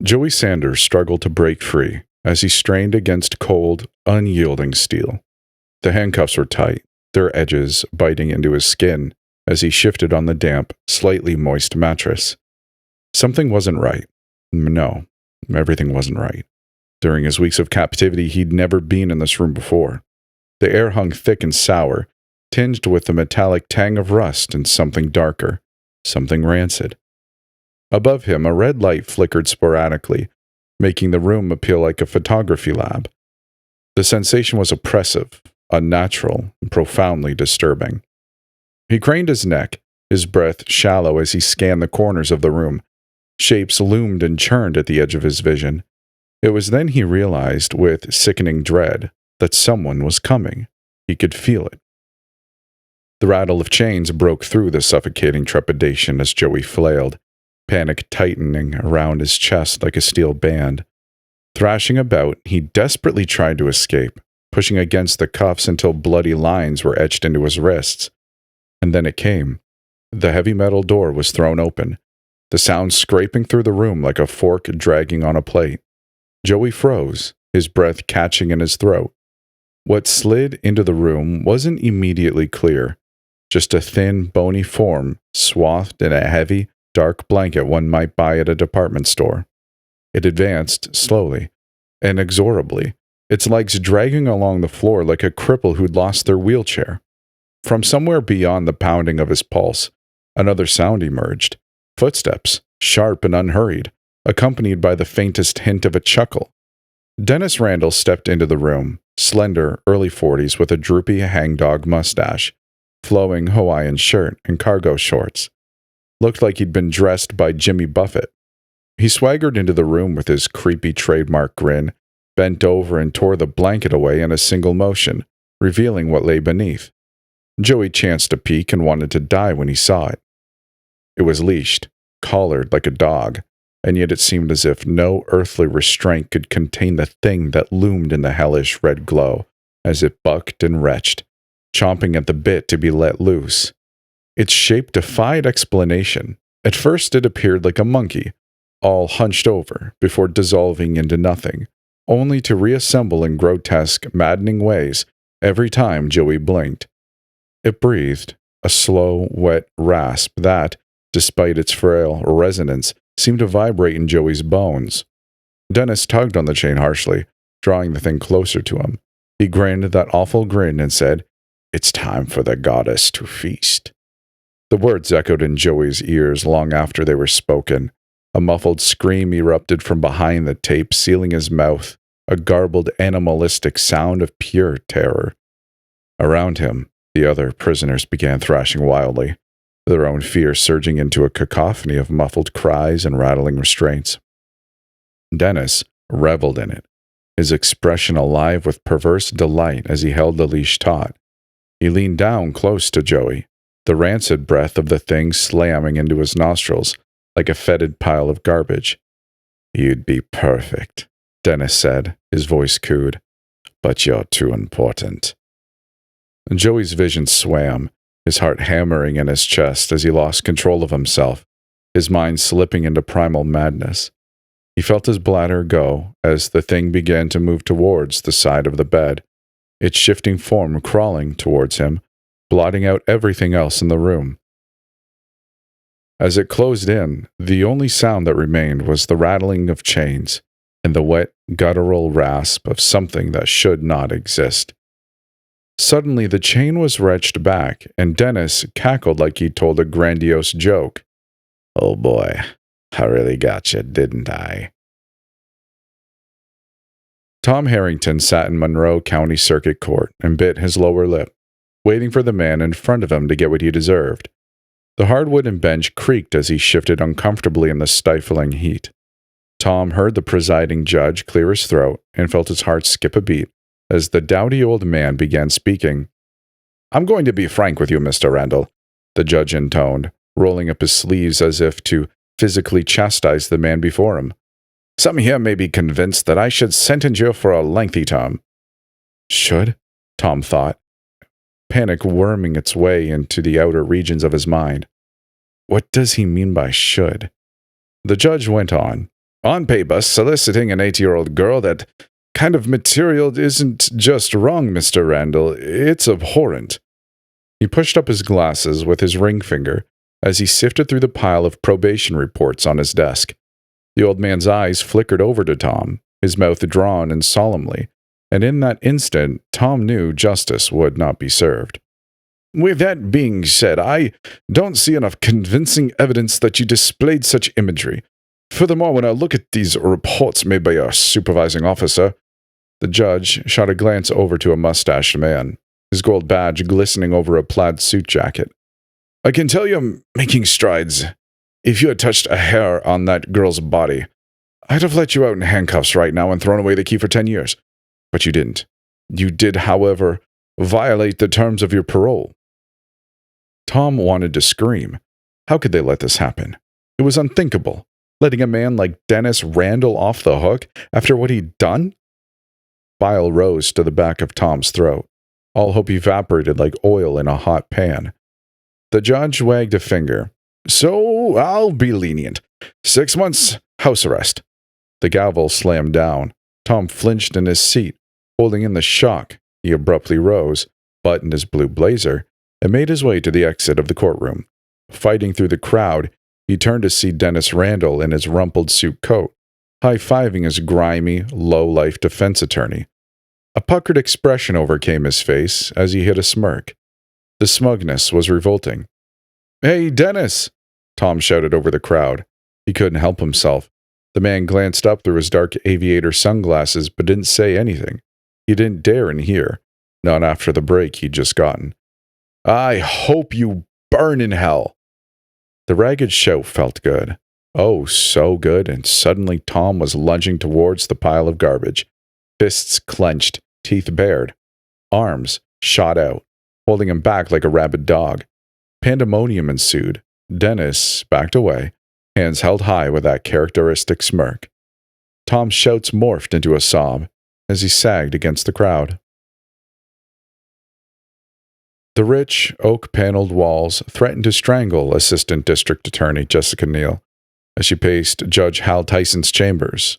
Joey Sanders struggled to break free as he strained against cold, unyielding steel. The handcuffs were tight, their edges biting into his skin as he shifted on the damp, slightly moist mattress. Something wasn't right. No, everything wasn't right. During his weeks of captivity, he'd never been in this room before. The air hung thick and sour, tinged with the metallic tang of rust and something darker, something rancid. Above him, a red light flickered sporadically, making the room appear like a photography lab. The sensation was oppressive, unnatural, and profoundly disturbing. He craned his neck, his breath shallow as he scanned the corners of the room. Shapes loomed and churned at the edge of his vision. It was then he realized, with sickening dread, that someone was coming. He could feel it. The rattle of chains broke through the suffocating trepidation as Joey flailed, panic tightening around his chest like a steel band. Thrashing about, he desperately tried to escape, pushing against the cuffs until bloody lines were etched into his wrists. And then it came. The heavy metal door was thrown open, the sound scraping through the room like a fork dragging on a plate. Joey froze, his breath catching in his throat. What slid into the room wasn't immediately clear, just a thin, bony form swathed in a heavy, dark blanket one might buy at a department store. It advanced slowly, inexorably, its legs dragging along the floor like a cripple who'd lost their wheelchair. From somewhere beyond the pounding of his pulse, another sound emerged. Footsteps, sharp and unhurried, accompanied by the faintest hint of a chuckle. Dennis Randall stepped into the room, slender, early 40s with a droopy hangdog mustache, flowing Hawaiian shirt and cargo shorts. Looked like he'd been dressed by Jimmy Buffett. He swaggered into the room with his creepy trademark grin, bent over and tore the blanket away in a single motion, revealing what lay beneath. Joey chanced a peek and wanted to die when he saw it. It was leashed, collared like a dog, and yet it seemed as if no earthly restraint could contain the thing that loomed in the hellish red glow, as it bucked and retched, chomping at the bit to be let loose. Its shape defied explanation. At first it appeared like a monkey, all hunched over, before dissolving into nothing, only to reassemble in grotesque, maddening ways every time Joey blinked. It breathed, a slow, wet rasp that, despite its frail resonance, seemed to vibrate in Joey's bones. Dennis tugged on the chain harshly, drawing the thing closer to him. He grinned that awful grin and said, "It's time for the goddess to feast." The words echoed in Joey's ears long after they were spoken. A muffled scream erupted from behind the tape, sealing his mouth, a garbled, animalistic sound of pure terror. Around him, the other prisoners began thrashing wildly, their own fear surging into a cacophony of muffled cries and rattling restraints. Dennis reveled in it, his expression alive with perverse delight as he held the leash taut. He leaned down close to Joey, the rancid breath of the thing slamming into his nostrils like a fetid pile of garbage. "You'd be perfect," Dennis said, his voice cooed, "but you're too important." Joey's vision swam, his heart hammering in his chest as he lost control of himself, his mind slipping into primal madness. He felt his bladder go as the thing began to move towards the side of the bed, its shifting form crawling towards him, blotting out everything else in the room. As it closed in, the only sound that remained was the rattling of chains and the wet, guttural rasp of something that should not exist. Suddenly, the chain was wrenched back, and Dennis cackled like he'd told a grandiose joke. "Oh boy, I really got you, didn't I?" Tom Harrington sat in Monroe County Circuit Court and bit his lower lip, waiting for the man in front of him to get what he deserved. The hardwooden bench creaked as he shifted uncomfortably in the stifling heat. Tom heard the presiding judge clear his throat and felt his heart skip a beat as the dowdy old man began speaking. "I'm going to be frank with you, Mr. Randall," the judge intoned, rolling up his sleeves as if to physically chastise the man before him. "Some here may be convinced that I should sentence you for a lengthy term." "Should?" Tom thought, panic worming its way into the outer regions of his mind. What does he mean by should? The judge went on. On paper, soliciting an 8-year-old girl, that kind of material isn't just wrong, Mr. Randall. It's abhorrent. He pushed up his glasses with his ring finger as he sifted through the pile of probation reports on his desk. The old man's eyes flickered over to Tom, his mouth drawn and solemnly, and in that instant, Tom knew justice would not be served. With that being said, I don't see enough convincing evidence that you displayed such imagery. Furthermore, when I look at these reports made by your supervising officer, the judge shot a glance over to a mustached man, his gold badge glistening over a plaid suit jacket. I can tell you're making strides. If you had touched a hair on that girl's body, I'd have let you out in handcuffs right now and thrown away the key for 10 years. But you didn't. You did, however, violate the terms of your parole. Tom wanted to scream. How could they let this happen? It was unthinkable. Letting a man like Dennis Randall off the hook after what he'd done? Bile rose to the back of Tom's throat. All hope evaporated like oil in a hot pan. The judge wagged a finger. So, I'll be lenient. 6 months house arrest. The gavel slammed down. Tom flinched in his seat, holding in the shock. He abruptly rose, buttoned his blue blazer, and made his way to the exit of the courtroom. Fighting through the crowd, he turned to see Dennis Randall in his rumpled suit coat, high-fiving his grimy, low-life defense attorney. A puckered expression overcame his face as he hid a smirk. The smugness was revolting. Hey, Dennis! Tom shouted over the crowd. He couldn't help himself. The man glanced up through his dark aviator sunglasses but didn't say anything. He didn't dare in here, not after the break he'd just gotten. I hope you burn in hell! The ragged shout felt good. Oh, so good, and suddenly Tom was lunging towards the pile of garbage. Fists clenched, teeth bared. Arms shot out, holding him back like a rabid dog. Pandemonium ensued. Dennis backed away, hands held high with that characteristic smirk. Tom's shouts morphed into a sob as he sagged against the crowd. The rich, oak-paneled walls threatened to strangle Assistant District Attorney Jessica Neal as she paced Judge Hal Tyson's chambers,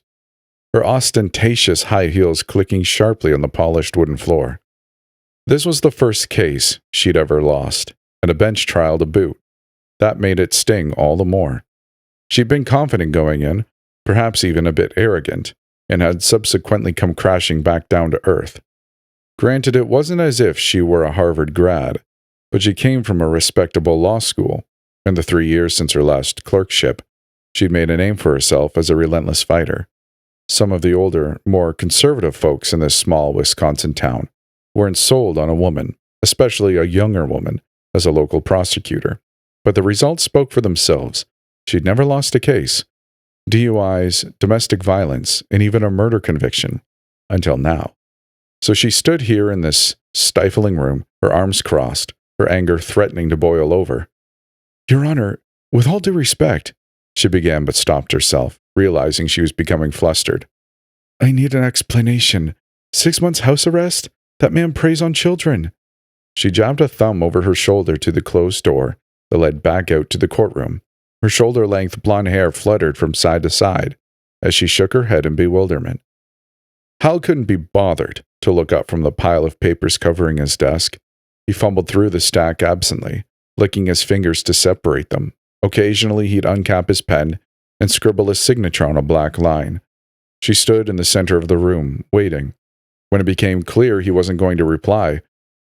her ostentatious high heels clicking sharply on the polished wooden floor. This was the first case she'd ever lost, and a bench trial to boot. That made it sting all the more. She'd been confident going in, perhaps even a bit arrogant, and had subsequently come crashing back down to earth. Granted, it wasn't as if she were a Harvard grad, but she came from a respectable law school. In the 3 years since her last clerkship, she'd made a name for herself as a relentless fighter. Some of the older, more conservative folks in this small Wisconsin town weren't sold on a woman, especially a younger woman, as a local prosecutor. But the results spoke for themselves. She'd never lost a case. DUIs, domestic violence, and even a murder conviction. Until now. So she stood here in this stifling room, her arms crossed, her anger threatening to boil over. Your Honor, with all due respect, she began but stopped herself, realizing she was becoming flustered. I need an explanation. 6 months house arrest? That man preys on children. She jabbed a thumb over her shoulder to the closed door that led back out to the courtroom. Her shoulder-length blonde hair fluttered from side to side as she shook her head in bewilderment. Hal couldn't be bothered to look up from the pile of papers covering his desk. He fumbled through the stack absently, licking his fingers to separate them. Occasionally he'd uncap his pen and scribble a signature on a black line. She stood in the center of the room, waiting. When it became clear he wasn't going to reply,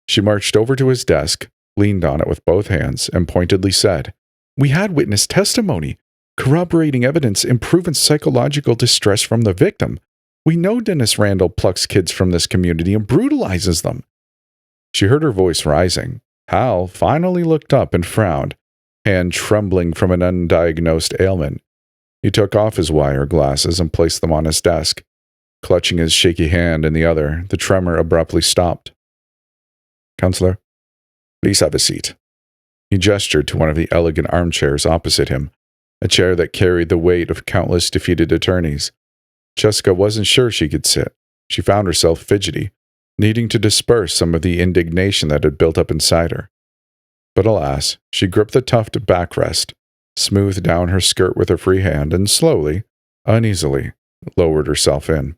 she marched over to his desk, leaned on it with both hands, and pointedly said, We had witness testimony, corroborating evidence and proven psychological distress from the victim. We know Dennis Randall plucks kids from this community and brutalizes them. She heard her voice rising. Hal finally looked up and frowned, hand trembling from an undiagnosed ailment. He took off his wire glasses and placed them on his desk. Clutching his shaky hand in the other, the tremor abruptly stopped. Counselor, please have a seat. He gestured to one of the elegant armchairs opposite him, a chair that carried the weight of countless defeated attorneys. Jessica wasn't sure she could sit. She found herself fidgety, needing to disperse some of the indignation that had built up inside her. But alas, she gripped the tufted backrest, smoothed down her skirt with her free hand, and slowly, uneasily, lowered herself in.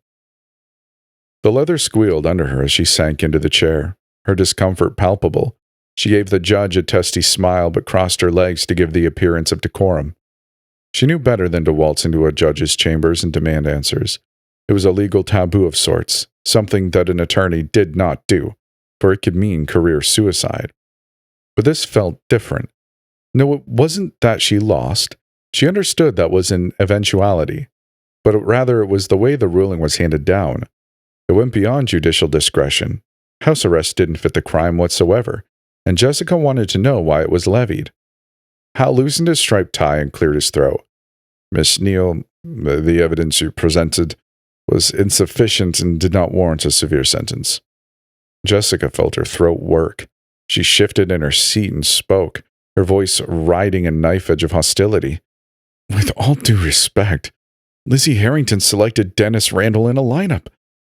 The leather squealed under her as she sank into the chair, her discomfort palpable. She gave the judge a testy smile but crossed her legs to give the appearance of decorum. She knew better than to waltz into a judge's chambers and demand answers. It was a legal taboo of sorts, something that an attorney did not do, for it could mean career suicide. But this felt different. No, it wasn't that she lost. She understood that was an eventuality, but rather it was the way the ruling was handed down. It went beyond judicial discretion. House arrest didn't fit the crime whatsoever, and Jessica wanted to know why it was levied. Hal loosened his striped tie and cleared his throat. Miss Neal, the evidence you presented was insufficient and did not warrant a severe sentence. Jessica felt her throat work. She shifted in her seat and spoke, her voice riding a knife edge of hostility. With all due respect, Lizzie Harrington selected Dennis Randall in a lineup.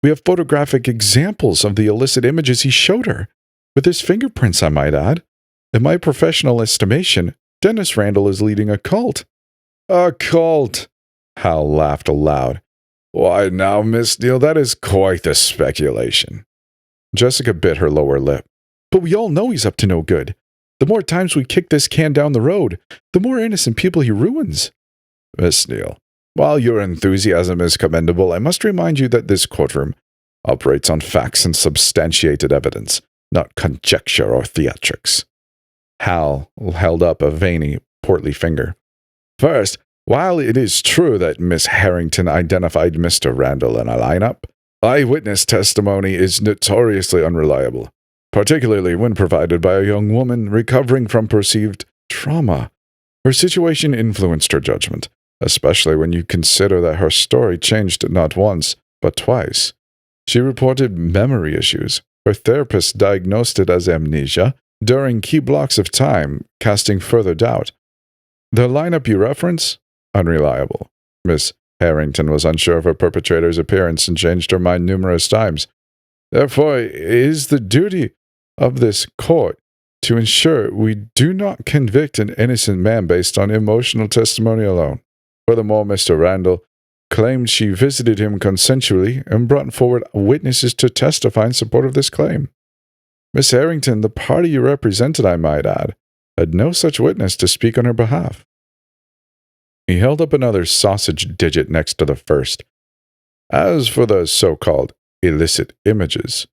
We have photographic examples of the illicit images he showed her, with his fingerprints, I might add. In my professional estimation, Dennis Randall is leading a cult. A cult? Hal laughed aloud. Why now, Miss Neal, that is quite the speculation. Jessica bit her lower lip. But we all know he's up to no good. The more times we kick this can down the road, the more innocent people he ruins. Miss Neal, while your enthusiasm is commendable, I must remind you that this courtroom operates on facts and substantiated evidence, not conjecture or theatrics. Hal held up a veiny, portly finger. First, while it is true that Miss Harrington identified Mr. Randall in a lineup, eyewitness testimony is notoriously unreliable, particularly when provided by a young woman recovering from perceived trauma. Her situation influenced her judgment, especially when you consider that her story changed not once, but twice. She reported memory issues. Her therapist diagnosed it as amnesia during key blocks of time, casting further doubt. The lineup you reference? Unreliable. Miss Harrington was unsure of her perpetrator's appearance and changed her mind numerous times. Therefore, it is the duty of this court to ensure we do not convict an innocent man based on emotional testimony alone. Furthermore, Mr. Randall claimed she visited him consensually and brought forward witnesses to testify in support of this claim. Miss Harrington, the party you represented, I might add, had no such witness to speak on her behalf. He held up another sausage digit next to the first. As for the so-called illicit images,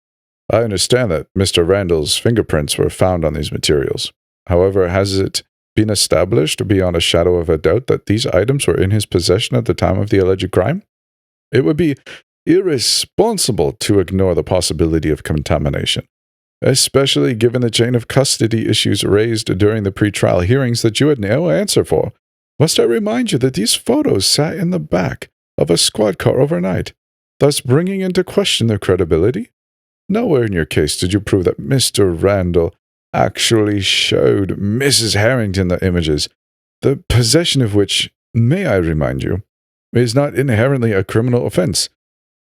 I understand that Mr. Randall's fingerprints were found on these materials. However, has it been established beyond a shadow of a doubt that these items were in his possession at the time of the alleged crime? It would be irresponsible to ignore the possibility of contamination, especially given the chain of custody issues raised during the pretrial hearings that you had no answer for. Must I remind you that these photos sat in the back of a squad car overnight, thus bringing into question their credibility? Nowhere in your case did you prove that Mr. Randall actually showed Mrs. Harrington the images, the possession of which, may I remind you, is not inherently a criminal offense.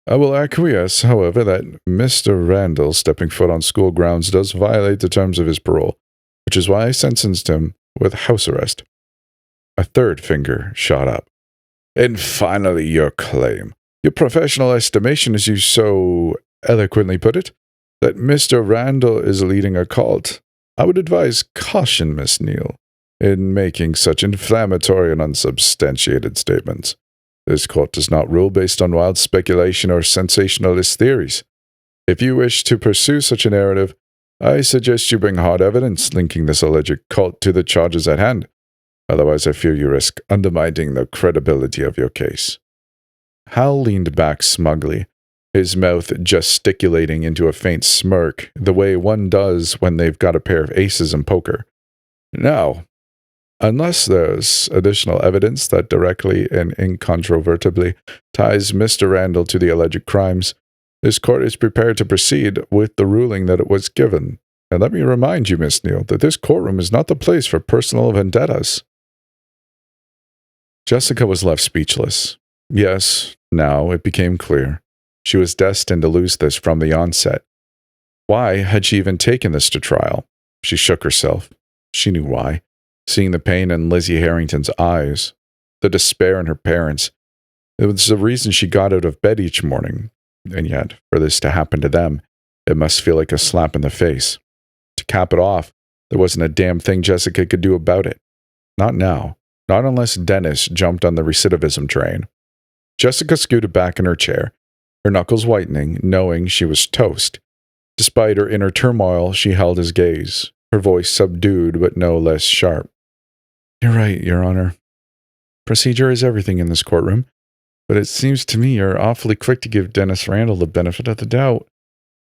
I will acquiesce, however, that Mr. Randall stepping foot on school grounds does violate the terms of his parole, which is why I sentenced him with house arrest. A third finger shot up. And finally, your claim, your professional estimation, as you so eloquently put it, that Mr. Randall is leading a cult. I would advise caution, Miss Neal, in making such inflammatory and unsubstantiated statements. This court does not rule based on wild speculation or sensationalist theories. If you wish to pursue such a narrative, I suggest you bring hard evidence linking this alleged cult to the charges at hand. Otherwise, I fear you risk undermining the credibility of your case. Hal leaned back smugly, his mouth gesticulating into a faint smirk, the way one does when they've got a pair of aces in poker. Now, unless there's additional evidence that directly and incontrovertibly ties Mr. Randall to the alleged crimes, this court is prepared to proceed with the ruling that it was given. And let me remind you, Miss Neal, that this courtroom is not the place for personal vendettas. Jessica was left speechless. Yes, now it became clear. She was destined to lose this from the onset. Why had she even taken this to trial? She shook herself. She knew why. Seeing the pain in Lizzie Harrington's eyes, the despair in her parents, It was the reason she got out of bed each morning, and yet, for this to happen to them, it must feel like a slap in the face. To cap it off, there wasn't a damn thing Jessica could do about it. Not now. Not unless Dennis jumped on the recidivism train. Jessica scooted back in her chair, her knuckles whitening, knowing she was toast. Despite her inner turmoil, she held his gaze, her voice subdued but no less sharp. "You're right, Your Honor. Procedure is everything in this courtroom, but it seems to me you're awfully quick to give Dennis Randall the benefit of the doubt,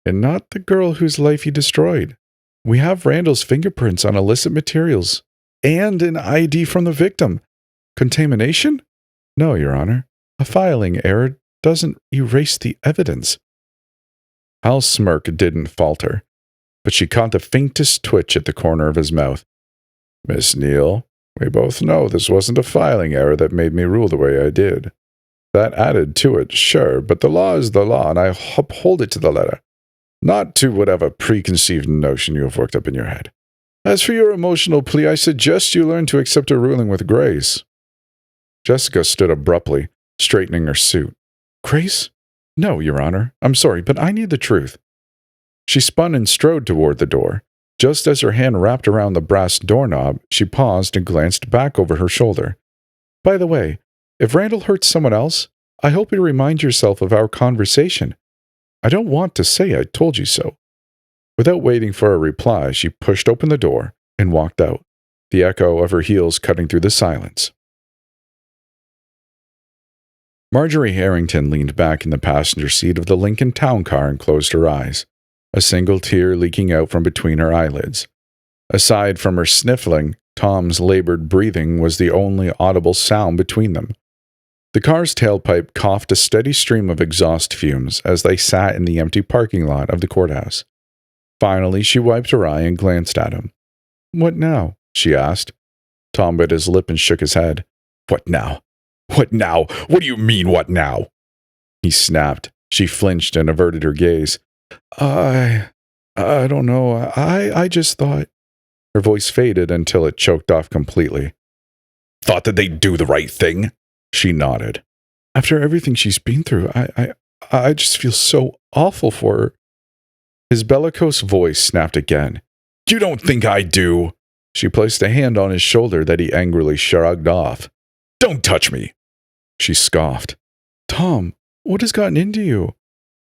and not the girl whose life he destroyed. We have Randall's fingerprints on illicit materials, and an ID from the victim. Contamination? No, Your Honor. A filing error doesn't erase the evidence." Hal's smirk didn't falter, but she caught the faintest twitch at the corner of his mouth. "Miss Neal, we both know this wasn't a filing error that made me rule the way I did. That added to it, sure, but the law is the law, and I uphold it to the letter, not to whatever preconceived notion you have worked up in your head. As for your emotional plea, I suggest you learn to accept a ruling with grace." Jessica stood abruptly, straightening her suit. "Grace? No, Your Honor. I'm sorry, but I need the truth." She spun and strode toward the door. Just as her hand wrapped around the brass doorknob, she paused and glanced back over her shoulder. "By the way, if Randall hurts someone else, I hope you remind yourself of our conversation. I don't want to say I told you so." Without waiting for a reply, she pushed open the door and walked out, the echo of her heels cutting through the silence. Marjorie Harrington leaned back in the passenger seat of the Lincoln town car and closed her eyes, a single tear leaking out from between her eyelids. Aside from her sniffling, Tom's labored breathing was the only audible sound between them. The car's tailpipe coughed a steady stream of exhaust fumes as they sat in the empty parking lot of the courthouse. Finally, she wiped her eye and glanced at him. "What now?" she asked. Tom bit his lip and shook his head. "What now? What now? What do you mean, what now?" He snapped. She flinched and averted her gaze. I don't know. I just thought..." Her voice faded until it choked off completely. "Thought that they'd do the right thing?" She nodded. "After everything she's been through, I just feel so awful for her." His bellicose voice snapped again. "You don't think I do?" She placed a hand on his shoulder that he angrily shrugged off. "Don't touch me!" She scoffed. "Tom, what has gotten into you?"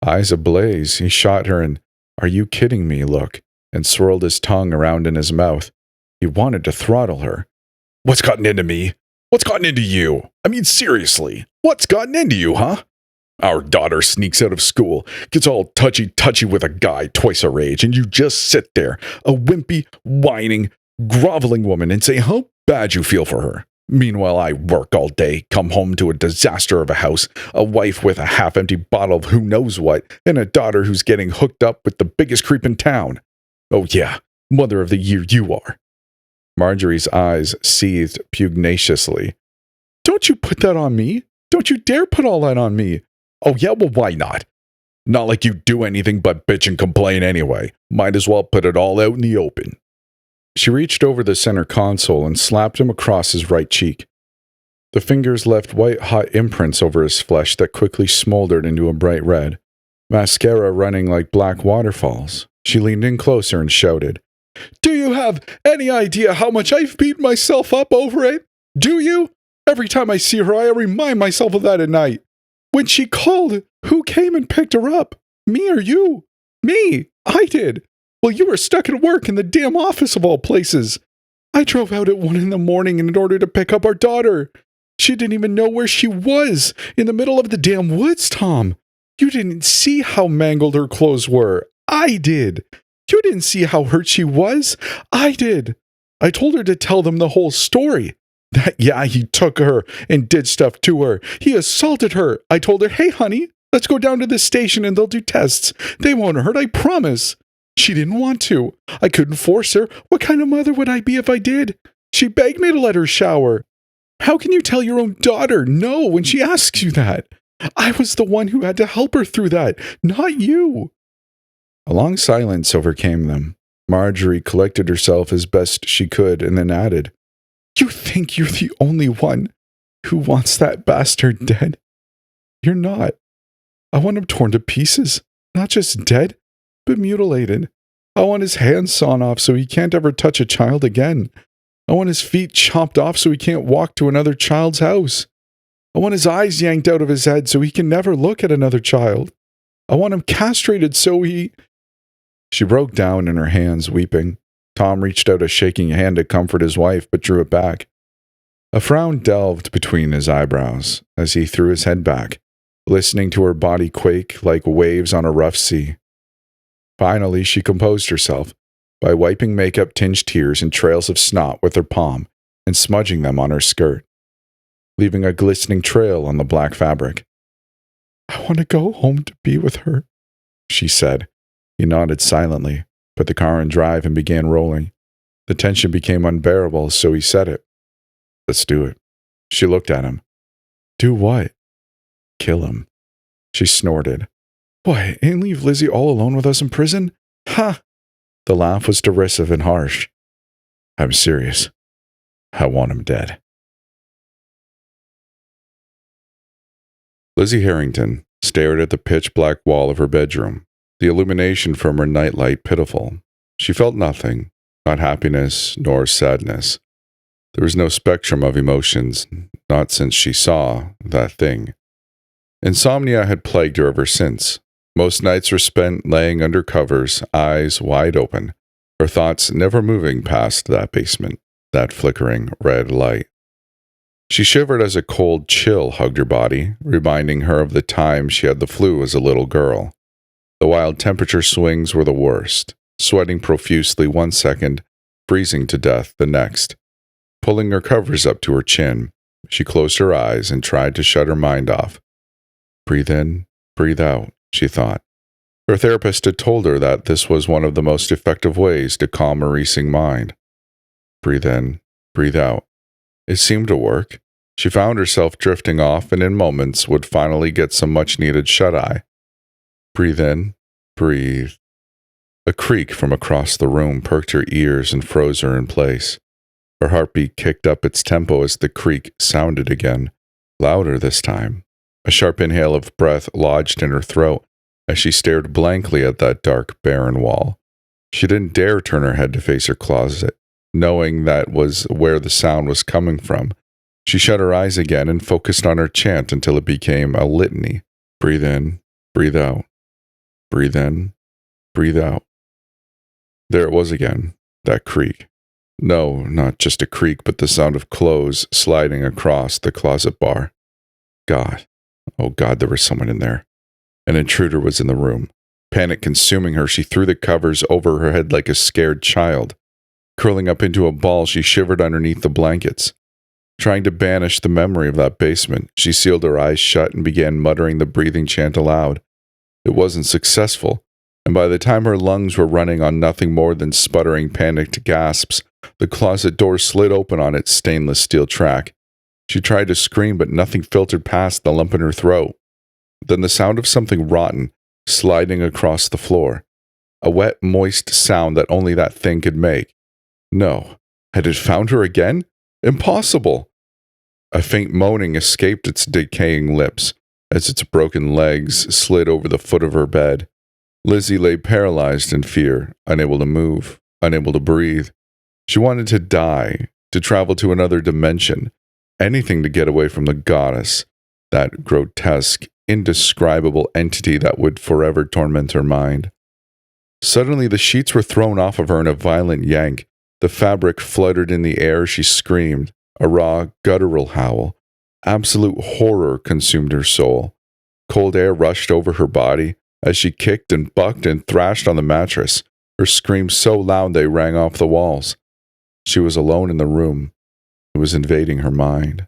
Eyes ablaze, he shot her an "are you kidding me" look and swirled his tongue around in his mouth. He wanted to throttle her. "What's gotten into me? What's gotten into you? I mean, seriously, what's gotten into you, huh? Our daughter sneaks out of school, gets all touchy-touchy with a guy twice her age, and you just sit there, a wimpy, whining, groveling woman, and say how bad you feel for her. Meanwhile, I work all day, come home to a disaster of a house, a wife with a half-empty bottle of who knows what, and a daughter who's getting hooked up with the biggest creep in town. Oh yeah, Mother of the Year you are." Marjorie's eyes seethed pugnaciously. "Don't you put that on me? Don't you dare put all that on me." "Oh yeah, well why not? Not like you do anything but bitch and complain anyway. Might as well put it all out in the open." She reached over the center console and slapped him across his right cheek. The fingers left white-hot imprints over his flesh that quickly smoldered into a bright red, mascara running like black waterfalls. She leaned in closer and shouted, "Do you have any idea how much I've beat myself up over it? Do you? Every time I see her, I remind myself of that at night. When she called, who came and picked her up? Me or you? Me! I did! Well, you were stuck at work in the damn office of all places. I drove out at 1 a.m. in order to pick up our daughter. She didn't even know where she was, in the middle of the damn woods, Tom. You didn't see how mangled her clothes were. I did. You didn't see how hurt she was. I did. I told her to tell them the whole story. That, yeah, he took her and did stuff to her. He assaulted her. I told her, hey, honey, let's go down to the station and they'll do tests. They won't hurt, I promise. She didn't want to. I couldn't force her. What kind of mother would I be if I did? She begged me to let her shower. How can you tell your own daughter no when she asks you that? I was the one who had to help her through that, not you." A long silence overcame them. Marjorie collected herself as best she could and then added, "You think you're the only one who wants that bastard dead? You're not. I want him torn to pieces. Not just dead, but mutilated. I want his hands sawn off so he can't ever touch a child again. I want his feet chopped off so he can't walk to another child's house. I want his eyes yanked out of his head so he can never look at another child. I want him castrated so he... She broke down in her hands, weeping. Tom reached out a shaking hand to comfort his wife, but drew it back. A frown delved between his eyebrows as he threw his head back, listening to her body quake like waves on a rough sea. Finally, she composed herself by wiping makeup-tinged tears and trails of snot with her palm and smudging them on her skirt, leaving a glistening trail on the black fabric. I want to go home to be with her, she said. He nodded silently, put the car in drive, and began rolling. The tension became unbearable, so he said it. Let's do it. She looked at him. Do what? Kill him. She snorted. What, and leave Lizzie all alone with us in prison? Ha! The laugh was derisive and harsh. I'm serious. I want him dead. Lizzie Harrington stared at the pitch-black wall of her bedroom, the illumination from her nightlight pitiful. She felt nothing, not happiness nor sadness. There was no spectrum of emotions, not since she saw that thing. Insomnia had plagued her ever since. Most nights were spent laying under covers, eyes wide open, her thoughts never moving past that basement, that flickering red light. She shivered as a cold chill hugged her body, reminding her of the time she had the flu as a little girl. The wild temperature swings were the worst, sweating profusely one second, freezing to death the next. Pulling her covers up to her chin, she closed her eyes and tried to shut her mind off. Breathe in, breathe out, she thought. Her therapist had told her that this was one of the most effective ways to calm a racing mind. Breathe in, breathe out. It seemed to work. She found herself drifting off and in moments would finally get some much-needed shut-eye. Breathe in, breathe. A creak from across the room perked her ears and froze her in place. Her heartbeat kicked up its tempo as the creak sounded again, louder this time. A sharp inhale of breath lodged in her throat as she stared blankly at that dark, barren wall. She didn't dare turn her head to face her closet, knowing that was where the sound was coming from. She shut her eyes again and focused on her chant until it became a litany. Breathe in, breathe out. Breathe in, breathe out. There it was again, that creak. No, not just a creak, but the sound of clothes sliding across the closet bar. God. Oh God, there was someone in there. An intruder was in the room. Panic consuming her, she threw the covers over her head like a scared child. Curling up into a ball, she shivered underneath the blankets. Trying to banish the memory of that basement, she sealed her eyes shut and began muttering the breathing chant aloud. It wasn't successful, and by the time her lungs were running on nothing more than sputtering, panicked gasps, the closet door slid open on its stainless steel track. She tried to scream, but nothing filtered past the lump in her throat. Then the sound of something rotten sliding across the floor. A wet, moist sound that only that thing could make. No. Had it found her again? Impossible! A faint moaning escaped its decaying lips as its broken legs slid over the foot of her bed. Lizzie lay paralyzed in fear, unable to move, unable to breathe. She wanted to die, to travel to another dimension, anything to get away from the goddess, that grotesque, indescribable entity that would forever torment her mind. Suddenly the sheets were thrown off of her in a violent yank. The fabric fluttered in the air. She screamed, a raw, guttural howl. Absolute horror consumed her soul. Cold air rushed over her body as she kicked and bucked and thrashed on the mattress, her screams so loud they rang off the walls. She was alone in the room. It was invading her mind.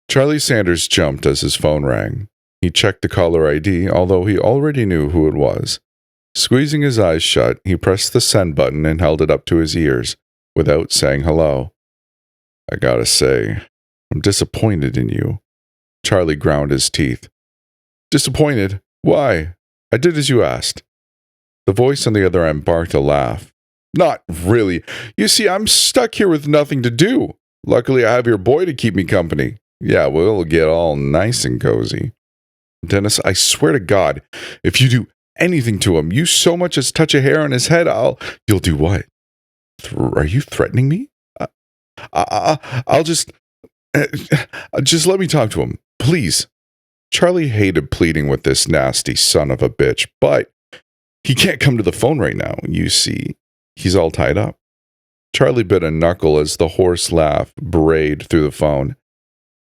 Charlie Sanders jumped as his phone rang. He checked the caller ID, although he already knew who it was. Squeezing his eyes shut, he pressed the send button and held it up to his ears, without saying hello. I gotta say, I'm disappointed in you. Charlie ground his teeth. Disappointed? Why? I did as you asked. The voice on the other end barked a laugh. Not really. You see, I'm stuck here with nothing to do. Luckily, I have your boy to keep me company. Yeah, we'll get all nice and cozy. Dennis, I swear to God, if you do anything to him, you so much as touch a hair on his head, You'll do what? Are you threatening me? I'll just... just let me talk to him, please. Charlie hated pleading with this nasty son of a bitch, but he can't come to the phone right now, you see. He's all tied up. Charlie bit a knuckle as the hoarse laugh brayed through the phone.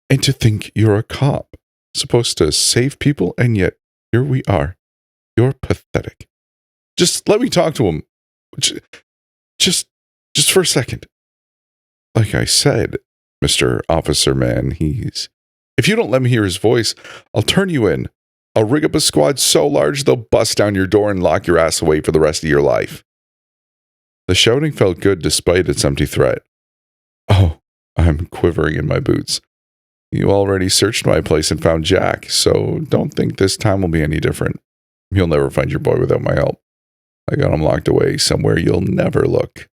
And to think you're a cop, supposed to save people, and yet here we are. You're pathetic. Just let me talk to him. Just for a second. Like I said, Mr. Officer Man, if you don't let me hear his voice, I'll turn you in. I'll rig up a squad so large they'll bust down your door and lock your ass away for the rest of your life. The shouting felt good despite its empty threat. Oh, I'm quivering in my boots. You already searched my place and found Jack, so don't think this time will be any different. You'll never find your boy without my help. I got him locked away somewhere you'll never look.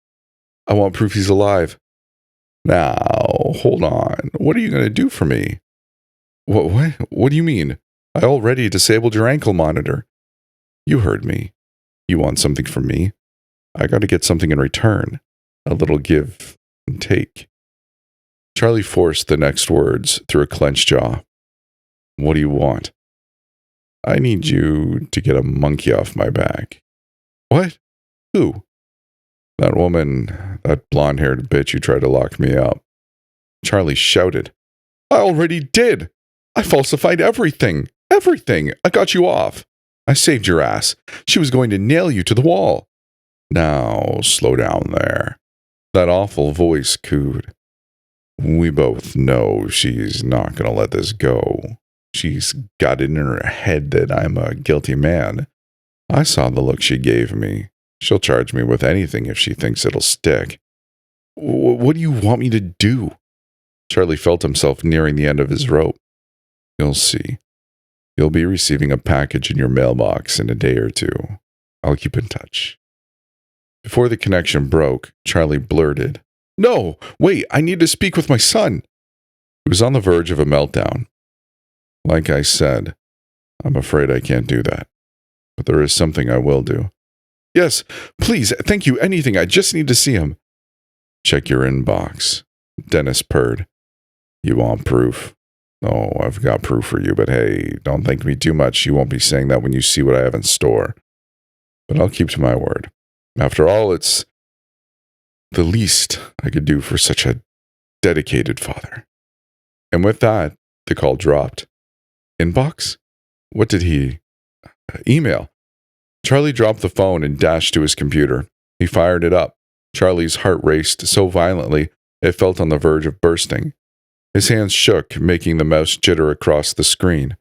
I want proof he's alive. Now, hold on. What are you going to do for me? What do you mean? I already disabled your ankle monitor. You heard me. You want something from me? I got to get something in return. A little give and take. Charlie forced the next words through a clenched jaw. What do you want? I need you to get a monkey off my back. What? Who? That woman, that blonde-haired bitch who tried to lock me up. Charlie shouted. I already did. I falsified everything. Everything. I got you off. I saved your ass. She was going to nail you to the wall. Now, slow down there. That awful voice cooed. We both know she's not going to let this go. She's got it in her head that I'm a guilty man. I saw the look she gave me. She'll charge me with anything if she thinks it'll stick. What do you want me to do? Charlie felt himself nearing the end of his rope. You'll see. You'll be receiving a package in your mailbox in a day or two. I'll keep in touch. Before the connection broke, Charlie blurted, No, wait, I need to speak with my son. He was on the verge of a meltdown. Like I said, I'm afraid I can't do that. But there is something I will do. Yes, please, thank you, anything, I just need to see him. Check your inbox. Dennis purred. You want proof? Oh, I've got proof for you, but hey, don't thank me too much. You won't be saying that when you see what I have in store. But I'll keep to my word. After all, it's the least I could do for such a dedicated father. And with that, the call dropped. Inbox? What did he... Email. Charlie dropped the phone and dashed to his computer. He fired it up. Charlie's heart raced so violently it felt on the verge of bursting. His hands shook, making the mouse jitter across the screen.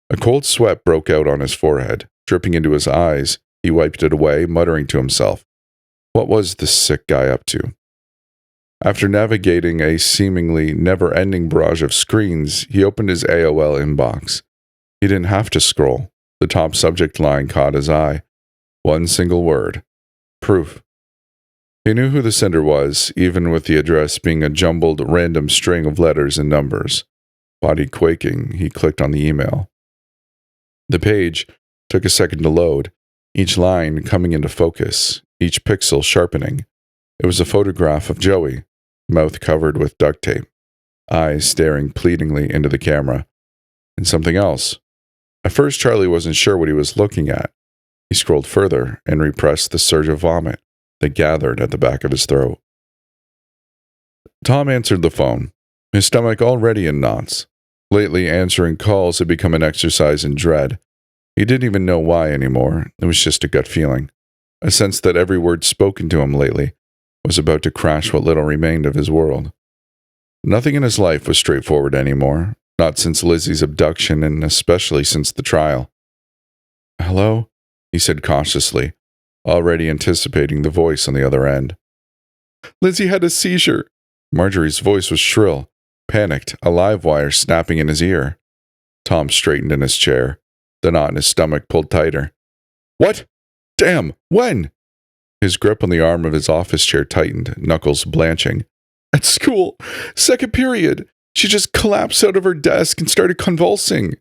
A cold sweat broke out on his forehead. Dripping into his eyes, he wiped it away, muttering to himself. What was this sick guy up to? After navigating a seemingly never-ending barrage of screens, he opened his AOL inbox. He didn't have to scroll. The top subject line caught his eye. One single word. Proof. He knew who the sender was, even with the address being a jumbled, random string of letters and numbers. Body quaking, he clicked on the email. The page took a second to load, each line coming into focus, each pixel sharpening. It was a photograph of Joey, mouth covered with duct tape, eyes staring pleadingly into the camera, and something else. At first, Charlie wasn't sure what he was looking at. He scrolled further and repressed the surge of vomit that gathered at the back of his throat. Tom answered the phone, his stomach already in knots. Lately, answering calls had become an exercise in dread. He didn't even know why anymore. It was just a gut feeling. A sense that every word spoken to him lately was about to crash what little remained of his world. Nothing in his life was straightforward anymore, not since Lizzie's abduction and especially since the trial. Hello? He said cautiously, already anticipating the voice on the other end. Lizzie had a seizure. Marjorie's voice was shrill, panicked, a live wire snapping in his ear. Tom straightened in his chair. The knot in his stomach pulled tighter. What? Damn, when? His grip on the arm of his office chair tightened, knuckles blanching. At school. Second period. She just collapsed out of her desk and started convulsing.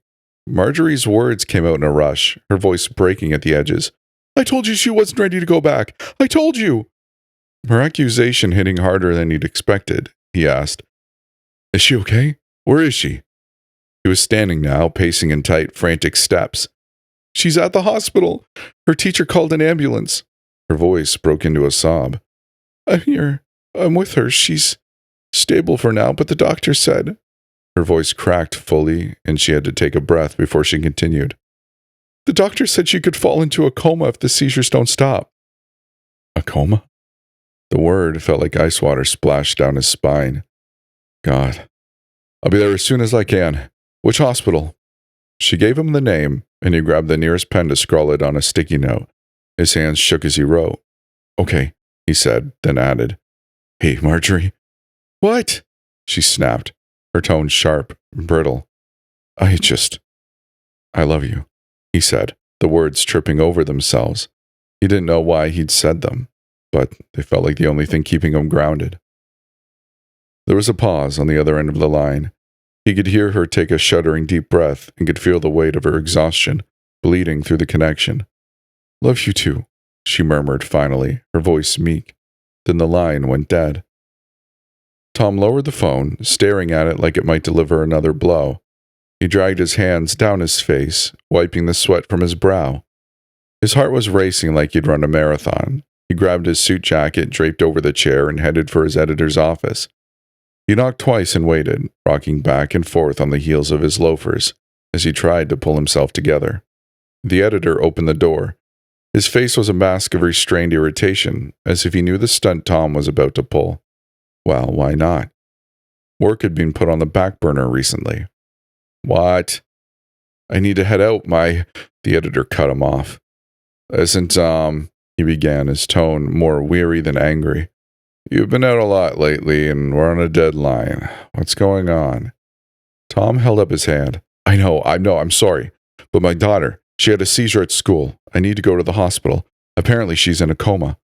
Marjorie's words came out in a rush, her voice breaking at the edges. I told you she wasn't ready to go back. I told you. Her accusation hitting harder than he'd expected, he asked, Is she okay? Where is she? He was standing now, pacing in tight, frantic steps. She's at the hospital. Her teacher called an ambulance. Her voice broke into a sob. I'm here. I'm with her. She's stable for now, but the doctor said. Her voice cracked fully, and she had to take a breath before she continued. The doctor said she could fall into a coma if the seizures don't stop. A coma? The word felt like ice water splashed down his spine. God. I'll be there as soon as I can. Which hospital? She gave him the name, and he grabbed the nearest pen to scrawl it on a sticky note. His hands shook as he wrote. Okay, he said, then added, Hey, Marjorie. What? She snapped, her tone sharp and brittle. I love you, he said, the words tripping over themselves. He didn't know why he'd said them, but they felt like the only thing keeping him grounded. There was a pause on the other end of the line. He could hear her take a shuddering deep breath and could feel the weight of her exhaustion bleeding through the connection. Love you too, she murmured finally, her voice meek. Then the line went dead. Tom lowered the phone, staring at it like it might deliver another blow. He dragged his hands down his face, wiping the sweat from his brow. His heart was racing like he'd run a marathon. He grabbed his suit jacket draped over the chair and headed for his editor's office. He knocked twice and waited, rocking back and forth on the heels of his loafers, as he tried to pull himself together. The editor opened the door. His face was a mask of restrained irritation, as if he knew the stunt Tom was about to pull. Well, why not? Work had been put on the back burner recently. What? I need to head out, The editor cut him off. Isn't, he began, his tone more weary than angry. You've been out a lot lately, and we're on a deadline. What's going on? Tom held up his hand. I know, I'm sorry. But my daughter, she had a seizure at school. I need to go to the hospital. Apparently she's in a coma.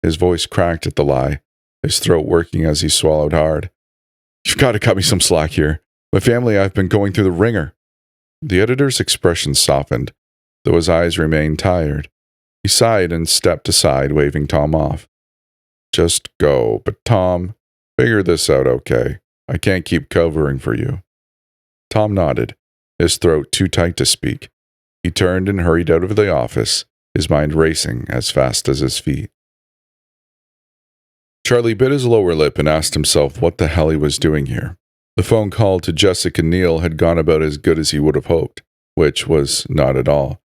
His voice cracked at the lie, his throat working as he swallowed hard. You've got to cut me some slack here. My family, I've been going through the ringer. The editor's expression softened, though his eyes remained tired. He sighed and stepped aside, waving Tom off. Just go, but Tom, figure this out okay. I can't keep covering for you. Tom nodded, his throat too tight to speak. He turned and hurried out of the office, his mind racing as fast as his feet. Charlie bit his lower lip and asked himself what the hell he was doing here. The phone call to Jessica Neal had gone about as good as he would have hoped, which was not at all.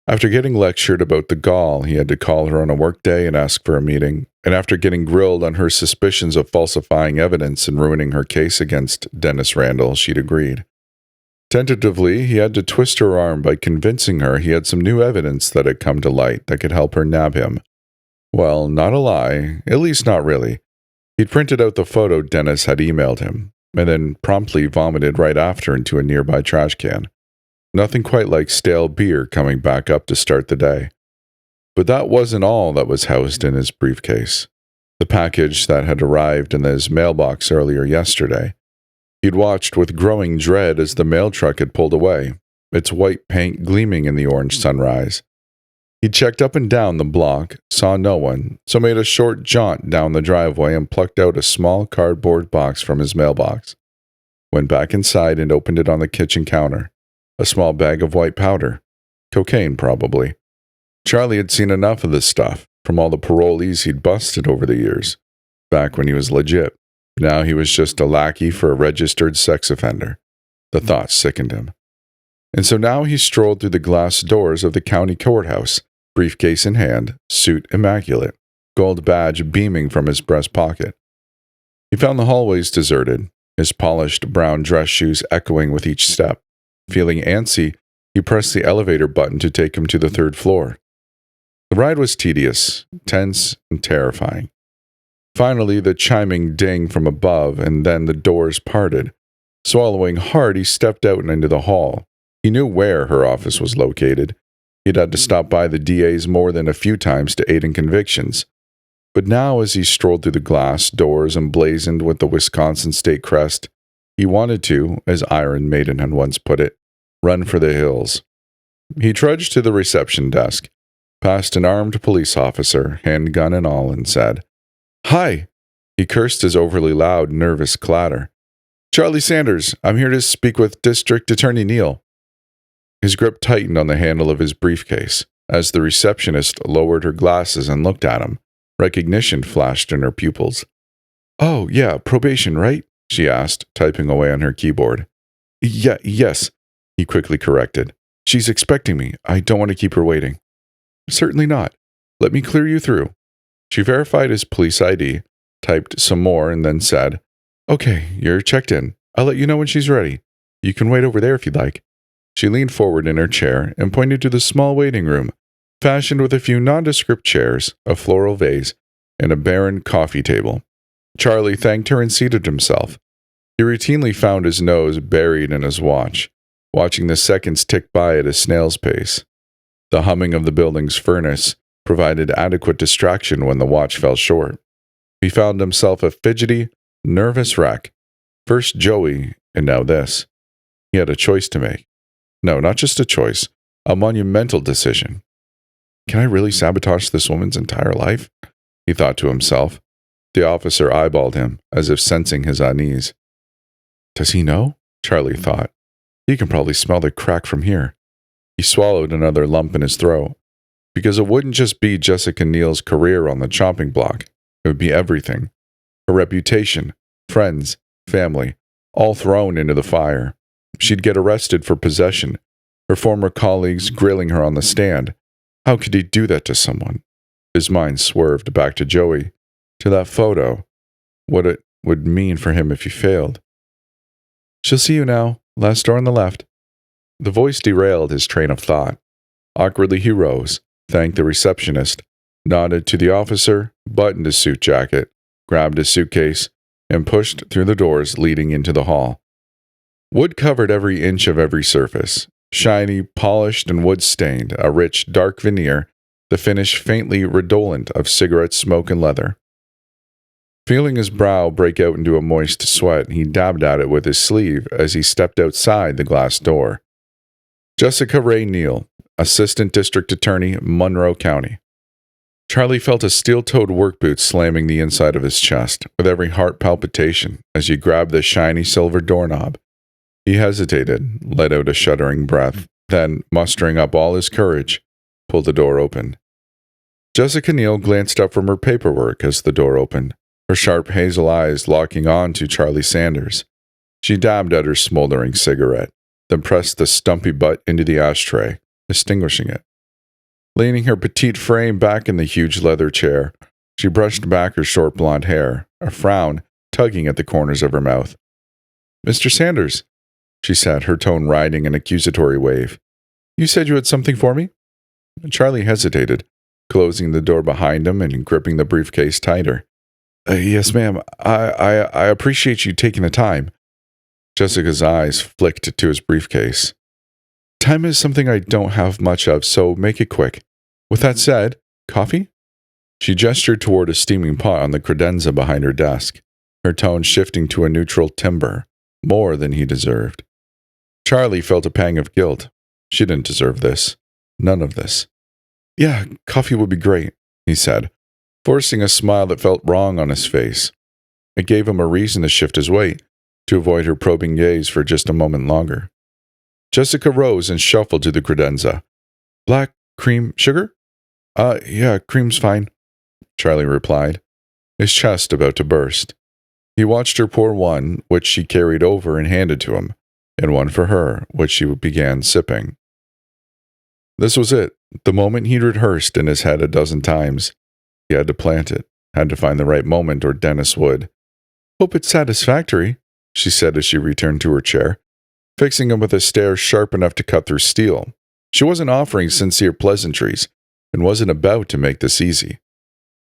After getting lectured about the gall, he had to call her on a workday and ask for a meeting, and after getting grilled on her suspicions of falsifying evidence and ruining her case against Dennis Randall, she'd agreed. Tentatively, he had to twist her arm by convincing her he had some new evidence that had come to light that could help her nab him. Well, not a lie, at least not really. He'd printed out the photo Dennis had emailed him, and then promptly vomited right after into a nearby trash can. Nothing quite like stale beer coming back up to start the day. But that wasn't all that was housed in his briefcase. The package that had arrived in his mailbox earlier yesterday. He'd watched with growing dread as the mail truck had pulled away, its white paint gleaming in the orange sunrise. He checked up and down the block, saw no one, so made a short jaunt down the driveway and plucked out a small cardboard box from his mailbox. Went back inside and opened it on the kitchen counter. A small bag of white powder. Cocaine, probably. Charlie had seen enough of this stuff from all the parolees he'd busted over the years, back when he was legit. Now he was just a lackey for a registered sex offender. The thought sickened him. And so now he strolled through the glass doors of the county courthouse, briefcase in hand, suit immaculate, gold badge beaming from his breast pocket. He found the hallways deserted, his polished brown dress shoes echoing with each step. Feeling antsy, he pressed the elevator button to take him to the third floor. The ride was tedious, tense, and terrifying. Finally, the chiming ding from above, and then the doors parted. Swallowing hard, he stepped out and into the hall. He knew where her office was located. He'd had to stop by the DA's more than a few times to aid in convictions. But now, as he strolled through the glass doors emblazoned with the Wisconsin state crest, He wanted to, as Iron Maiden had once put it, run for the hills. He trudged to the reception desk, past an armed police officer, handgun and all, and said, "Hi!" He cursed his overly loud, nervous clatter. "Charlie Sanders, I'm here to speak with District Attorney Neal." His grip tightened on the handle of his briefcase. As the receptionist lowered her glasses and looked at him, recognition flashed in her pupils. "Oh, yeah, probation, right?" she asked, typing away on her keyboard. Yes, he quickly corrected. "She's expecting me. I don't want to keep her waiting." "Certainly not. Let me clear you through." She verified his police ID, typed some more, and then said, "Okay, you're checked in. I'll let you know when she's ready. You can wait over there if you'd like." She leaned forward in her chair and pointed to the small waiting room, fashioned with a few nondescript chairs, a floral vase, and a barren coffee table. Charlie thanked her and seated himself. He routinely found his nose buried in his watch, watching the seconds tick by at a snail's pace. The humming of the building's furnace provided adequate distraction when the watch fell short. He found himself a fidgety, nervous wreck. First Joey, and now this. He had a choice to make. No, not just a choice, a monumental decision. Can I really sabotage this woman's entire life? He thought to himself. The officer eyeballed him, as if sensing his unease. Does he know? Charlie thought. He can probably smell the crack from here. He swallowed another lump in his throat, because it wouldn't just be Jessica Neal's career on the chopping block. It would be everything. Her reputation, friends, family, all thrown into the fire. She'd get arrested for possession, her former colleagues grilling her on the stand. How could he do that to someone? His mind swerved back to Joey, to that photo, what it would mean for him if he failed. "She'll see you now. Last door on the left." The voice derailed his train of thought. Awkwardly he rose, thanked the receptionist, nodded to the officer, buttoned his suit jacket, grabbed his suitcase, and pushed through the doors leading into the hall. Wood covered every inch of every surface, shiny, polished, and wood-stained, a rich, dark veneer, the finish faintly redolent of cigarette smoke and leather. Feeling his brow break out into a moist sweat, he dabbed at it with his sleeve as he stepped outside the glass door. Jessica Ray Neal, Assistant District Attorney, Monroe County. Charlie felt a steel-toed work boot slamming the inside of his chest, with every heart palpitation, as he grabbed the shiny silver doorknob. He hesitated, let out a shuddering breath, then, mustering up all his courage, pulled the door open. Jessica Neal glanced up from her paperwork as the door opened, her sharp hazel eyes locking on to Charlie Sanders. She dabbed at her smoldering cigarette, then pressed the stumpy butt into the ashtray, extinguishing it. Leaning her petite frame back in the huge leather chair, she brushed back her short blonde hair, a frown tugging at the corners of her mouth. "Mr. Sanders," she said, her tone riding an accusatory wave. "You said you had something for me?" Charlie hesitated, closing the door behind him and gripping the briefcase tighter. Yes, ma'am. I appreciate you taking the time." Jessica's eyes flicked to his briefcase. "Time is something I don't have much of, so make it quick. With that said, coffee?" She gestured toward a steaming pot on the credenza behind her desk, her tone shifting to a neutral timbre, more than he deserved. Charlie felt a pang of guilt. She didn't deserve this. None of this. "Yeah, coffee would be great," he said, forcing a smile that felt wrong on his face. It gave him a reason to shift his weight, to avoid her probing gaze for just a moment longer. Jessica rose and shuffled to the credenza. "Black, cream, sugar?" Yeah, cream's fine," Charlie replied, his chest about to burst. He watched her pour one, which she carried over and handed to him, and one for her, which she began sipping. This was it, the moment he'd rehearsed in his head a dozen times. He had to plant it, had to find the right moment, or Dennis would. "Hope it's satisfactory," she said as she returned to her chair, fixing him with a stare sharp enough to cut through steel. She wasn't offering sincere pleasantries, and wasn't about to make this easy.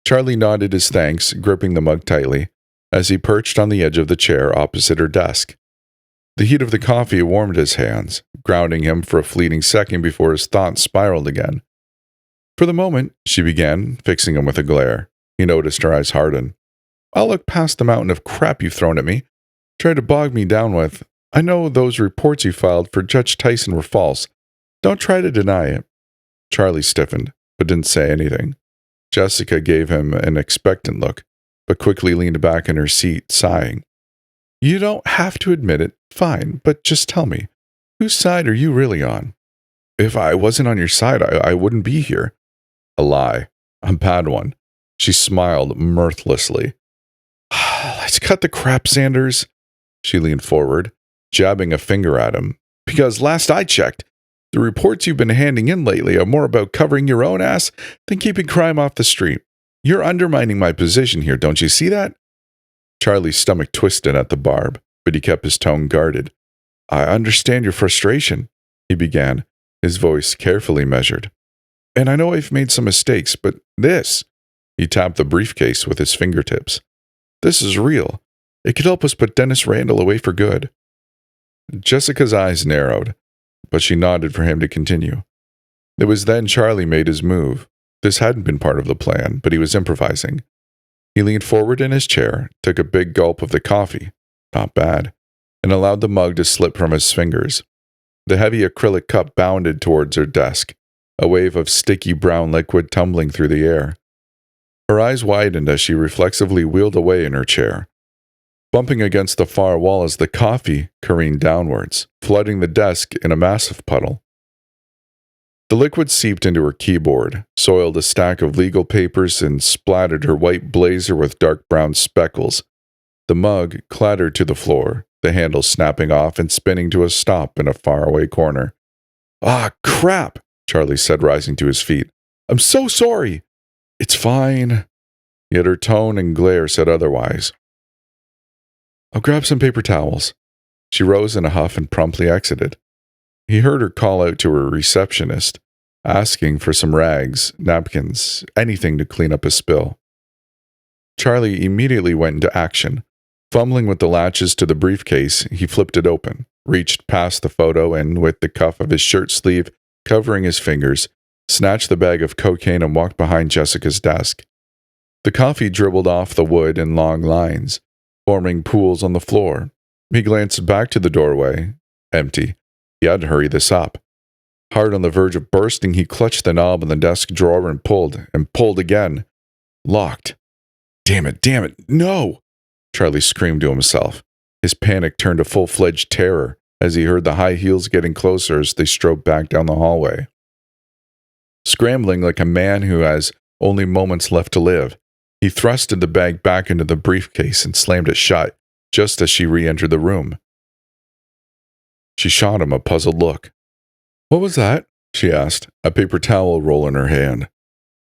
Charlie nodded his thanks, gripping the mug tightly, as he perched on the edge of the chair opposite her desk. The heat of the coffee warmed his hands, grounding him for a fleeting second before his thoughts spiraled again. "For the moment," she began, fixing him with a glare. He noticed her eyes harden. "I'll look past the mountain of crap you've thrown at me. tried to bog me down with, I know those reports you filed for Judge Tyson were false. Don't try to deny it. Charlie stiffened, but didn't say anything. Jessica gave him an expectant look, but quickly leaned back in her seat, sighing. You don't have to admit it, fine, but just tell me, whose side are you really on? If I wasn't on your side, I wouldn't be here. A lie. A bad one. She smiled mirthlessly. Let's cut the crap, Sanders. She leaned forward, jabbing a finger at him. Because last I checked, the reports you've been handing in lately are more about covering your own ass than keeping crime off the street. You're undermining my position here, don't you see that? Charlie's stomach twisted at the barb, but he kept his tone guarded. I understand your frustration, he began, his voice carefully measured. And I know I've made some mistakes, but this, he tapped the briefcase with his fingertips. This is real. It could help us put Dennis Randall away for good. Jessica's eyes narrowed, but she nodded for him to continue. It was then Charlie made his move. This hadn't been part of the plan, but he was improvising. He leaned forward in his chair, took a big gulp of the coffee, not bad, and allowed the mug to slip from his fingers. The heavy acrylic cup bounded towards her desk, a wave of sticky brown liquid tumbling through the air. Her eyes widened as she reflexively wheeled away in her chair, bumping against the far wall as the coffee careened downwards, flooding the desk in a massive puddle. The liquid seeped into her keyboard, soiled a stack of legal papers, and splattered her white blazer with dark brown speckles. The mug clattered to the floor, the handle snapping off and spinning to a stop in a faraway corner. Ah, crap, Charlie said, rising to his feet. I'm so sorry. It's fine. Yet her tone and glare said otherwise. I'll grab some paper towels. She rose in a huff and promptly exited. He heard her call out to her receptionist, asking for some rags, napkins, anything to clean up a spill. Charlie immediately went into action. Fumbling with the latches to the briefcase, he flipped it open, reached past the photo, and with the cuff of his shirt sleeve covering his fingers, snatched the bag of cocaine and walked behind Jessica's desk. The coffee dribbled off the wood in long lines, forming pools on the floor. He glanced back to the doorway. Empty. He had to hurry this up. Hard on the verge of bursting, he clutched the knob in the desk drawer and pulled again. Locked. Damn it, no! Charlie screamed to himself. His panic turned to full-fledged terror as he heard the high heels getting closer as they strode back down the hallway. Scrambling like a man who has only moments left to live, he thrusted the bag back into the briefcase and slammed it shut just as she re-entered the room. She shot him a puzzled look. What was that? She asked, a paper towel roll in her hand.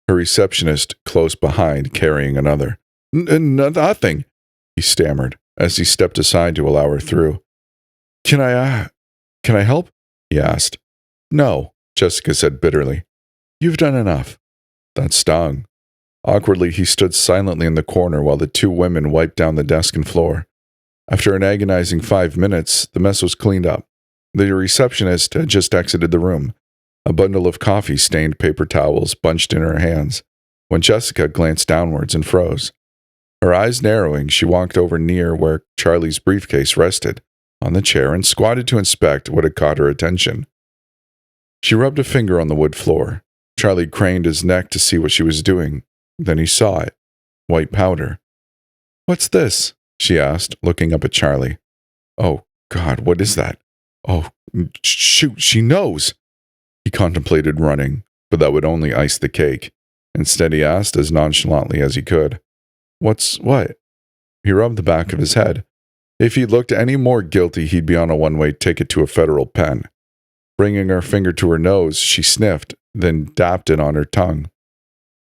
Her receptionist close behind, carrying another. Nothing, he stammered as he stepped aside to allow her through. Can I help? He asked. No, Jessica said bitterly. You've done enough. That stung. Awkwardly, he stood silently in the corner while the two women wiped down the desk and floor. After an agonizing 5 minutes, the mess was cleaned up. The receptionist had just exited the room, a bundle of coffee-stained paper towels bunched in her hands, when Jessica glanced downwards and froze. Her eyes narrowing, she walked over near where Charlie's briefcase rested, on the chair, and squatted to inspect what had caught her attention. She rubbed a finger on the wood floor. Charlie craned his neck to see what she was doing. Then he saw it. White powder. What's this? She asked, looking up at Charlie. Oh, God, what is that? Oh, shoot, she knows. He contemplated running, but that would only ice the cake. Instead, he asked as nonchalantly as he could. What? He rubbed the back of his head. If he looked any more guilty, he'd be on a one-way ticket to a federal pen. Bringing her finger to her nose, she sniffed, then dapped it on her tongue.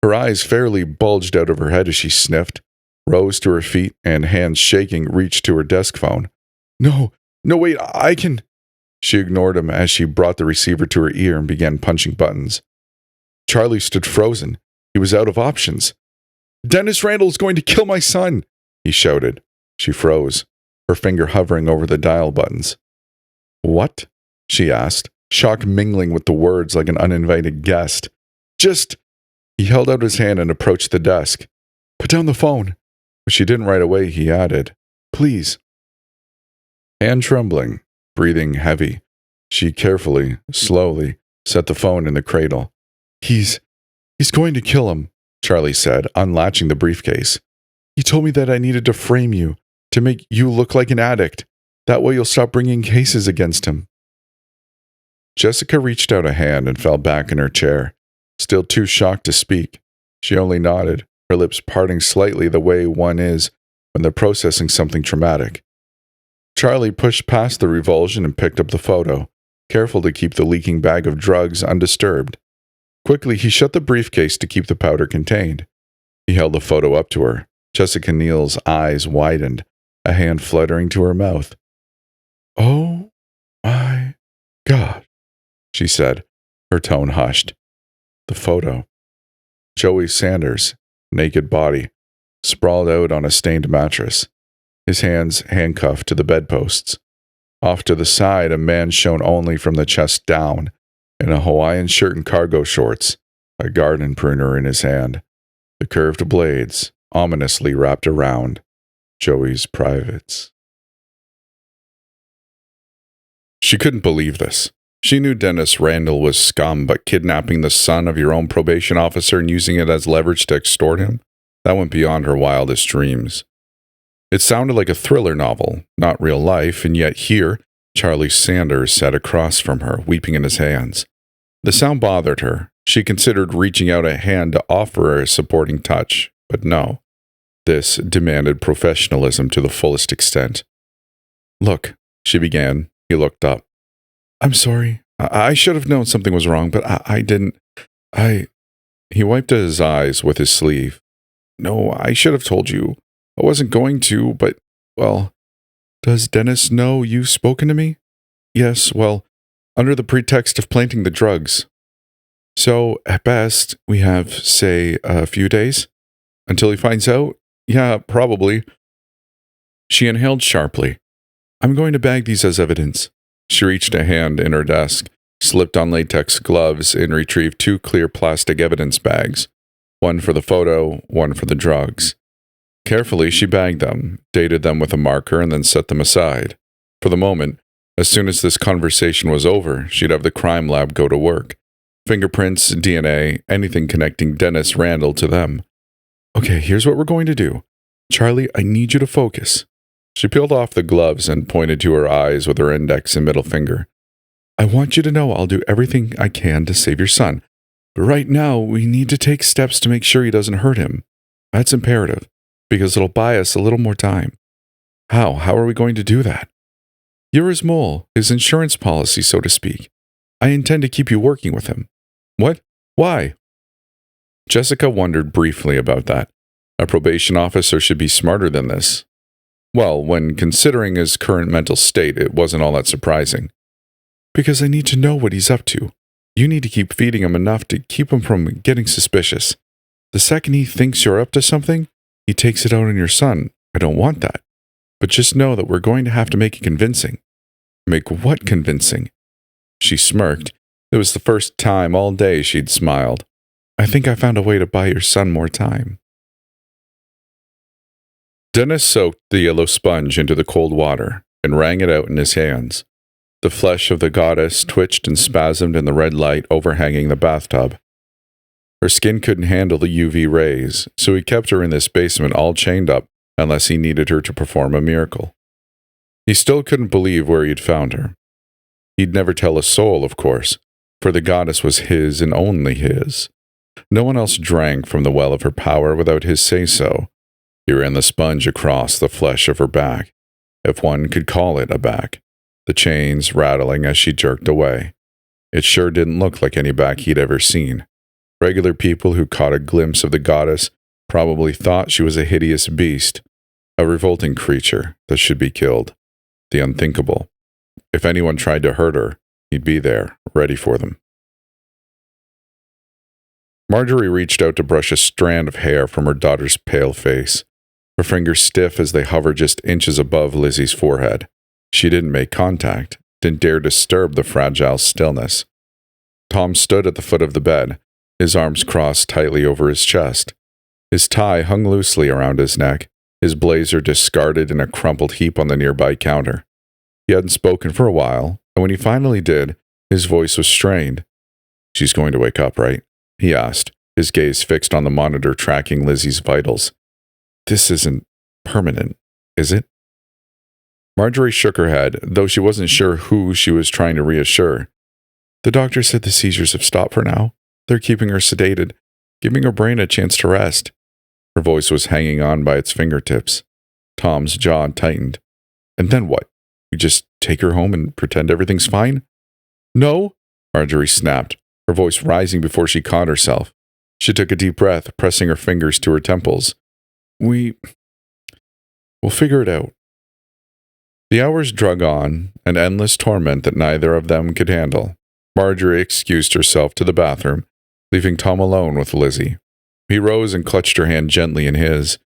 Her eyes fairly bulged out of her head as she sniffed, rose to her feet, and hands shaking, reached to her desk phone. No, wait, I can... She ignored him as she brought the receiver to her ear and began punching buttons. Charlie stood frozen. He was out of options. Dennis Randall is going to kill my son, he shouted. She froze, her finger hovering over the dial buttons. What? She asked, shock mingling with the words like an uninvited guest. Just... He held out his hand and approached the desk. Put down the phone. When she didn't right away, he added, Please. Hand trembling, breathing heavy, she carefully, slowly, set the phone in the cradle. He's going to kill him, Charlie said, unlatching the briefcase. He told me that I needed to frame you, to make you look like an addict. That way you'll stop bringing cases against him. Jessica reached out a hand and fell back in her chair, still too shocked to speak. She only nodded, her lips parting slightly the way one is when they're processing something traumatic. Charlie pushed past the revulsion and picked up the photo, careful to keep the leaking bag of drugs undisturbed. Quickly, he shut the briefcase to keep the powder contained. He held the photo up to her. Jessica Neal's eyes widened, a hand fluttering to her mouth. Oh my God, she said, her tone hushed. The photo. Joey Sanders, naked body, sprawled out on a stained mattress, his hands handcuffed to the bedposts. Off to the side, a man shown only from the chest down, in a Hawaiian shirt and cargo shorts, a garden pruner in his hand, the curved blades ominously wrapped around Joey's privates. She couldn't believe this. She knew Dennis Randall was scum, but kidnapping the son of your own probation officer and using it as leverage to extort him, that went beyond her wildest dreams. It sounded like a thriller novel, not real life, and yet here, Charlie Sanders sat across from her, weeping in his hands. The sound bothered her. She considered reaching out a hand to offer her a supporting touch, but no. This demanded professionalism to the fullest extent. Look, she began. He looked up. I'm sorry. I should have known something was wrong, but I didn't. He wiped at his eyes with his sleeve. No, I should have told you. I wasn't going to, but, well, does Dennis know you've spoken to me? Yes, well, under the pretext of planting the drugs. So, at best, we have, say, a few days? Until he finds out? Yeah, probably. She inhaled sharply. I'm going to bag these as evidence. She reached a hand in her desk, slipped on latex gloves, and retrieved 2 clear plastic evidence bags. One for the photo, one for the drugs. Carefully, she bagged them, dated them with a marker, and then set them aside. For the moment, as soon as this conversation was over, she'd have the crime lab go to work. Fingerprints, DNA, anything connecting Dennis Randall to them. Okay, here's what we're going to do. Charlie, I need you to focus. She peeled off the gloves and pointed to her eyes with her index and middle finger. I want you to know I'll do everything I can to save your son. But right now, we need to take steps to make sure he doesn't hurt him. That's imperative, because it'll buy us a little more time. How? How are we going to do that? You're his mole, his insurance policy, so to speak. I intend to keep you working with him. What? Why? Jessica wondered briefly about that. A probation officer should be smarter than this. Well, when considering his current mental state, it wasn't all that surprising. Because I need to know what he's up to. You need to keep feeding him enough to keep him from getting suspicious. The second he thinks you're up to something, he takes it out on your son. I don't want that. But just know that we're going to have to make it convincing. Make what convincing? She smirked. It was the first time all day she'd smiled. I think I found a way to buy your son more time. Dennis soaked the yellow sponge into the cold water and wrung it out in his hands. The flesh of the goddess twitched and spasmed in the red light overhanging the bathtub. Her skin couldn't handle the UV rays, so he kept her in this basement all chained up unless he needed her to perform a miracle. He still couldn't believe where he'd found her. He'd never tell a soul, of course, for the goddess was his and only his. No one else drank from the well of her power without his say-so. He ran the sponge across the flesh of her back, if one could call it a back, the chains rattling as she jerked away. It sure didn't look like any back he'd ever seen. Regular people who caught a glimpse of the goddess probably thought she was a hideous beast, a revolting creature that should be killed, the unthinkable. If anyone tried to hurt her, he'd be there, ready for them. Marjorie reached out to brush a strand of hair from her daughter's pale face, her fingers stiff as they hovered just inches above Lizzie's forehead. She didn't make contact, didn't dare disturb the fragile stillness. Tom stood at the foot of the bed, his arms crossed tightly over his chest. His tie hung loosely around his neck, his blazer discarded in a crumpled heap on the nearby counter. He hadn't spoken for a while, and when he finally did, his voice was strained. "She's going to wake up, right?" he asked, his gaze fixed on the monitor tracking Lizzie's vitals. "This isn't permanent, is it?" Marjorie shook her head, though she wasn't sure who she was trying to reassure. "The doctor said the seizures have stopped for now. They're keeping her sedated, giving her brain a chance to rest." Her voice was hanging on by its fingertips. Tom's jaw tightened. "And then what? You just take her home and pretend everything's fine?" "No," Marjorie snapped, her voice rising before she caught herself. She took a deep breath, pressing her fingers to her temples. We'll figure it out." The hours drug on, an endless torment that neither of them could handle. Marjorie excused herself to the bathroom, leaving Tom alone with Lizzie. He rose and clutched her hand gently in his.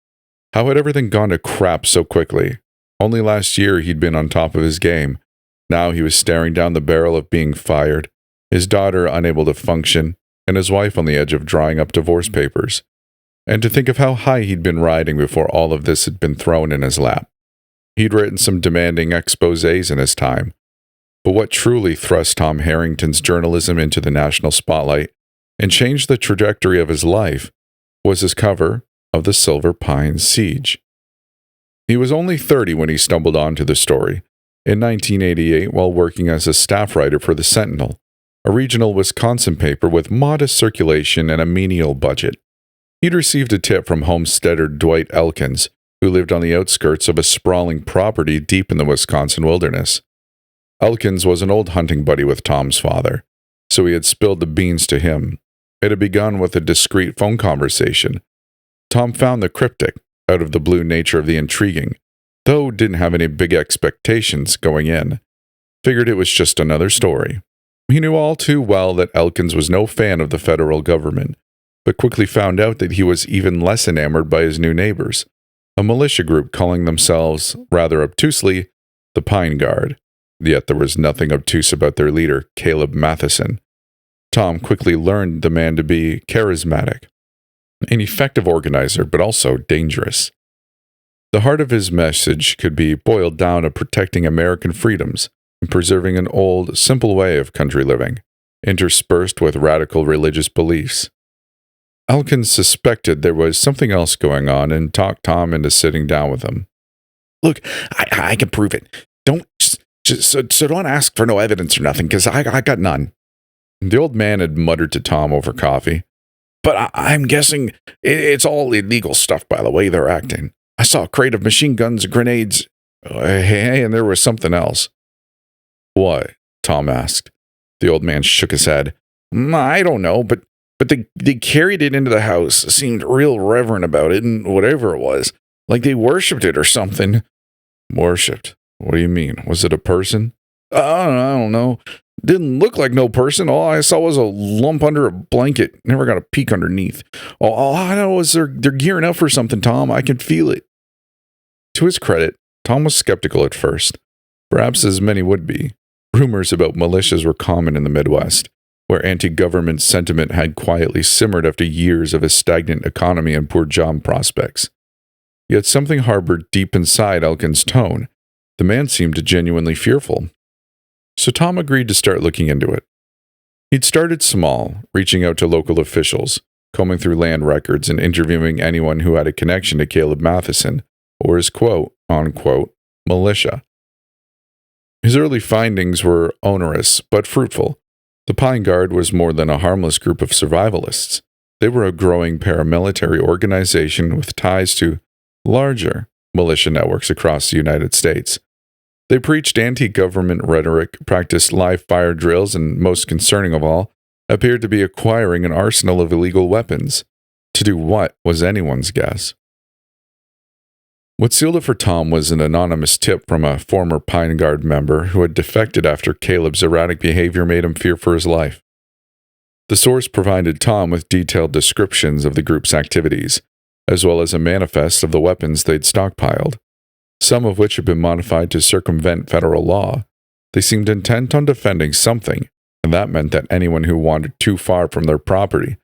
How had everything gone to crap so quickly? Only last year he'd been on top of his game. Now he was staring down the barrel of being fired, his daughter unable to function, and his wife on the edge of drawing up divorce papers. And to think of how high he'd been riding before all of this had been thrown in his lap. He'd written some demanding exposés in his time, but what truly thrust Tom Harrington's journalism into the national spotlight and changed the trajectory of his life was his cover of the Silver Pines Siege. He was only 30 when he stumbled onto the story, in 1988 while working as a staff writer for the Sentinel, a regional Wisconsin paper with modest circulation and a menial budget. He'd received a tip from homesteader Dwight Elkins, who lived on the outskirts of a sprawling property deep in the Wisconsin wilderness. Elkins was an old hunting buddy with Tom's father, so he had spilled the beans to him. It had begun with a discreet phone conversation. Tom found the cryptic, out of the blue nature of the intriguing, though didn't have any big expectations going in. Figured it was just another story. He knew all too well that Elkins was no fan of the federal government, but quickly found out that he was even less enamored by his new neighbors, a militia group calling themselves, rather obtusely, the Pine Guard. Yet there was nothing obtuse about their leader, Caleb Matheson. Tom quickly learned the man to be charismatic, an effective organizer, but also dangerous. The heart of his message could be boiled down to protecting American freedoms and preserving an old, simple way of country living, interspersed with radical religious beliefs. Elkins suspected there was something else going on and talked Tom into sitting down with him. "Look, I can prove it. So don't ask for no evidence or nothing, because I got none." The old man had muttered to Tom over coffee. "But I'm guessing it's all illegal stuff by the way they're acting. I saw a crate of machine guns and grenades. Hey, and there was something else." "What?" Tom asked. The old man shook his head. "I don't know, but they carried it into the house, seemed real reverent about it, and whatever it was, like they worshipped it or something." "Worshipped? What do you mean? Was it a person?" I don't know. Didn't look like no person. All I saw was a lump under a blanket. Never got a peek underneath. All I know is they're gearing up for something, Tom. I can feel it." To his credit, Tom was skeptical at first. Perhaps as many would be. Rumors about militias were common in the Midwest, where anti-government sentiment had quietly simmered after years of a stagnant economy and poor job prospects. Yet something harbored deep inside Elkins' tone. The man seemed genuinely fearful. So Tom agreed to start looking into it. He'd started small, reaching out to local officials, combing through land records and interviewing anyone who had a connection to Caleb Matheson, or his quote-unquote militia. His early findings were onerous, but fruitful. The Pine Guard was more than a harmless group of survivalists. They were a growing paramilitary organization with ties to larger militia networks across the United States. They preached anti-government rhetoric, practiced live fire drills, and, most concerning of all, appeared to be acquiring an arsenal of illegal weapons. To do what was anyone's guess. What sealed it for Tom was an anonymous tip from a former Pine Guard member who had defected after Caleb's erratic behavior made him fear for his life. The source provided Tom with detailed descriptions of the group's activities, as well as a manifest of the weapons they'd stockpiled, some of which had been modified to circumvent federal law. They seemed intent on defending something, and that meant that anyone who wandered too far from their property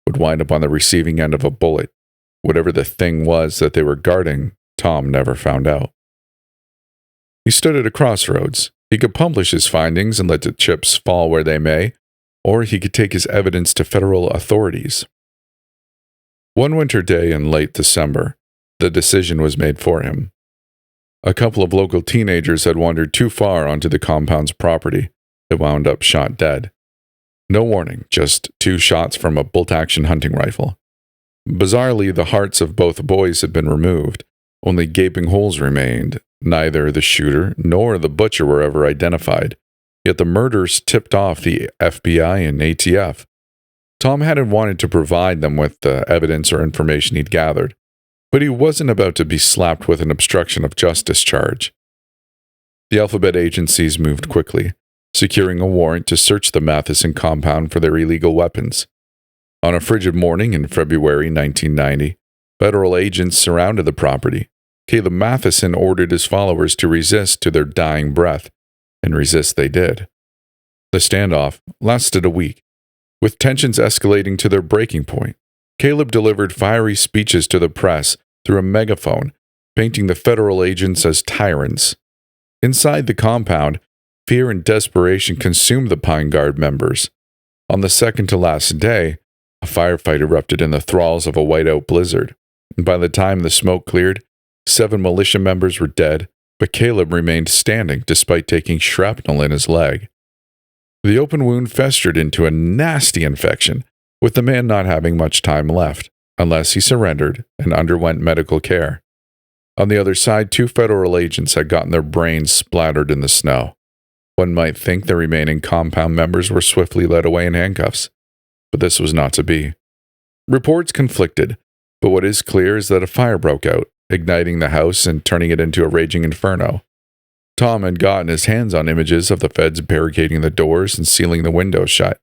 would wind up on the receiving end of a bullet. Whatever the thing was that they were guarding, Tom never found out. He stood at a crossroads. He could publish his findings and let the chips fall where they may, or he could take his evidence to federal authorities. One winter day in late December, the decision was made for him. A couple of local teenagers had wandered too far onto the compound's property. They wound up shot dead. No warning, just 2 shots from a bolt-action hunting rifle. Bizarrely, the hearts of both boys had been removed. Only gaping holes remained. Neither the shooter nor the butcher were ever identified. Yet the murders tipped off the FBI and ATF. Tom hadn't wanted to provide them with the evidence or information he'd gathered, but he wasn't about to be slapped with an obstruction of justice charge. The alphabet agencies moved quickly, securing a warrant to search the Matheson compound for their illegal weapons. On a frigid morning in February 1990, federal agents surrounded the property. Caleb Matheson ordered his followers to resist to their dying breath, and resist they did. The standoff lasted a week, with tensions escalating to their breaking point. Caleb delivered fiery speeches to the press through a megaphone, painting the federal agents as tyrants. Inside the compound, fear and desperation consumed the Pine Guard members. On the second-to-last day, a firefight erupted in the thralls of a whiteout blizzard. By the time the smoke cleared, 7 militia members were dead, but Caleb remained standing despite taking shrapnel in his leg. The open wound festered into a nasty infection, with the man not having much time left, unless he surrendered and underwent medical care. On the other side, 2 federal agents had gotten their brains splattered in the snow. One might think the remaining compound members were swiftly led away in handcuffs, but this was not to be. Reports conflicted, but what is clear is that a fire broke out, igniting the house and turning it into a raging inferno. Tom had gotten his hands on images of the feds barricading the doors and sealing the windows shut,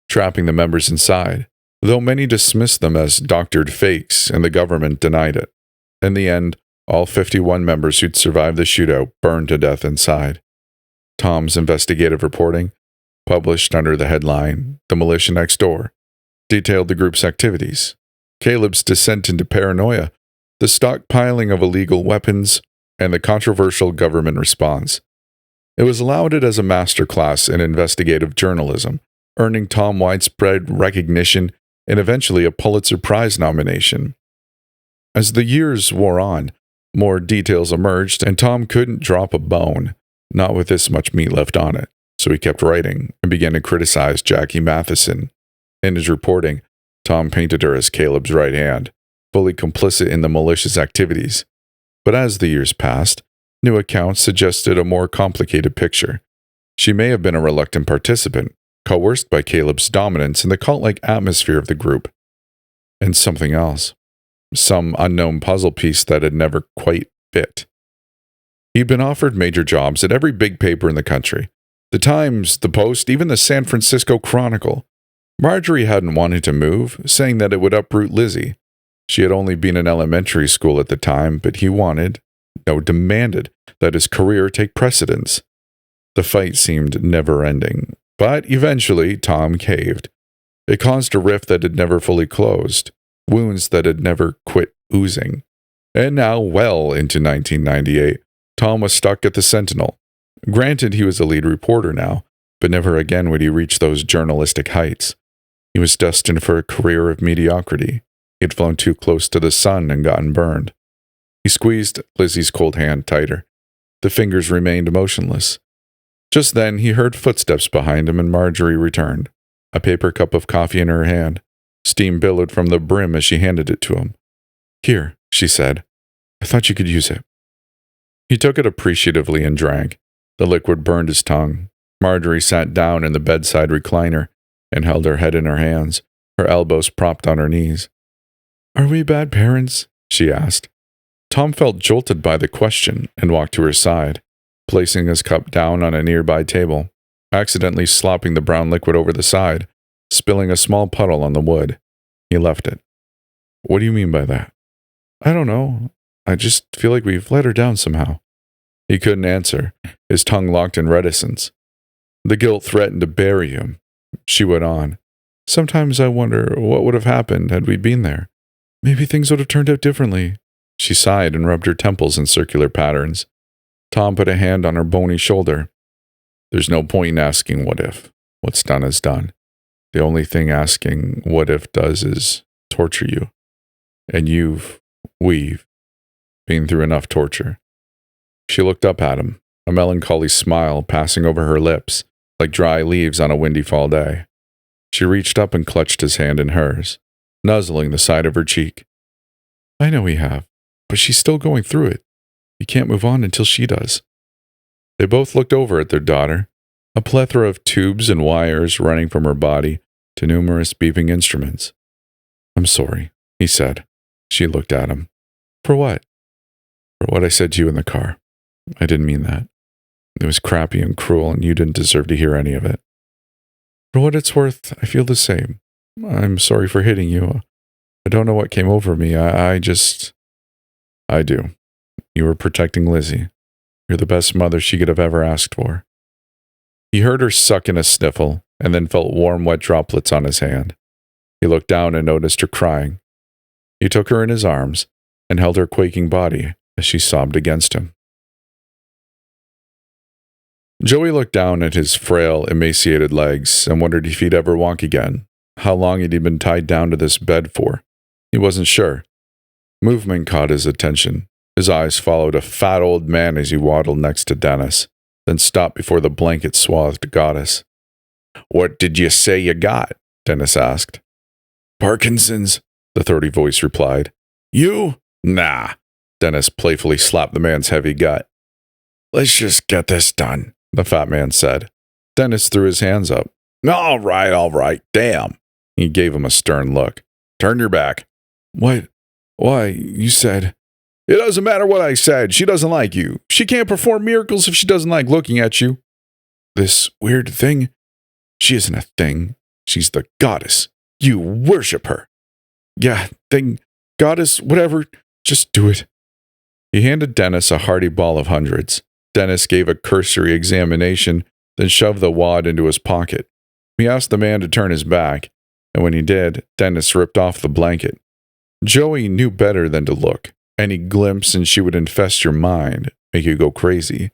trapping the members inside, though many dismissed them as doctored fakes and the government denied it. In the end, all 51 members who'd survived the shootout burned to death inside. Tom's investigative reporting, published under the headline, "The Militia Next Door," detailed the group's activities. Caleb's descent into paranoia, the stockpiling of illegal weapons, and the controversial government response. It was lauded as a masterclass in investigative journalism, earning Tom widespread recognition and eventually a Pulitzer Prize nomination. As the years wore on, more details emerged, and Tom couldn't drop a bone, not with this much meat left on it, so he kept writing and began to criticize Jackie Matheson. In his reporting, Tom painted her as Caleb's right hand, fully complicit in the malicious activities. But as the years passed, new accounts suggested a more complicated picture. She may have been a reluctant participant, coerced by Caleb's dominance in the cult-like atmosphere of the group. And something else. Some unknown puzzle piece that had never quite fit. He'd been offered major jobs at every big paper in the country. The Times, the Post, even the San Francisco Chronicle. Marjorie hadn't wanted to move, saying that it would uproot Lizzie. She had only been in elementary school at the time, but he wanted, no, demanded, that his career take precedence. The fight seemed never-ending, but eventually Tom caved. It caused a rift that had never fully closed, wounds that had never quit oozing. And now, well into 1998, Tom was stuck at the Sentinel. Granted, he was a lead reporter now, but never again would he reach those journalistic heights. He was destined for a career of mediocrity. He had flown too close to the sun and gotten burned. He squeezed Lizzie's cold hand tighter. The fingers remained motionless. Just then, he heard footsteps behind him and Marjorie returned, a paper cup of coffee in her hand. Steam billowed from the brim as she handed it to him. "Here," she said. "I thought you could use it." He took it appreciatively and drank. The liquid burned his tongue. Marjorie sat down in the bedside recliner and held her head in her hands, her elbows propped on her knees. "Are we bad parents?" she asked. Tom felt jolted by the question and walked to her side, placing his cup down on a nearby table, accidentally slopping the brown liquid over the side, spilling a small puddle on the wood. He left it. "What do you mean by that?" "I don't know. I just feel like we've let her down somehow." He couldn't answer, his tongue locked in reticence. The guilt threatened to bury him. She went on. "Sometimes I wonder what would have happened had we been there. Maybe things would have turned out differently." She sighed and rubbed her temples in circular patterns. Tom put a hand on her bony shoulder. There's no point in asking what if. What's done is done. The only thing asking what if does is torture you. And we've been through enough torture. She looked up at him, a melancholy smile passing over her lips, like dry leaves on a windy fall day. She reached up and clutched his hand in hers, nuzzling the side of her cheek. I know we have, but she's still going through it. You can't move on until she does. They both looked over at their daughter, a plethora of tubes and wires running from her body to numerous beeping instruments. I'm sorry, he said. She looked at him. For what? For what I said to you in the car. I didn't mean that. It was crappy and cruel, and you didn't deserve to hear any of it. For what it's worth, I feel the same. I'm sorry for hitting you. I don't know what came over me. I do. You were protecting Lizzie. You're the best mother she could have ever asked for. He heard her suck in a sniffle, and then felt warm, wet droplets on his hand. He looked down and noticed her crying. He took her in his arms and held her quaking body as she sobbed against him. Joey looked down at his frail, emaciated legs and wondered if he'd ever walk again. How long had he been tied down to this bed for? He wasn't sure. Movement caught his attention. His eyes followed a fat old man as he waddled next to Dennis, then stopped before the blanket-swathed goddess. What did you say you got? Dennis asked. Parkinson's, the throaty voice replied. You? Nah. Dennis playfully slapped the man's heavy gut. Let's just get this done, the fat man said. Dennis threw his hands up. All right, damn. He gave him a stern look. Turn your back. What? Why, you said... It doesn't matter what I said. She doesn't like you. She can't perform miracles if she doesn't like looking at you. This weird thing? She isn't a thing. She's the goddess. You worship her. Yeah, thing, goddess, whatever. Just do it. He handed Dennis a hearty ball of hundreds. Dennis gave a cursory examination, then shoved the wad into his pocket. He asked the man to turn his back, and when he did, Dennis ripped off the blanket. Joey knew better than to look. Any glimpse and she would infest your mind, make you go crazy.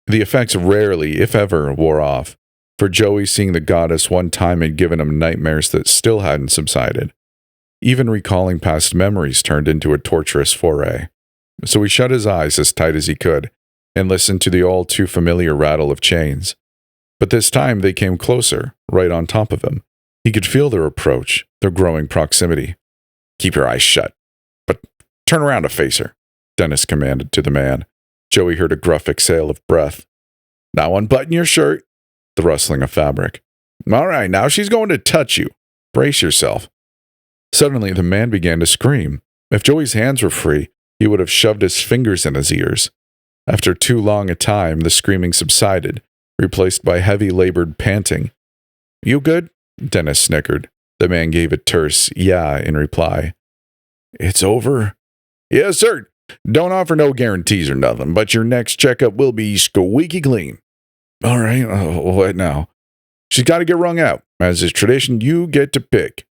The effects rarely, if ever, wore off, for Joey seeing the goddess one time had given him nightmares that still hadn't subsided. Even recalling past memories turned into a torturous foray. So he shut his eyes as tight as he could and listened to the all-too-familiar rattle of chains. But this time they came closer, right on top of him. He could feel their approach, their growing proximity. Keep your eyes shut. But turn around to face her, Dennis commanded to the man. Joey heard a gruff exhale of breath. Now unbutton your shirt. The rustling of fabric. All right, now she's going to touch you. Brace yourself. Suddenly, the man began to scream. If Joey's hands were free, he would have shoved his fingers in his ears. After too long a time, the screaming subsided, replaced by heavy labored panting. You good? Dennis snickered. The man gave a terse yeah in reply. It's over? Yes, sir. Don't offer no guarantees or nothing, but your next checkup will be squeaky clean. All right, what now? She's got to get wrung out. As is tradition, you get to pick.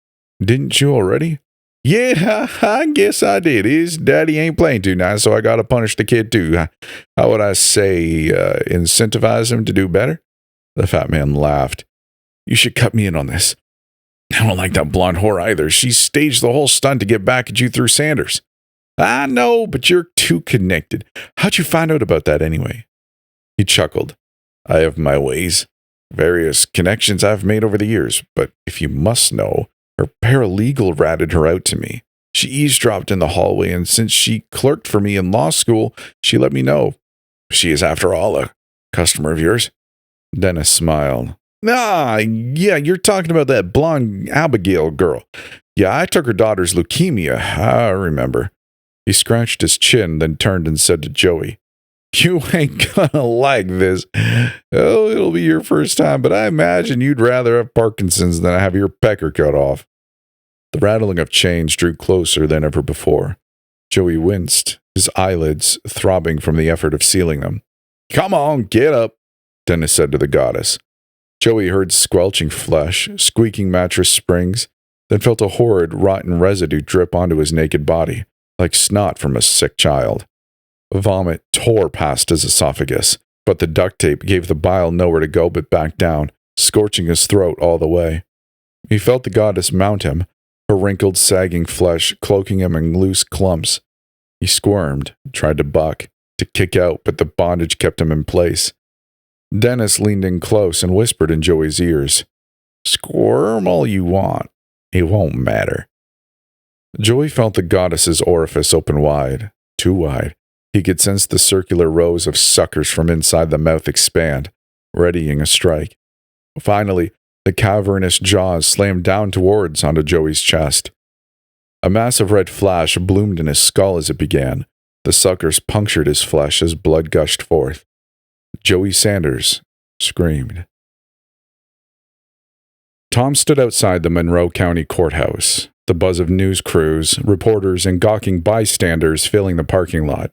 Didn't you already? Yeah, I guess I did. His daddy ain't playing too nice, so I got to punish the kid too. How would I say, incentivize him to do better? The fat man laughed. You should cut me in on this. I don't like that blonde whore either. She staged the whole stunt to get back at you through Sanders. I know, but you're too connected. How'd you find out about that anyway? He chuckled. I have my ways. Various connections I've made over the years, but if you must know, her paralegal ratted her out to me. She eavesdropped in the hallway, and since she clerked for me in law school, she let me know. She is, after all, a customer of yours. Dennis smiled. Ah, yeah, you're talking about that blonde Abigail girl. Yeah, I took her daughter's leukemia. I remember. He scratched his chin, then turned and said to Joey, You ain't gonna like this. Oh, it'll be your first time, but I imagine you'd rather have Parkinson's than have your pecker cut off. The rattling of chains drew closer than ever before. Joey winced, his eyelids throbbing from the effort of sealing them. Come on, get up, Dennis said to the goddess. Joey heard squelching flesh, squeaking mattress springs, then felt a horrid, rotten residue drip onto his naked body, like snot from a sick child. Vomit tore past his esophagus, but the duct tape gave the bile nowhere to go but back down, scorching his throat all the way. He felt the goddess mount him, her wrinkled, sagging flesh cloaking him in loose clumps. He squirmed, tried to buck, to kick out, but the bondage kept him in place. Dennis leaned in close and whispered in Joey's ears, "Squirm all you want. It won't matter." Joey felt the goddess's orifice open wide, too wide. He could sense the circular rows of suckers from inside the mouth expand, readying a strike. Finally, the cavernous jaws slammed down towards onto Joey's chest. A massive red flash bloomed in his skull as it began. The suckers punctured his flesh as blood gushed forth. Joey Sanders screamed. Tom stood outside the Monroe County Courthouse, the buzz of news crews, reporters, and gawking bystanders filling the parking lot.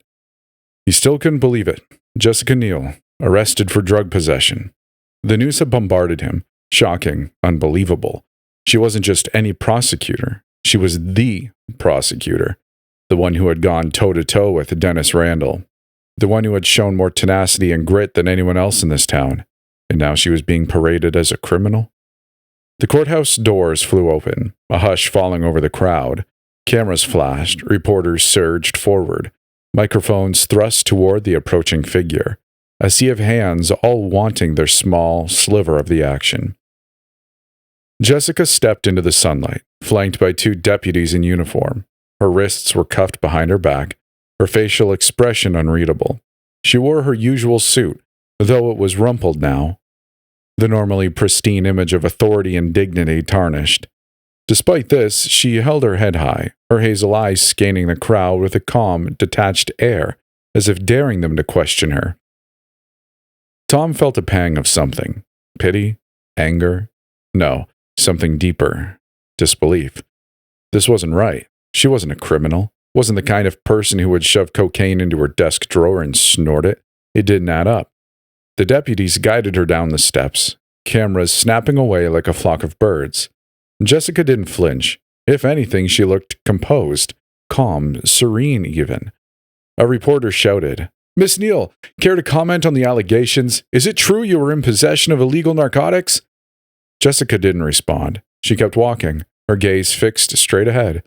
He still couldn't believe it. Jessica Neal, arrested for drug possession. The news had bombarded him. Shocking, unbelievable. She wasn't just any prosecutor. She was the prosecutor. The one who had gone toe-to-toe with Dennis Randall. The one who had shown more tenacity and grit than anyone else in this town. And now she was being paraded as a criminal? The courthouse doors flew open, a hush falling over the crowd. Cameras flashed, reporters surged forward, microphones thrust toward the approaching figure, a sea of hands all wanting their small sliver of the action. Jessica stepped into the sunlight, flanked by two deputies in uniform. Her wrists were cuffed behind her back, her facial expression unreadable. She wore her usual suit, though it was rumpled now, the normally pristine image of authority and dignity tarnished. Despite this, she held her head high, her hazel eyes scanning the crowd with a calm, detached air, as if daring them to question her. Tom felt a pang of something. Pity? Anger? No, something deeper. Disbelief. This wasn't right. She wasn't a criminal. Wasn't the kind of person who would shove cocaine into her desk drawer and snort it. It didn't add up. The deputies guided her down the steps, cameras snapping away like a flock of birds. Jessica didn't flinch. If anything, she looked composed, calm, serene even. A reporter shouted, "Miss Neal, care to comment on the allegations? Is it true you were in possession of illegal narcotics?" Jessica didn't respond. She kept walking, her gaze fixed straight ahead.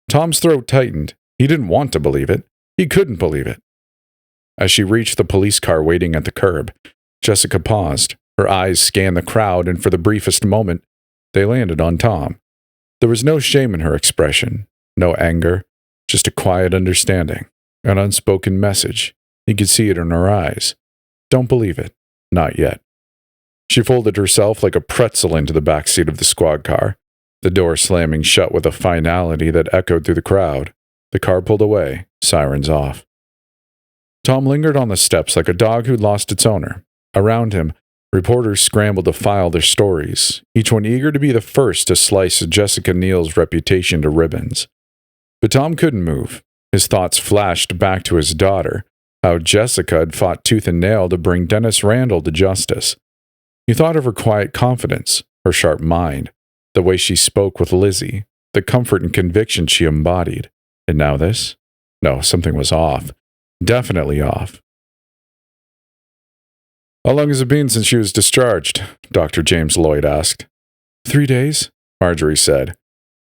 Tom's throat tightened. He didn't want to believe it. He couldn't believe it. As she reached the police car waiting at the curb, Jessica paused. Her eyes scanned the crowd, and for the briefest moment, they landed on Tom. There was no shame in her expression, no anger, just a quiet understanding, an unspoken message. He could see it in her eyes. Don't believe it. Not yet. She folded herself like a pretzel into the backseat of the squad car, the door slamming shut with a finality that echoed through the crowd. The car pulled away, sirens off. Tom lingered on the steps like a dog who'd lost its owner. Around him, reporters scrambled to file their stories, each one eager to be the first to slice Jessica Neal's reputation to ribbons. But Tom couldn't move. His thoughts flashed back to his daughter, how Jessica had fought tooth and nail to bring Dennis Randall to justice. He thought of her quiet confidence, her sharp mind, the way she spoke with Lizzie, the comfort and conviction she embodied. And now this? No, something was off. Definitely off. "How long has it been since she was discharged?" Dr. James Lloyd asked. 3 days, Marjorie said.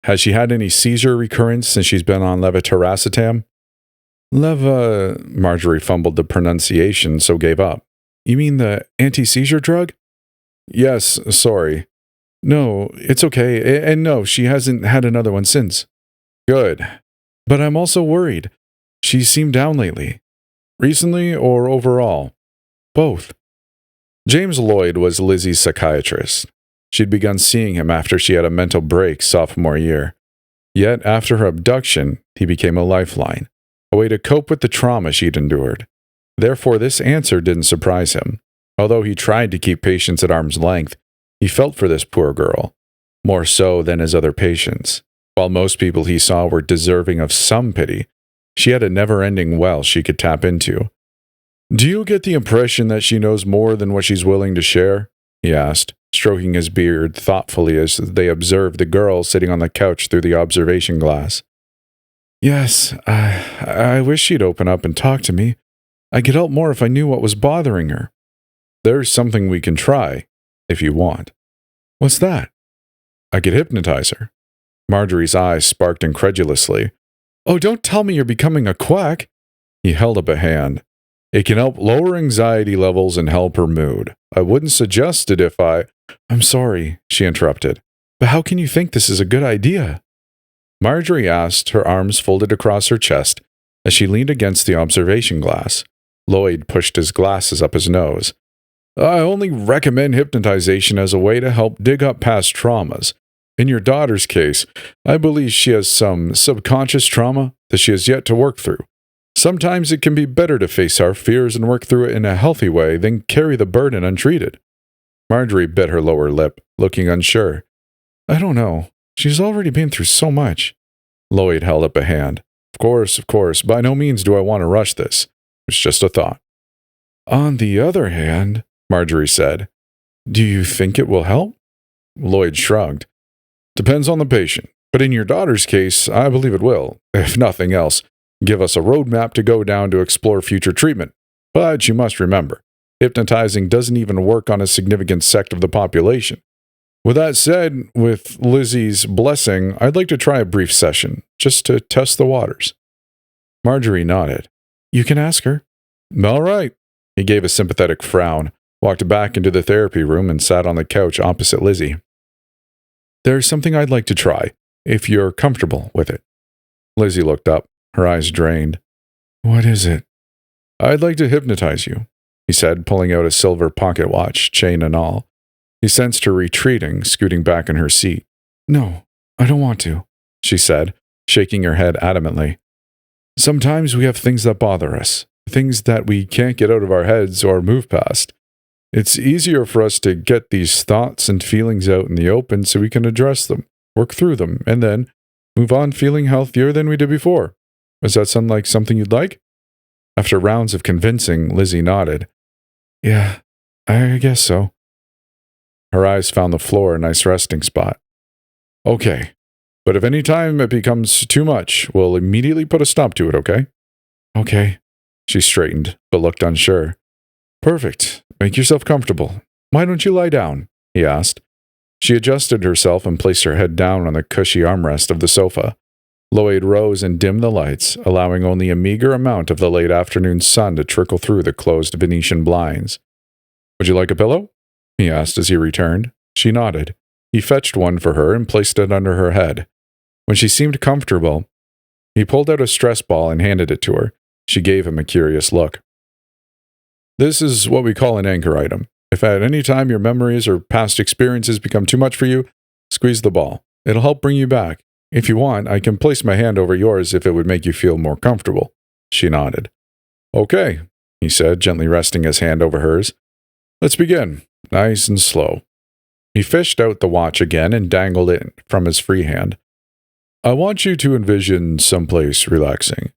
"Has she had any seizure recurrence since she's been on levetiracetam?" Marjorie fumbled the pronunciation, so gave up. "You mean the anti-seizure drug?" "Yes, sorry." "No, it's okay, and no, she hasn't had another one since." "Good. But I'm also worried. She seemed down lately." "Recently or overall?" "Both." James Lloyd was Lizzie's psychiatrist. She'd begun seeing him after she had a mental break sophomore year. Yet, after her abduction, he became a lifeline, a way to cope with the trauma she'd endured. Therefore, this answer didn't surprise him. Although he tried to keep patients at arm's length, he felt for this poor girl, more so than his other patients. While most people he saw were deserving of some pity, she had a never-ending well she could tap into. "Do you get the impression that she knows more than what she's willing to share?" he asked, stroking his beard thoughtfully as they observed the girl sitting on the couch through the observation glass. Yes, I wish she'd open up and talk to me. I could help more if I knew what was bothering her. There's something we can try, if you want. What's that? I could hypnotize her. Marjorie's eyes sparked incredulously. Oh, don't tell me you're becoming a quack. He held up a hand. It can help lower anxiety levels and help her mood. I wouldn't suggest it if I'm sorry, she interrupted. But how can you think this is a good idea? Marjorie asked, her arms folded across her chest as she leaned against the observation glass. Lloyd pushed his glasses up his nose. I only recommend hypnotization as a way to help dig up past traumas. In your daughter's case, I believe she has some subconscious trauma that she has yet to work through. Sometimes it can be better to face our fears and work through it in a healthy way than carry the burden untreated. Marjorie bit her lower lip, looking unsure. I don't know. She's already been through so much. Lloyd held up a hand. Of course. By no means do I want to rush this. It's just a thought. On the other hand, Marjorie said, do you think it will help? Lloyd shrugged. Depends on the patient. But in your daughter's case, I believe it will. If nothing else, give us a roadmap to go down to explore future treatment. But you must remember, hypnotizing doesn't even work on a significant sect of the population. With that said, with Lizzie's blessing, I'd like to try a brief session, just to test the waters. Marjorie nodded. You can ask her. All right. He gave a sympathetic frown, walked back into the therapy room, and sat on the couch opposite Lizzie. There's something I'd like to try, if you're comfortable with it. Lizzie looked up, her eyes drained. What is it? I'd like to hypnotize you, he said, pulling out a silver pocket watch, chain and all. He sensed her retreating, scooting back in her seat. No, I don't want to, she said, shaking her head adamantly. Sometimes we have things that bother us, things that we can't get out of our heads or move past. It's easier for us to get these thoughts and feelings out in the open so we can address them, work through them, and then move on feeling healthier than we did before. Does that sound like something you'd like? After rounds of convincing, Lizzie nodded. Yeah, I guess so. Her eyes found the floor a nice resting spot. Okay, but if any time it becomes too much, we'll immediately put a stop to it, okay? Okay. She straightened, but looked unsure. Perfect. Make yourself comfortable. Why don't you lie down? He asked. She adjusted herself and placed her head down on the cushy armrest of the sofa. Lloyd rose and dimmed the lights, allowing only a meager amount of the late afternoon sun to trickle through the closed Venetian blinds. Would you like a pillow? He asked as he returned. She nodded. He fetched one for her and placed it under her head. When she seemed comfortable, he pulled out a stress ball and handed it to her. She gave him a curious look. This is what we call an anchor item. If at any time your memories or past experiences become too much for you, squeeze the ball. It'll help bring you back. If you want, I can place my hand over yours if it would make you feel more comfortable. She nodded. Okay, he said, gently resting his hand over hers. Let's begin. Nice and slow. He fished out the watch again and dangled it from his free hand. I want you to envision someplace relaxing.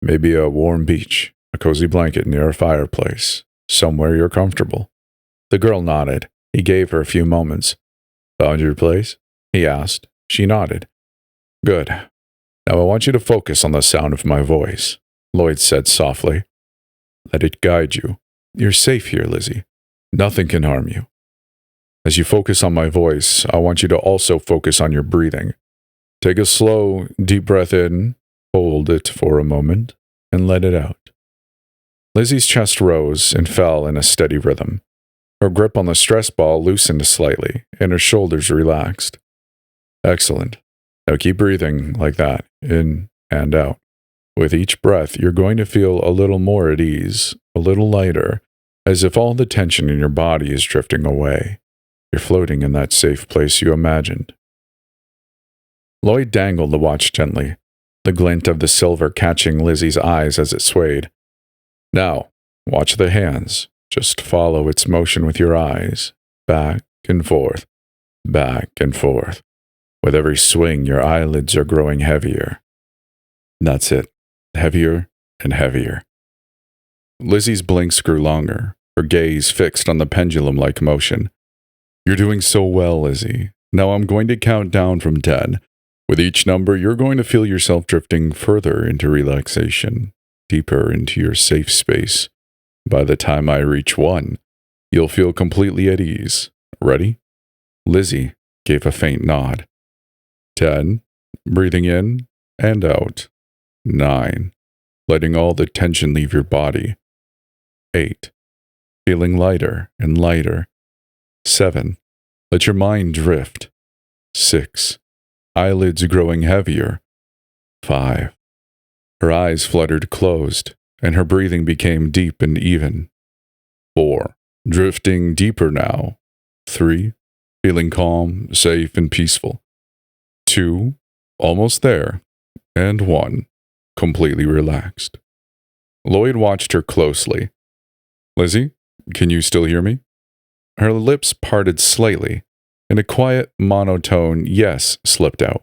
Maybe a warm beach, a cozy blanket near a fireplace, somewhere you're comfortable. The girl nodded. He gave her a few moments. Found your place? He asked. She nodded. Good. Now I want you to focus on the sound of my voice, Lloyd said softly. Let it guide you. You're safe here, Lizzie. Nothing can harm you. As you focus on my voice, I want you to also focus on your breathing. Take a slow, deep breath in, hold it for a moment, and let it out. Lizzie's chest rose and fell in a steady rhythm. Her grip on the stress ball loosened slightly, and her shoulders relaxed. Excellent. Now keep breathing like that, in and out. With each breath, you're going to feel a little more at ease, a little lighter, as if all the tension in your body is drifting away. You're floating in that safe place you imagined. Lloyd dangled the watch gently, the glint of the silver catching Lizzie's eyes as it swayed. Now, watch the hands. Just follow its motion with your eyes, back and forth, back and forth. With every swing, your eyelids are growing heavier. That's it, heavier and heavier. Lizzie's blinks grew longer, her gaze fixed on the pendulum-like motion. You're doing so well, Lizzie. Now I'm going to count down from 10. With each number, you're going to feel yourself drifting further into relaxation, deeper into your safe space. By the time I reach 1, you'll feel completely at ease. Ready? Lizzie gave a faint nod. 10, breathing in and out. 9, letting all the tension leave your body. 8, feeling lighter and lighter. 7, let your mind drift. 6, eyelids growing heavier. 5, her eyes fluttered closed, and her breathing became deep and even. 4, drifting deeper now. 3, feeling calm, safe, and peaceful. 2, almost there. And 1, completely relaxed. Lloyd watched her closely. Lizzie, can you still hear me? Her lips parted slightly, and a quiet, monotone yes slipped out.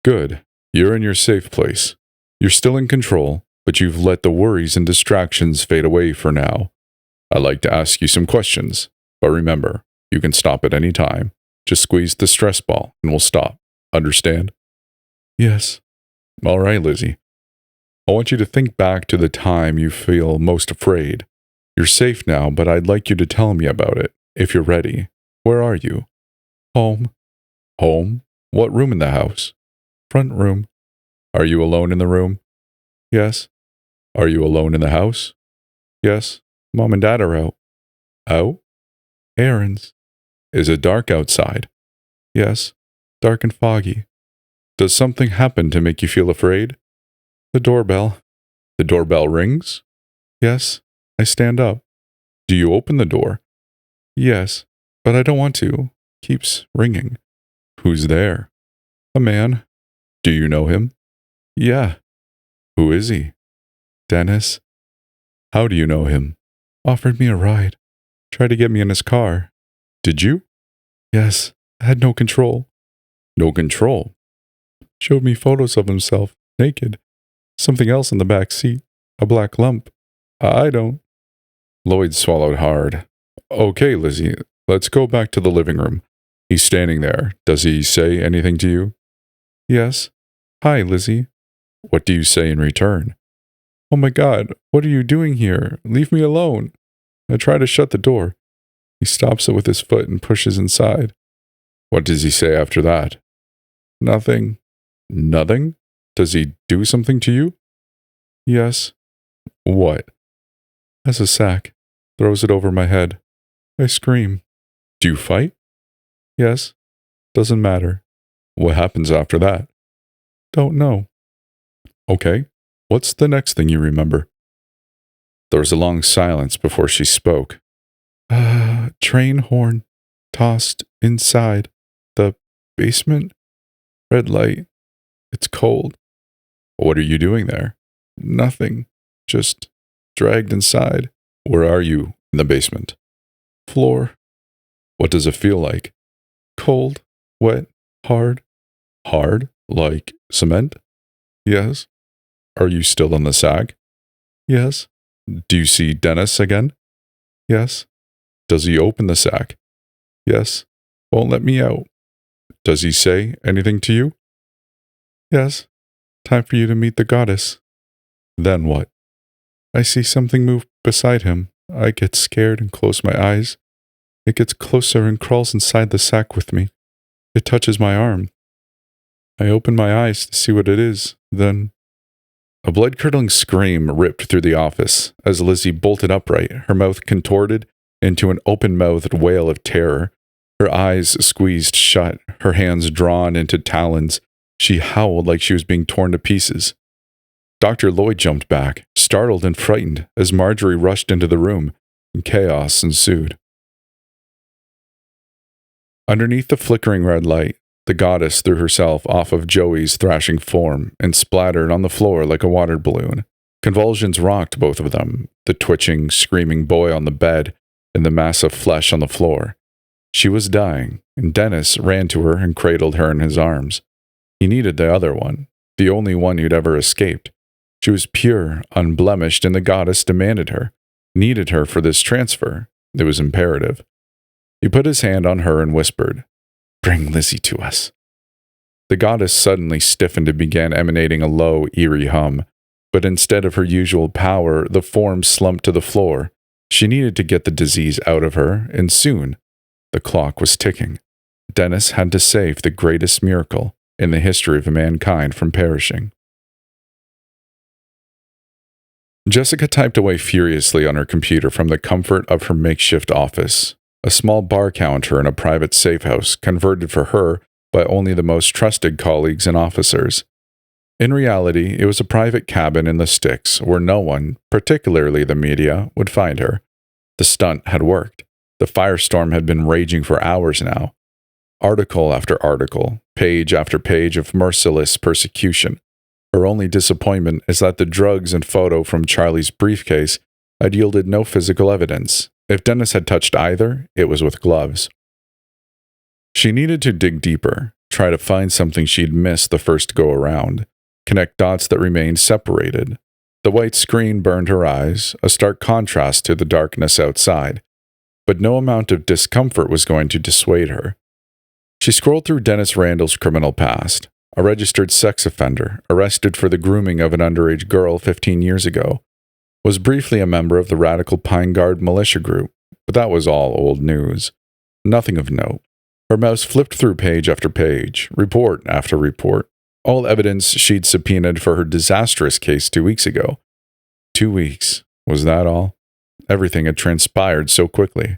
Good. You're in your safe place. You're still in control, but you've let the worries and distractions fade away for now. I'd like to ask you some questions, but remember, you can stop at any time. Just squeeze the stress ball, and we'll stop. Understand? Yes. All right, Lizzie. I want you to think back to the time you feel most afraid. You're safe now, but I'd like you to tell me about it, if you're ready. Where are you? Home. Home? What room in the house? Front room. Are you alone in the room? Yes. Are you alone in the house? Yes. Mom and Dad are out. Out? Errands. Is it dark outside? Yes. Dark and foggy. Does something happen to make you feel afraid? The doorbell. The doorbell rings? Yes. I stand up. Do you open the door? Yes, but I don't want to. Keeps ringing. Who's there? A man. Do you know him? Yeah. Who is he? Dennis. How do you know him? Offered me a ride. Tried to get me in his car. Did you? Yes. I had no control. No control? Showed me photos of himself, naked. Something else in the back seat. A black lump. I don't. Lloyd swallowed hard. Okay, Lizzie, let's go back to the living room. He's standing there. Does he say anything to you? Yes. Hi, Lizzie. What do you say in return? Oh my God, what are you doing here? Leave me alone. I try to shut the door. He stops it with his foot and pushes inside. What does he say after that? Nothing. Nothing? Does he do something to you? Yes. What? Has a sack. Throws it over my head. I scream. Do you fight? Yes. Doesn't matter. What happens after that? Don't know. Okay. What's the next thing you remember? There was a long silence before she spoke. Train horn. Tossed inside. The basement. Red light. It's cold. What are you doing there? Nothing. Just dragged inside. Where are you in the basement? Floor. What does it feel like? Cold, wet, hard. Hard? Like cement? Yes. Are you still in the sack? Yes. Do you see Dennis again? Yes. Does he open the sack? Yes. Won't let me out. Does he say anything to you? Yes. Time for you to meet the goddess. Then what? I see something move beside him. I get scared and close my eyes. It gets closer and crawls inside the sack with me. It touches my arm. I open my eyes to see what it is. Then a blood-curdling scream ripped through the office as Lizzie bolted upright, her mouth contorted into an open-mouthed wail of terror. Her eyes squeezed shut, her hands drawn into talons. She howled like she was being torn to pieces. Dr. Lloyd jumped back, startled and frightened, as Marjorie rushed into the room, and chaos ensued. Underneath the flickering red light, the goddess threw herself off of Joey's thrashing form and splattered on the floor like a water balloon. Convulsions rocked both of them, the twitching, screaming boy on the bed and the mass of flesh on the floor. She was dying, and Dennis ran to her and cradled her in his arms. He needed the other one, the only one who'd ever escaped. She was pure, unblemished, and the goddess demanded her, needed her for this transfer. It was imperative. He put his hand on her and whispered, "Bring Lizzie to us." The goddess suddenly stiffened and began emanating a low, eerie hum. But instead of her usual power, the form slumped to the floor. She needed to get the disease out of her, and soon. The clock was ticking. Dennis had to save the greatest miracle in the history of mankind from perishing. Jessica typed away furiously on her computer from the comfort of her makeshift office, a small bar counter in a private safe house converted for her by only the most trusted colleagues and officers. In reality, it was a private cabin in the sticks where no one, particularly the media, would find her. The stunt had worked. The firestorm had been raging for hours now. Article after article, page after page of merciless persecution. Her only disappointment is that the drugs and photo from Charlie's briefcase had yielded no physical evidence. If Dennis had touched either, it was with gloves. She needed to dig deeper, try to find something she'd missed the first go-around, connect dots that remained separated. The white screen burned her eyes, a stark contrast to the darkness outside. But no amount of discomfort was going to dissuade her. She scrolled through Dennis Randall's criminal past, a registered sex offender, arrested for the grooming of an underage girl 15 years ago, was briefly a member of the radical Pine Guard militia group, but that was all old news. Nothing of note. Her mouse flipped through page after page, report after report, all evidence she'd subpoenaed for her disastrous case 2 weeks ago. 2 weeks. Was that all? Everything had transpired so quickly.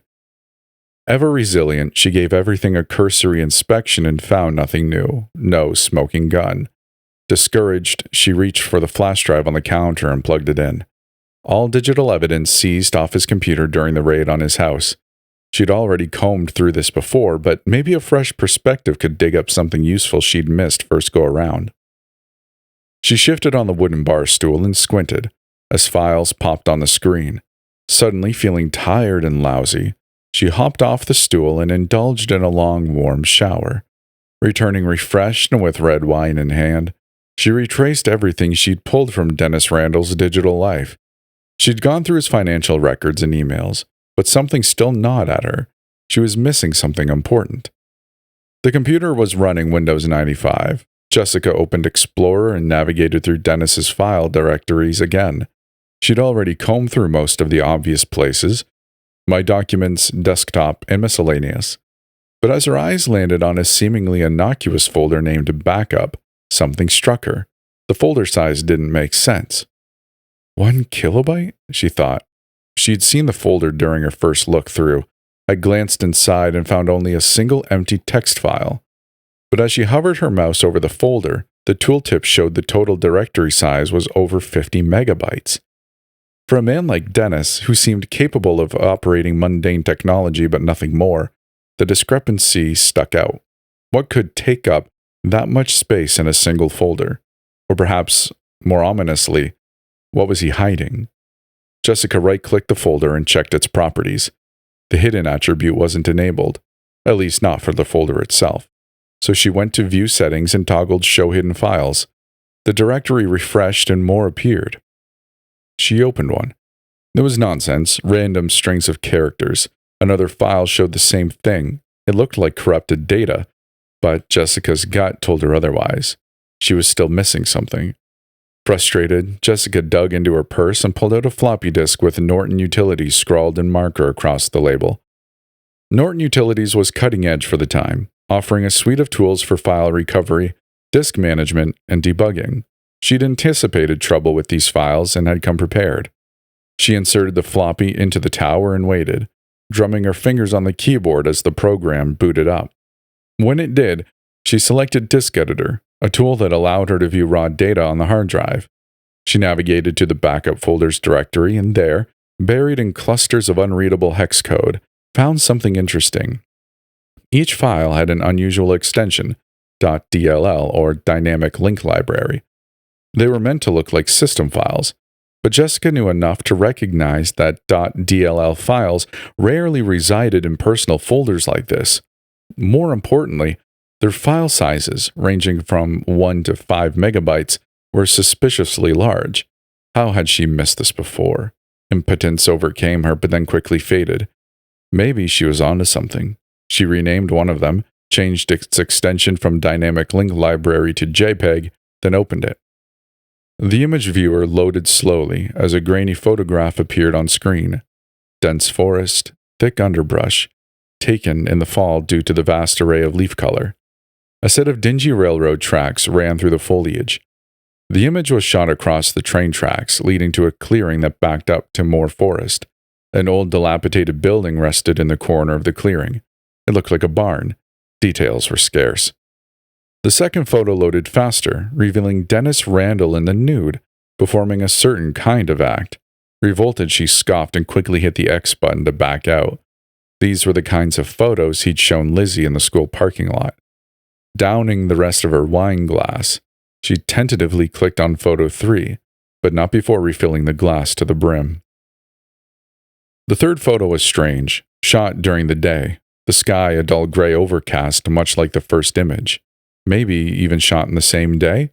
Ever resilient, she gave everything a cursory inspection and found nothing new. No smoking gun. Discouraged, she reached for the flash drive on the counter and plugged it in. All digital evidence seized off his computer during the raid on his house. She'd already combed through this before, but maybe a fresh perspective could dig up something useful she'd missed first go around. She shifted on the wooden bar stool and squinted as files popped on the screen. Suddenly feeling tired and lousy, she hopped off the stool and indulged in a long, warm shower. Returning refreshed and with red wine in hand, she retraced everything she'd pulled from Dennis Randall's digital life. She'd gone through his financial records and emails, but something still gnawed at her. She was missing something important. The computer was running Windows 95. Jessica opened Explorer and navigated through Dennis's file directories again. She'd already combed through most of the obvious places, My Documents, Desktop, and Miscellaneous. But as her eyes landed on a seemingly innocuous folder named Backup, something struck her. The folder size didn't make sense. 1 kilobyte? She thought. She'd seen the folder during her first look through, had glanced inside and found only a single empty text file. But as she hovered her mouse over the folder, the tooltip showed the total directory size was over 50 megabytes. For a man like Dennis, who seemed capable of operating mundane technology but nothing more, the discrepancy stuck out. What could take up that much space in a single folder? Or perhaps, more ominously, what was he hiding? Jessica right-clicked the folder and checked its properties. The hidden attribute wasn't enabled, at least not for the folder itself. So she went to View Settings and toggled Show Hidden Files. The directory refreshed and more appeared. She opened one. It was nonsense, random strings of characters. Another file showed the same thing. It looked like corrupted data, but Jessica's gut told her otherwise. She was still missing something. Frustrated, Jessica dug into her purse and pulled out a floppy disk with Norton Utilities scrawled in marker across the label. Norton Utilities was cutting edge for the time, offering a suite of tools for file recovery, disk management, and debugging. She'd anticipated trouble with these files and had come prepared. She inserted the floppy into the tower and waited, drumming her fingers on the keyboard as the program booted up. When it did, she selected Disk Editor, a tool that allowed her to view raw data on the hard drive. She navigated to the backup folders directory and there, buried in clusters of unreadable hex code, found something interesting. Each file had an unusual extension, .dll or Dynamic Link Library. They were meant to look like system files, but Jessica knew enough to recognize that .dll files rarely resided in personal folders like this. More importantly, their file sizes, ranging from 1 to 5 megabytes, were suspiciously large. How had she missed this before? Impotence overcame her, but then quickly faded. Maybe she was onto something. She renamed one of them, changed its extension from dynamic link library to JPEG, then opened it. The image viewer loaded slowly as a grainy photograph appeared on screen. Dense forest, thick underbrush, taken in the fall due to the vast array of leaf color. A set of dingy railroad tracks ran through the foliage. The image was shot across the train tracks, leading to a clearing that backed up to more forest. An old dilapidated building rested in the corner of the clearing. It looked like a barn. Details were scarce. The second photo loaded faster, revealing Dennis Randall in the nude, performing a certain kind of act. Revolted, she scoffed and quickly hit the X button to back out. These were the kinds of photos he'd shown Lizzie in the school parking lot. Downing the rest of her wine glass, she tentatively clicked on photo 3, but not before refilling the glass to the brim. The third photo was strange, shot during the day, the sky a dull gray overcast much like the first image. Maybe even shot in the same day?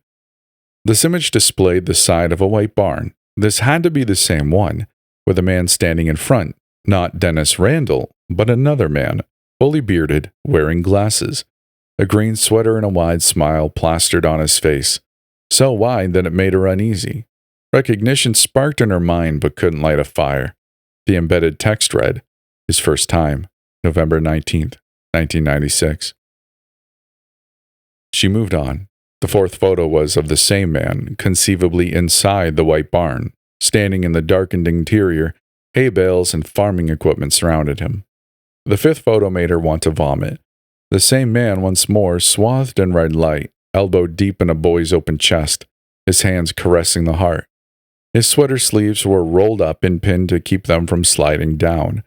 This image displayed the side of a white barn. This had to be the same one, with a man standing in front, not Dennis Randall, but another man, fully bearded, wearing glasses. A green sweater and a wide smile plastered on his face, so wide that it made her uneasy. Recognition sparked in her mind but couldn't light a fire. The embedded text read, "His first time, November 19th, 1996. She moved on. The fourth photo was of the same man, conceivably inside the white barn. Standing in the darkened interior, hay bales and farming equipment surrounded him. The fifth photo made her want to vomit. The same man once more, swathed in red light, elbow deep in a boy's open chest, his hands caressing the heart. His sweater sleeves were rolled up and pinned to keep them from sliding down.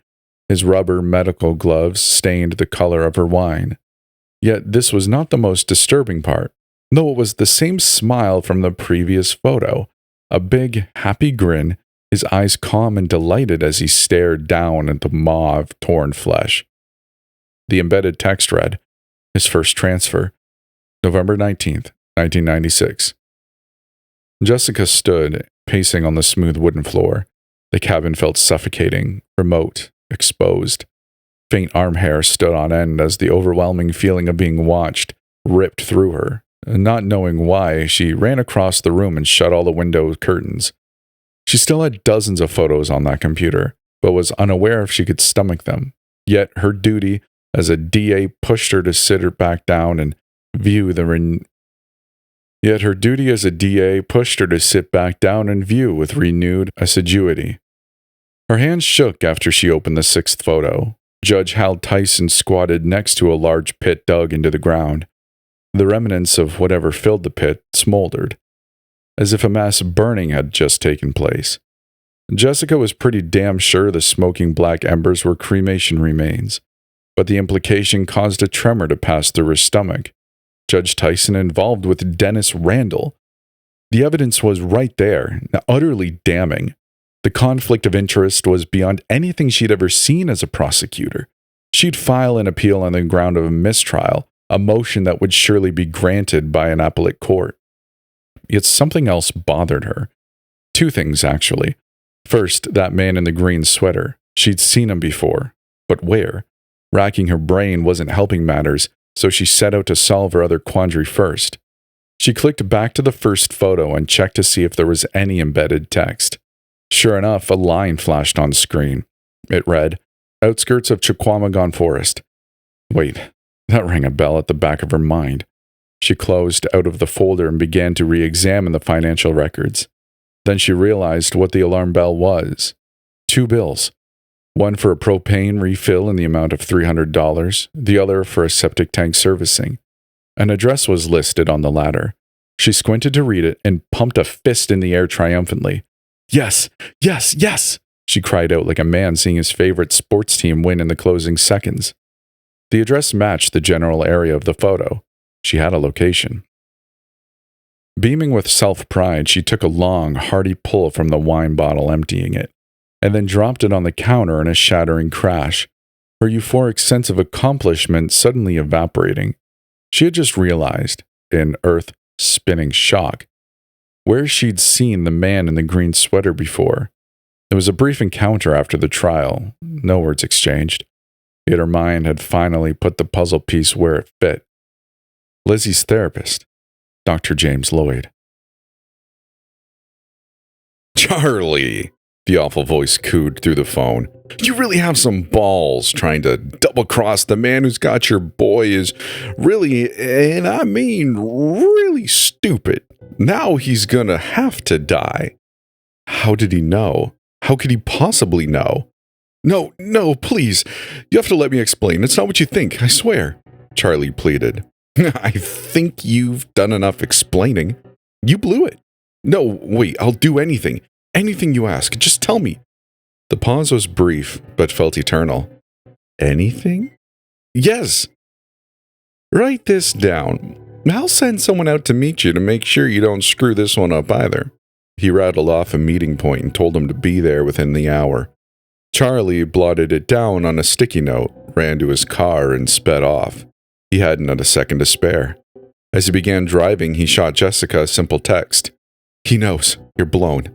His rubber medical gloves stained the color of her wine. Yet this was not the most disturbing part, though it was the same smile from the previous photo. A big, happy grin, his eyes calm and delighted as he stared down at the mauve, torn flesh. The embedded text read, "His first transfer, November 19th, 1996. Jessica stood, pacing on the smooth wooden floor. The cabin felt suffocating, remote, exposed. Faint arm hair stood on end as the overwhelming feeling of being watched ripped through her. Not knowing why, she ran across the room and shut all the window curtains. She still had dozens of photos on that computer, but was unaware if she could stomach them. Yet her duty as a DA pushed her to sit her back down and view with renewed assiduity. Her hands shook after she opened the sixth photo. Judge Hal Tyson squatted next to a large pit dug into the ground. The remnants of whatever filled the pit smoldered, as if a mass burning had just taken place. Jessica was pretty damn sure the smoking black embers were cremation remains, but the implication caused a tremor to pass through her stomach. Judge Tyson involved with Dennis Randall. The evidence was right there, utterly damning. The conflict of interest was beyond anything she'd ever seen as a prosecutor. She'd file an appeal on the ground of a mistrial, a motion that would surely be granted by an appellate court. Yet something else bothered her. Two things, actually. First, that man in the green sweater. She'd seen him before. But where? Racking her brain wasn't helping matters, so she set out to solve her other quandary first. She clicked back to the first photo and checked to see if there was any embedded text. Sure enough, a line flashed on screen. It read, "Outskirts of Chequamegon Forest." Wait, that rang a bell at the back of her mind. She closed out of the folder and began to re-examine the financial records. Then she realized what the alarm bell was. 2 bills. One for a propane refill in the amount of $300, the other for a septic tank servicing. An address was listed on the latter. She squinted to read it and pumped a fist in the air triumphantly. "Yes! Yes! Yes!" she cried out like a man seeing his favorite sports team win in the closing seconds. The address matched the general area of the photo. She had a location. Beaming with self-pride, she took a long, hearty pull from the wine bottle, emptying it, and then dropped it on the counter in a shattering crash, her euphoric sense of accomplishment suddenly evaporating. She had just realized, in earth-spinning shock, where she'd seen the man in the green sweater before. There was a brief encounter after the trial, no words exchanged. Yet her mind had finally put the puzzle piece where it fit. Lizzie's therapist, Dr. James Lloyd. "Charlie," the awful voice cooed through the phone. "You really have some balls trying to double-cross the man who's got your boy is really, and I mean really stupid. Now he's gonna have to die." How did he know? How could he possibly know? No, please. You have to let me explain. It's not what you think, I swear," Charlie pleaded. "I think you've done enough explaining. You blew it. No, wait, I'll do anything. Anything you ask. Just tell me." The pause was brief, but felt eternal. "Anything?" "Yes." "Write this down. I'll send someone out to meet you to make sure you don't screw this one up either." He rattled off a meeting point and told him to be there within the hour. Charlie blotted it down on a sticky note, ran to his car, and sped off. He hadn't had a second to spare. As he began driving, he shot Jessica a simple text. "He knows. You're blown."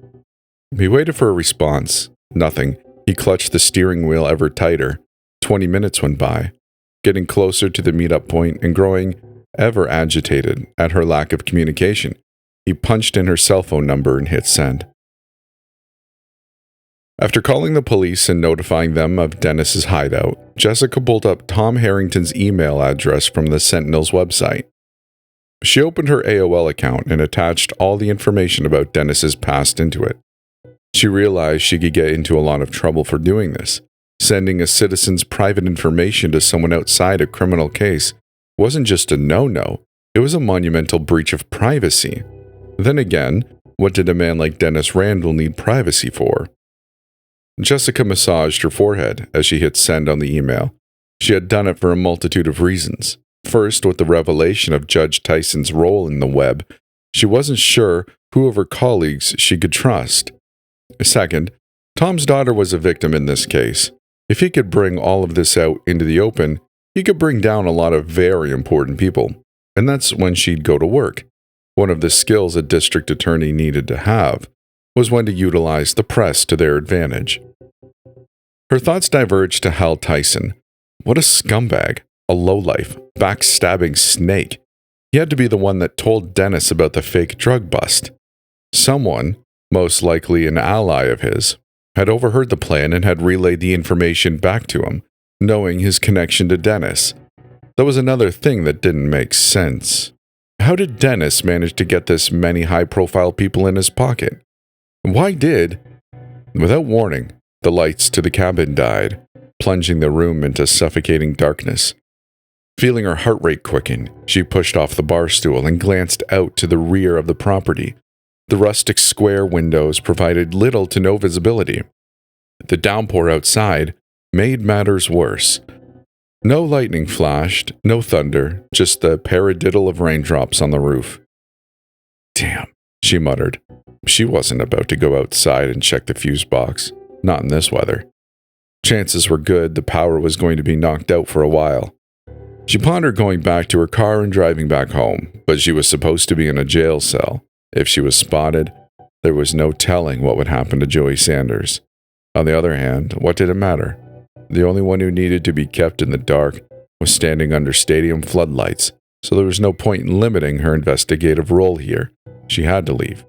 He waited for a response. Nothing. He clutched the steering wheel ever tighter. 20 minutes went by, getting closer to the meetup point and growing ever agitated at her lack of communication. He punched in her cell phone number and hit send. After calling the police and notifying them of Dennis's hideout, Jessica pulled up Tom Harrington's email address from the Sentinel's website. She opened her AOL account and attached all the information about Dennis's past into it. She realized she could get into a lot of trouble for doing this. Sending a citizen's private information to someone outside a criminal case wasn't just a no-no, it was a monumental breach of privacy. Then again, what did a man like Dennis Randall need privacy for? Jessica massaged her forehead as she hit send on the email. She had done it for a multitude of reasons. First, with the revelation of Judge Tyson's role in the web, she wasn't sure who of her colleagues she could trust. Second, Tom's daughter was a victim in this case. If he could bring all of this out into the open, he could bring down a lot of very important people. And that's when she'd go to work. One of the skills a district attorney needed to have was when to utilize the press to their advantage. Her thoughts diverged to Hal Tyson. What a scumbag, a lowlife, backstabbing snake. He had to be the one that told Dennis about the fake drug bust. Someone, most likely an ally of his, had overheard the plan and had relayed the information back to him, knowing his connection to Dennis. That was another thing that didn't make sense. How did Dennis manage to get this many high-profile people in his pocket? Why did? Without warning, the lights to the cabin died, plunging the room into suffocating darkness. Feeling her heart rate quicken, she pushed off the bar stool and glanced out to the rear of the property. The rustic square windows provided little to no visibility. The downpour outside made matters worse. No lightning flashed, no thunder, just the paradiddle of raindrops on the roof. "Damn," she muttered. She wasn't about to go outside and check the fuse box, not in this weather. Chances were good the power was going to be knocked out for a while. She pondered going back to her car and driving back home, but she was supposed to be in a jail cell. If she was spotted, there was no telling what would happen to Joey Sanders. On the other hand, what did it matter? The only one who needed to be kept in the dark was standing under stadium floodlights, so there was no point in limiting her investigative role here. She had to leave.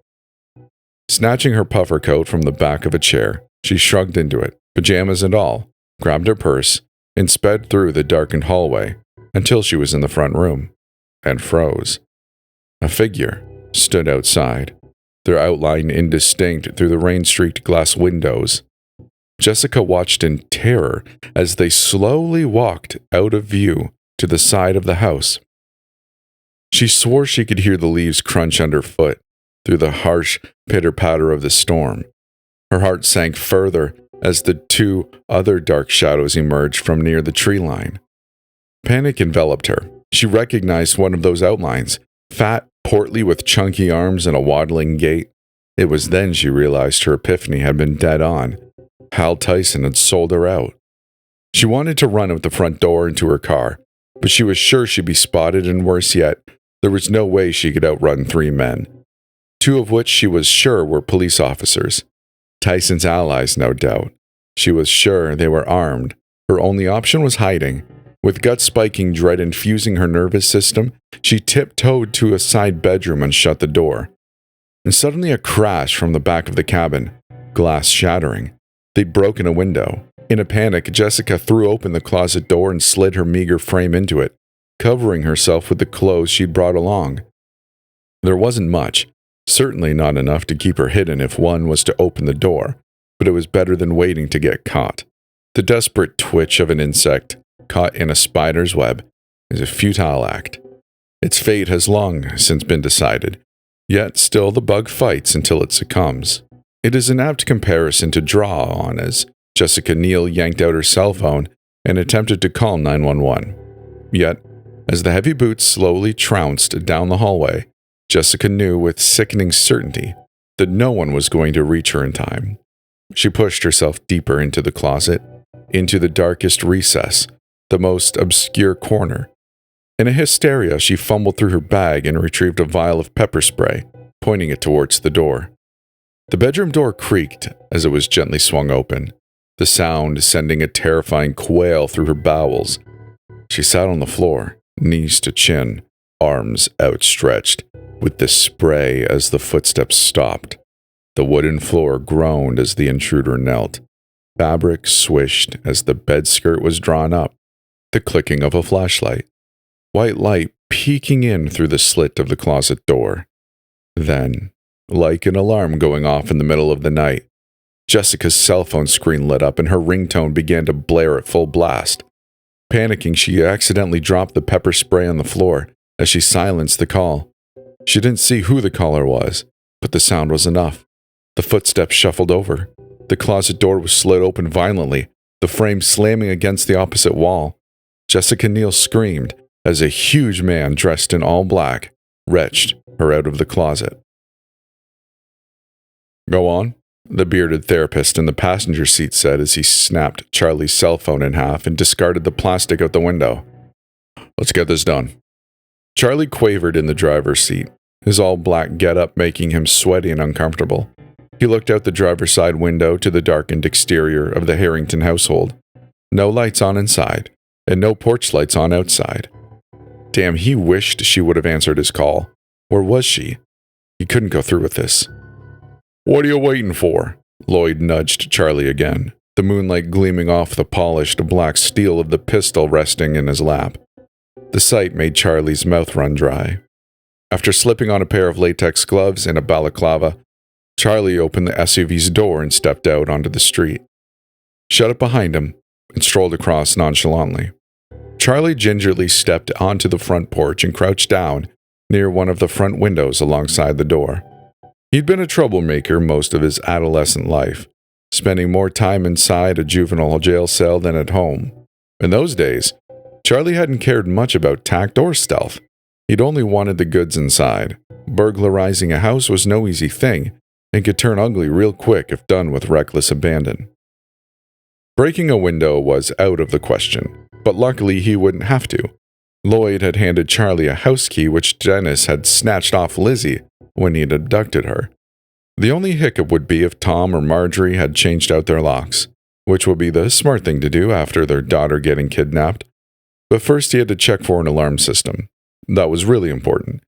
Snatching her puffer coat from the back of a chair, she shrugged into it, pajamas and all, grabbed her purse, and sped through the darkened hallway until she was in the front room, and froze. A figure stood outside, their outline indistinct through the rain-streaked glass windows. Jessica watched in terror as they slowly walked out of view to the side of the house. She swore she could hear the leaves crunch underfoot through the harsh pitter-patter of the storm. Her heart sank further as the two other dark shadows emerged from near the tree line. Panic enveloped her. She recognized one of those outlines, fat, portly with chunky arms and a waddling gait. It was then she realized her epiphany had been dead on. Hal Tyson had sold her out. She wanted to run out the front door into her car, but she was sure she'd be spotted, and worse yet, there was no way she could outrun 3 men, 2 of which she was sure were police officers. Tyson's allies, no doubt. She was sure they were armed. Her only option was hiding. With gut-spiking dread infusing her nervous system, she tiptoed to a side bedroom and shut the door. And suddenly a crash from the back of the cabin, glass shattering. They'd broken a window. In a panic, Jessica threw open the closet door and slid her meager frame into it, covering herself with the clothes she'd brought along. There wasn't much, certainly not enough to keep her hidden if one was to open the door, but it was better than waiting to get caught. The desperate twitch of an insect caught in a spider's web is a futile act. Its fate has long since been decided, yet still the bug fights until it succumbs. It is an apt comparison to draw on as Jessica Neal yanked out her cell phone and attempted to call 911. Yet, as the heavy boots slowly trounced down the hallway, Jessica knew with sickening certainty that no one was going to reach her in time. She pushed herself deeper into the closet, into the darkest recess, the most obscure corner. In a hysteria, she fumbled through her bag and retrieved a vial of pepper spray, pointing it towards the door. The bedroom door creaked as it was gently swung open, the sound sending a terrifying quail through her bowels. She sat on the floor, knees to chin, arms outstretched, with the spray as the footsteps stopped. The wooden floor groaned as the intruder knelt. Fabric swished as the bed skirt was drawn up. The clicking of a flashlight. White light peeking in through the slit of the closet door. Then, like an alarm going off in the middle of the night, Jessica's cell phone screen lit up and her ringtone began to blare at full blast. Panicking, she accidentally dropped the pepper spray on the floor as she silenced the call. She didn't see who the caller was, but the sound was enough. The footsteps shuffled over. The closet door was slid open violently, the frame slamming against the opposite wall. Jessica Neal screamed as a huge man dressed in all black retched her out of the closet. "Go on," the bearded therapist in the passenger seat said as he snapped Charlie's cell phone in half and discarded the plastic out the window. "Let's get this done." Charlie quavered in the driver's seat, his all-black getup making him sweaty and uncomfortable. He looked out the driver's side window to the darkened exterior of the Harrington household. No lights on inside, and no porch lights on outside. Damn, he wished she would have answered his call. Or was she? He couldn't go through with this. "What are you waiting for?" Lloyd nudged Charlie again, the moonlight gleaming off the polished black steel of the pistol resting in his lap. The sight made Charlie's mouth run dry. After slipping on a pair of latex gloves and a balaclava, Charlie opened the SUV's door and stepped out onto the street, shut it behind him, and strolled across nonchalantly. Charlie gingerly stepped onto the front porch and crouched down near one of the front windows alongside the door. He'd been a troublemaker most of his adolescent life, spending more time inside a juvenile jail cell than at home. In those days, Charlie hadn't cared much about tact or stealth. He'd only wanted the goods inside. Burglarizing a house was no easy thing, and could turn ugly real quick if done with reckless abandon. Breaking a window was out of the question, but luckily he wouldn't have to. Lloyd had handed Charlie a house key which Dennis had snatched off Lizzie when he'd abducted her. The only hiccup would be if Tom or Marjorie had changed out their locks, which would be the smart thing to do after their daughter getting kidnapped. But first he had to check for an alarm system. That was really important,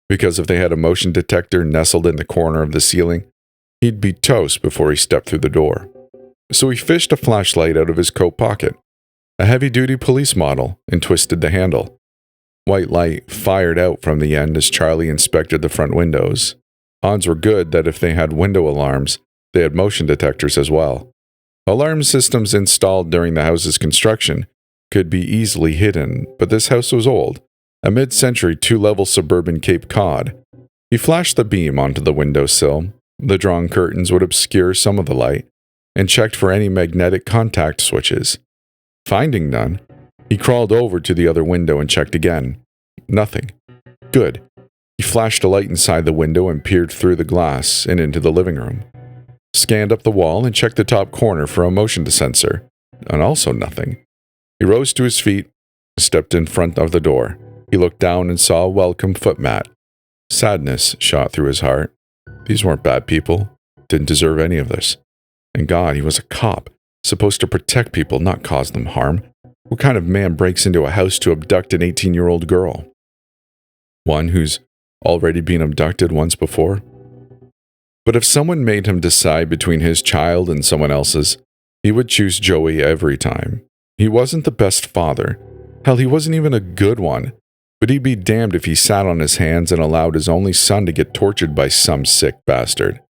because if they had a motion detector nestled in the corner of the ceiling, he'd be toast before he stepped through the door. So he fished a flashlight out of his coat pocket, a heavy-duty police model, and twisted the handle. White light fired out from the end as Charlie inspected the front windows. Odds were good that if they had window alarms, they had motion detectors as well. Alarm systems installed during the house's construction could be easily hidden, but this house was old, a mid-century two-level suburban Cape Cod. He flashed the beam onto the windowsill. The drawn curtains would obscure some of the light, and checked for any magnetic contact switches. Finding none, he crawled over to the other window and checked again. Nothing. Good. He flashed a light inside the window and peered through the glass and into the living room. Scanned up the wall and checked the top corner for a motion sensor, and also nothing. He rose to his feet, stepped in front of the door. He looked down and saw a welcome footmat. Sadness shot through his heart. These weren't bad people. Didn't deserve any of this. And God, he was a cop. supposed to protect people, not cause them harm. What kind of man breaks into a house to abduct an 18-year-old girl? One who's already been abducted once before? But if someone made him decide between his child and someone else's, he would choose Joey every time. He wasn't the best father. Hell, he wasn't even a good one. But he'd be damned if he sat on his hands and allowed his only son to get tortured by some sick bastard.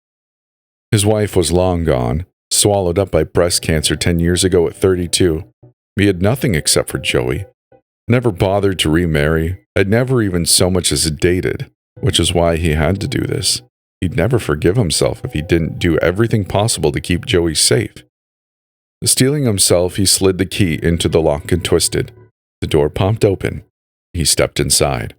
His wife was long gone, swallowed up by breast cancer 10 years ago at 32. He had nothing except for Joey. Never bothered to remarry, had never even so much as dated, which is why he had to do this. He'd never forgive himself if he didn't do everything possible to keep Joey safe. Steeling himself, he slid the key into the lock and twisted. The door popped open. He stepped inside.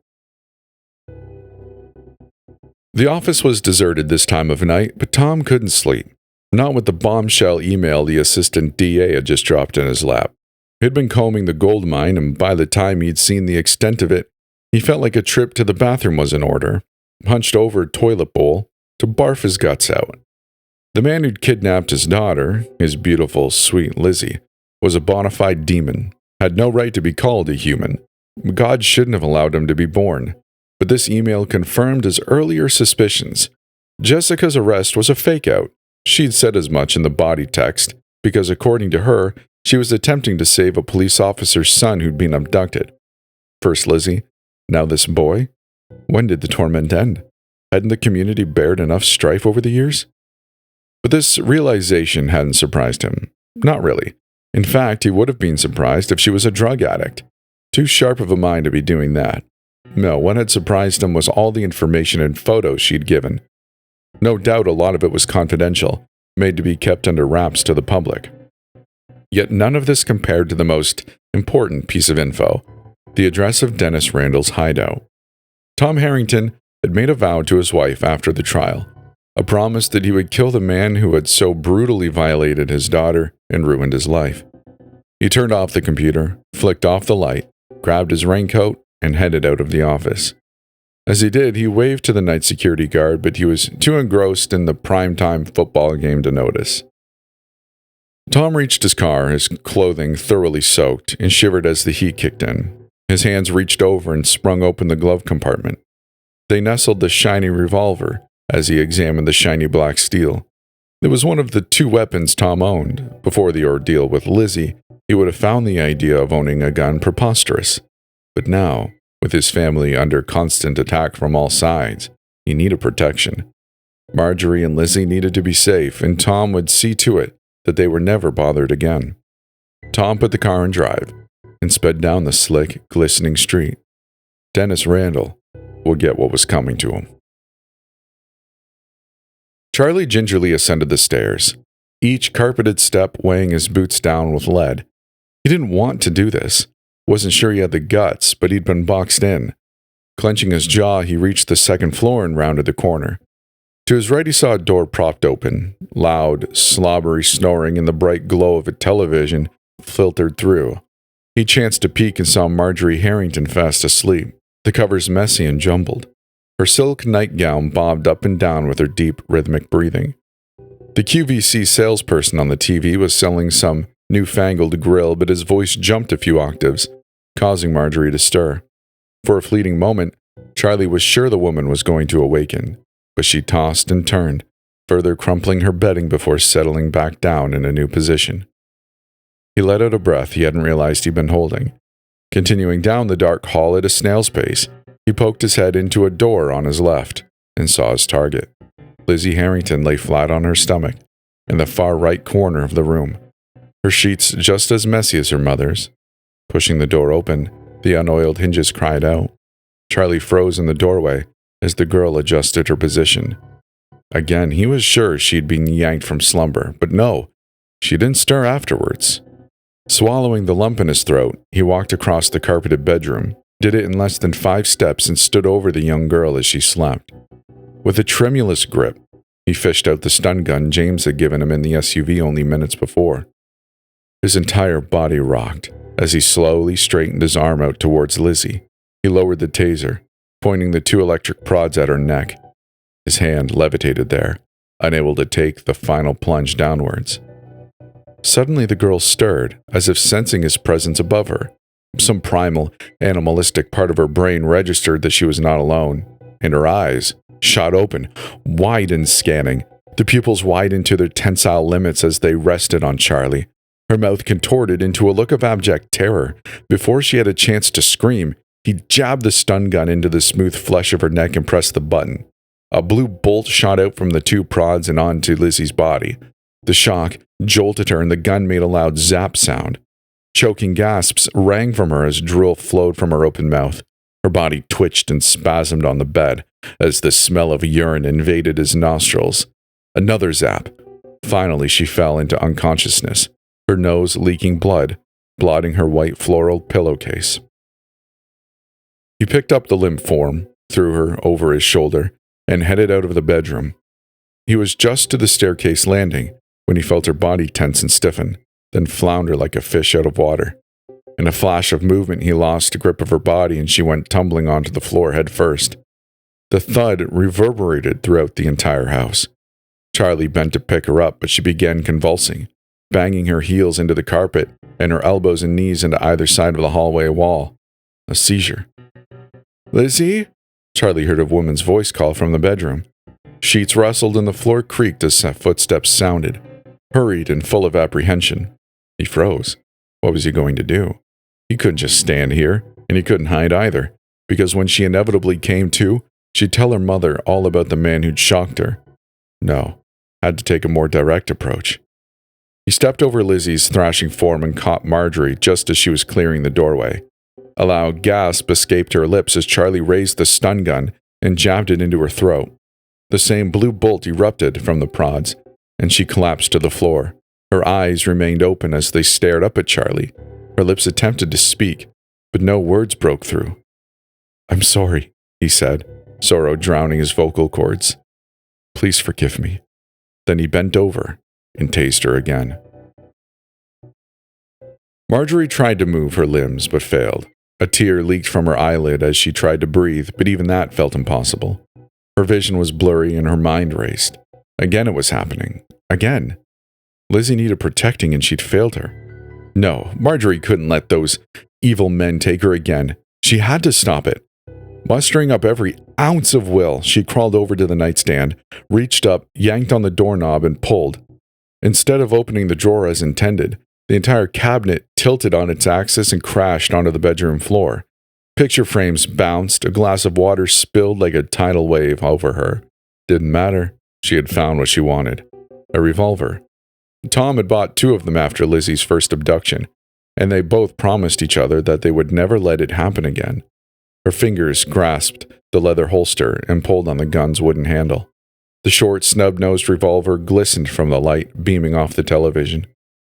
The office was deserted this time of night, but Tom couldn't sleep. Not with the bombshell email the assistant DA had just dropped in his lap. He'd been combing the gold mine, and by the time he'd seen the extent of it, he felt like a trip to the bathroom was in order. Hunched over a toilet bowl to barf his guts out. The man who'd kidnapped his daughter, his beautiful, sweet Lizzie, was a bona fide demon, had no right to be called a human. God shouldn't have allowed him to be born. But this email confirmed his earlier suspicions. Jessica's arrest was a fake-out. She'd said as much in the body text, because according to her, she was attempting to save a police officer's son who'd been abducted. First Lizzie, now this boy? When did the torment end? Hadn't the community bared enough strife over the years? But this realization hadn't surprised him. Not really. In fact, he would have been surprised if she was a drug addict. Too sharp of a mind to be doing that. No, what had surprised him was all the information and photos she'd given. No doubt a lot of it was confidential, made to be kept under wraps to the public. Yet none of this compared to the most important piece of info, the address of Dennis Randall's hideout. Tom Harrington had made a vow to his wife after the trial, a promise that he would kill the man who had so brutally violated his daughter and ruined his life. He turned off the computer, flicked off the light, grabbed his raincoat, and headed out of the office. As he did, he waved to the night security guard, but he was too engrossed in the primetime football game to notice. Tom reached his car, his clothing thoroughly soaked, and shivered as the heat kicked in. His hands reached over and sprung open the glove compartment. They nestled the shiny revolver as he examined the shiny black steel. It was one of the two weapons Tom owned. Before the ordeal with Lizzie, he would have found the idea of owning a gun preposterous. But now, with his family under constant attack from all sides, he needed protection. Marjorie and Lizzie needed to be safe, and Tom would see to it that they were never bothered again. Tom put the car in drive and sped down the slick, glistening street. Dennis Randall would get what was coming to him. Charlie gingerly ascended the stairs, each carpeted step weighing his boots down with lead. He didn't want to do this. Wasn't sure he had the guts, but he'd been boxed in. Clenching his jaw, he reached the second floor and rounded the corner. To his right, he saw a door propped open. Loud, slobbery snoring in the bright glow of a television filtered through. He chanced to peek and saw Marjorie Harrington fast asleep, the covers messy and jumbled. Her silk nightgown bobbed up and down with her deep, rhythmic breathing. The QVC salesperson on the TV was selling some newfangled grill, but his voice jumped a few octaves, causing Marjorie to stir. For a fleeting moment, Charlie was sure the woman was going to awaken, but she tossed and turned, further crumpling her bedding before settling back down in a new position. He let out a breath he hadn't realized he'd been holding. Continuing down the dark hall at a snail's pace, he poked his head into a door on his left and saw his target. Lizzie Harrington lay flat on her stomach in the far right corner of the room, her sheets just as messy as her mother's. Pushing the door open, the unoiled hinges cried out. Charlie froze in the doorway as the girl adjusted her position. Again, he was sure she'd been yanked from slumber, but no, she didn't stir afterwards. Swallowing the lump in his throat, he walked across the carpeted bedroom, did it in less than 5 steps, and stood over the young girl as she slept. With a tremulous grip, he fished out the stun gun James had given him in the SUV only minutes before. His entire body rocked as he slowly straightened his arm out towards Lizzie. He lowered the taser, pointing the 2 electric prods at her neck. His hand levitated there, unable to take the final plunge downwards. Suddenly the girl stirred, as if sensing his presence above her. Some primal, animalistic part of her brain registered that she was not alone, and her eyes shot open, wide and scanning. The pupils widened to their tensile limits as they rested on Charlie. Her mouth contorted into a look of abject terror. Before she had a chance to scream, he jabbed the stun gun into the smooth flesh of her neck and pressed the button. A blue bolt shot out from the two prods and onto Lizzie's body. The shock jolted her and the gun made a loud zap sound. Choking gasps rang from her as drool flowed from her open mouth. Her body twitched and spasmed on the bed as the smell of urine invaded his nostrils. Another zap. Finally, she fell into unconsciousness, her nose leaking blood, blotting her white floral pillowcase. He picked up the limp form, threw her over his shoulder, and headed out of the bedroom. He was just to the staircase landing when he felt her body tense and stiffen, then flounder like a fish out of water. In a flash of movement, he lost grip of her body and she went tumbling onto the floor head first. The thud reverberated throughout the entire house. Charlie bent to pick her up, but she began convulsing, banging her heels into the carpet and her elbows and knees into either side of the hallway wall. A seizure. "Lizzie?" Charlie heard a woman's voice call from the bedroom. Sheets rustled and the floor creaked as footsteps sounded, hurried and full of apprehension. He froze. What was he going to do? He couldn't just stand here, and he couldn't hide either, because when she inevitably came to, she'd tell her mother all about the man who'd shocked her. No, had to take a more direct approach. He stepped over Lizzie's thrashing form and caught Marjorie just as she was clearing the doorway. A loud gasp escaped her lips as Charlie raised the stun gun and jabbed it into her throat. The same blue bolt erupted from the prods, and she collapsed to the floor. Her eyes remained open as they stared up at Charlie. Her lips attempted to speak, but no words broke through. "I'm sorry," he said, sorrow drowning his vocal cords. "Please forgive me." Then he bent over and tased her again. Marjorie tried to move her limbs, but failed. A tear leaked from her eyelid as she tried to breathe, but even that felt impossible. Her vision was blurry and her mind raced. Again it was happening. Again. Lizzie needed protecting and she'd failed her. No, Marjorie couldn't let those evil men take her again. She had to stop it. Mustering up every ounce of will, she crawled over to the nightstand, reached up, yanked on the doorknob, and pulled. Instead of opening the drawer as intended, the entire cabinet tilted on its axis and crashed onto the bedroom floor. Picture frames bounced, a glass of water spilled like a tidal wave over her. Didn't matter. She had found what she wanted. A revolver. Tom had bought 2 of them after Lizzie's first abduction, and they both promised each other that they would never let it happen again. Her fingers grasped the leather holster and pulled on the gun's wooden handle. The short, snub-nosed revolver glistened from the light beaming off the television.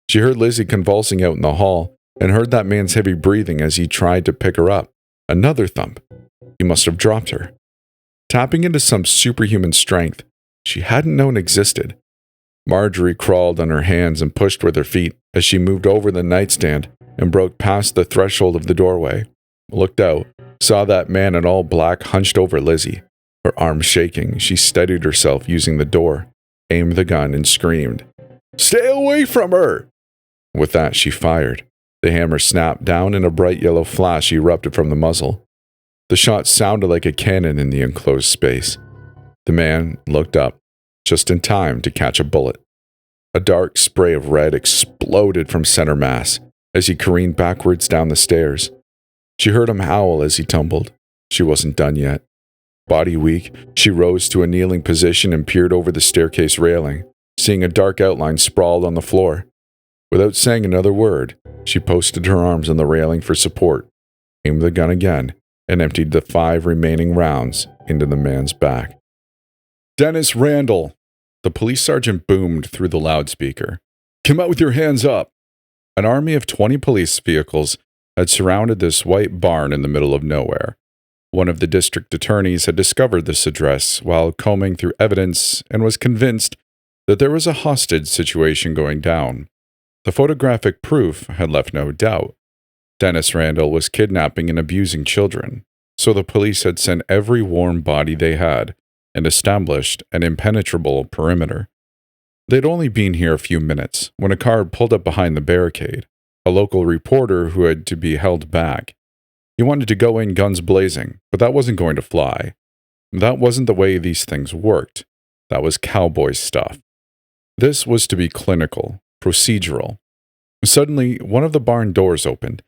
She heard Lizzie convulsing out in the hall and heard that man's heavy breathing as he tried to pick her up. Another thump. He must have dropped her. Tapping into some superhuman strength she hadn't known existed. Marjorie crawled on her hands and pushed with her feet as she moved over the nightstand and broke past the threshold of the doorway. Looked out, saw that man in all black hunched over Lizzie. Her arms shaking, she steadied herself using the door, aimed the gun, and screamed, "Stay away from her!" With that, she fired. The hammer snapped down and a bright yellow flash erupted from the muzzle. The shot sounded like a cannon in the enclosed space. The man looked up, just in time to catch a bullet. A dark spray of red exploded from center mass as he careened backwards down the stairs. She heard him howl as he tumbled. She wasn't done yet. Body weak, she rose to a kneeling position and peered over the staircase railing, seeing a dark outline sprawled on the floor. Without saying another word, she posted her arms on the railing for support, aimed the gun again, and emptied the 5 remaining rounds into the man's back. "Dennis Randall!" The police sergeant boomed through the loudspeaker. "Come out with your hands up!" An army of 20 police vehicles had surrounded this white barn in the middle of nowhere. One of the district attorneys had discovered this address while combing through evidence and was convinced that there was a hostage situation going down. The photographic proof had left no doubt. Dennis Randall was kidnapping and abusing children, so the police had sent every warm body they had and established an impenetrable perimeter. They'd only been here a few minutes when a car pulled up behind the barricade, a local reporter who had to be held back. He wanted to go in guns blazing, but that wasn't going to fly. That wasn't the way these things worked. That was cowboy stuff. This was to be clinical, procedural. Suddenly, one of the barn doors opened.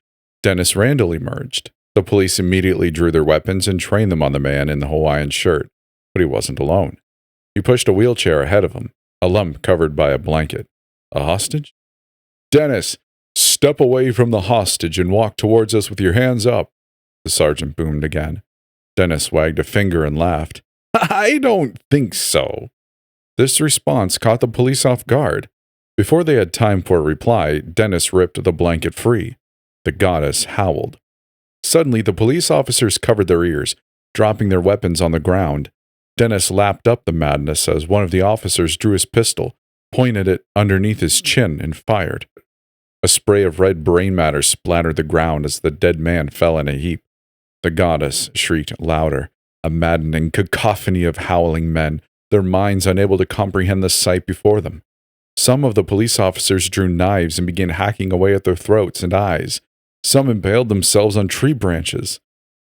Dennis Randall emerged. The police immediately drew their weapons and trained them on the man in the Hawaiian shirt, but he wasn't alone. He pushed a wheelchair ahead of him, a lump covered by a blanket. A hostage? "Dennis, step away from the hostage and walk towards us with your hands up," the sergeant boomed again. Dennis wagged a finger and laughed. "I don't think so." This response caught the police off guard. Before they had time for a reply, Dennis ripped the blanket free. The goddess howled. Suddenly, the police officers covered their ears, dropping their weapons on the ground. Dennis lapped up the madness as one of the officers drew his pistol, pointed it underneath his chin, and fired. A spray of red brain matter splattered the ground as the dead man fell in a heap. The goddess shrieked louder, a maddening cacophony of howling men, their minds unable to comprehend the sight before them. Some of the police officers drew knives and began hacking away at their throats and eyes. Some impaled themselves on tree branches.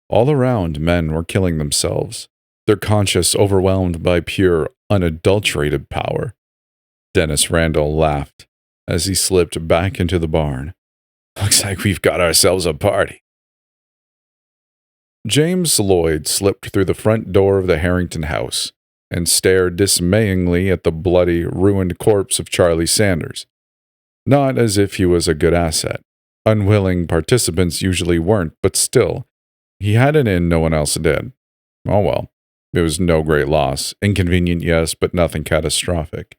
All around, men were killing themselves, their conscience overwhelmed by pure, unadulterated power. Dennis Randall laughed as he slipped back into the barn. "Looks like we've got ourselves a party." James Lloyd slipped through the front door of the Harrington house and stared dismayingly at the bloody, ruined corpse of Charlie Sanders. Not as if he was a good asset. Unwilling participants usually weren't, but still, he had an in no one else did. Oh well, it was no great loss. Inconvenient, yes, but nothing catastrophic.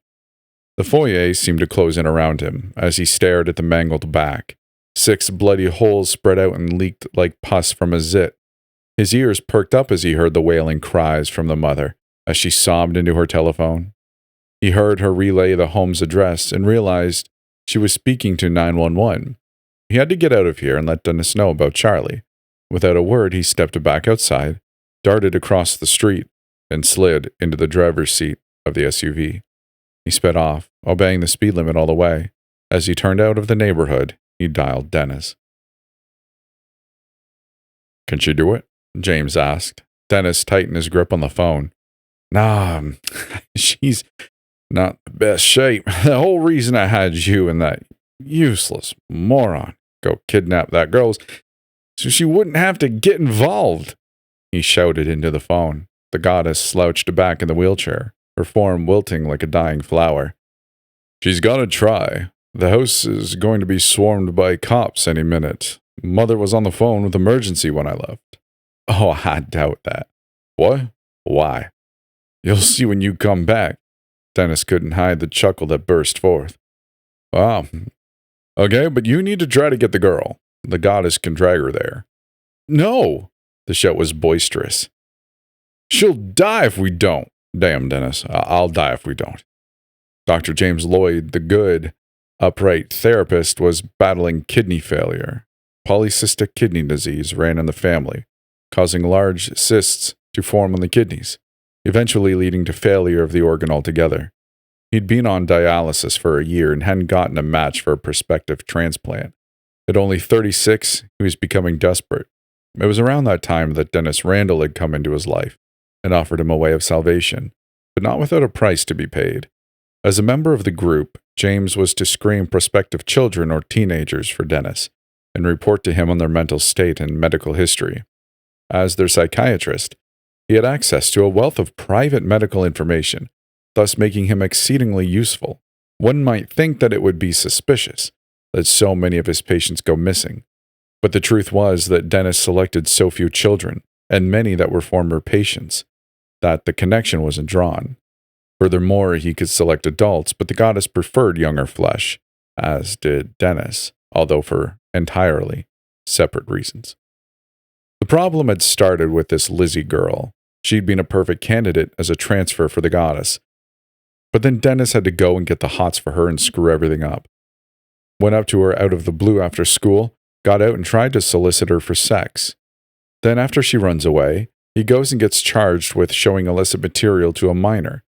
The foyer seemed to close in around him as he stared at the mangled back. 6 bloody holes spread out and leaked like pus from a zit. His ears perked up as he heard the wailing cries from the mother as she sobbed into her telephone. He heard her relay the home's address and realized she was speaking to 911. He had to get out of here and let Dennis know about Charlie. Without a word, he stepped back outside, darted across the street, and slid into the driver's seat of the SUV. He sped off, obeying the speed limit all the way. As he turned out of the neighborhood, he dialed Dennis. "Can she do it?" James asked. Dennis tightened his grip on the phone. "Nah, she's not the best shape. The whole reason I had you and that useless moron go kidnap that girl so she wouldn't have to get involved," he shouted into the phone. The goddess slouched back in the wheelchair, her form wilting like a dying flower. "She's gonna try. The house is going to be swarmed by cops any minute. Mother was on the phone with emergency when I left." "Oh, I doubt that." "What? Why?" "You'll see when you come back." Dennis couldn't hide the chuckle that burst forth. "Wow. Okay, but you need to try to get the girl. The goddess can drag her there." "No!" The shout was boisterous. "She'll die if we don't." "Damn, Dennis. I'll die if we don't." Dr. James Lloyd, the good, upright therapist, was battling kidney failure. Polycystic kidney disease ran in the family, causing large cysts to form on the kidneys, eventually leading to failure of the organ altogether. He'd been on dialysis for a year and hadn't gotten a match for a prospective transplant. At only 36, he was becoming desperate. It was around that time that Dennis Randall had come into his life and offered him a way of salvation, but not without a price to be paid. As a member of the group, James was to screen prospective children or teenagers for Dennis and report to him on their mental state and medical history. As their psychiatrist, he had access to a wealth of private medical information, thus making him exceedingly useful. One might think that it would be suspicious that so many of his patients go missing, but the truth was that Dennis selected so few children, and many that were former patients, that the connection wasn't drawn. Furthermore, he could select adults, but the goddess preferred younger flesh, as did Dennis, although for entirely separate reasons. The problem had started with this Lizzie girl. She'd been a perfect candidate as a transfer for the goddess. But then Dennis had to go and get the hots for her and screw everything up. Went up to her out of the blue after school, got out and tried to solicit her for sex. Then after she runs away, he goes and gets charged with showing illicit material to a minor.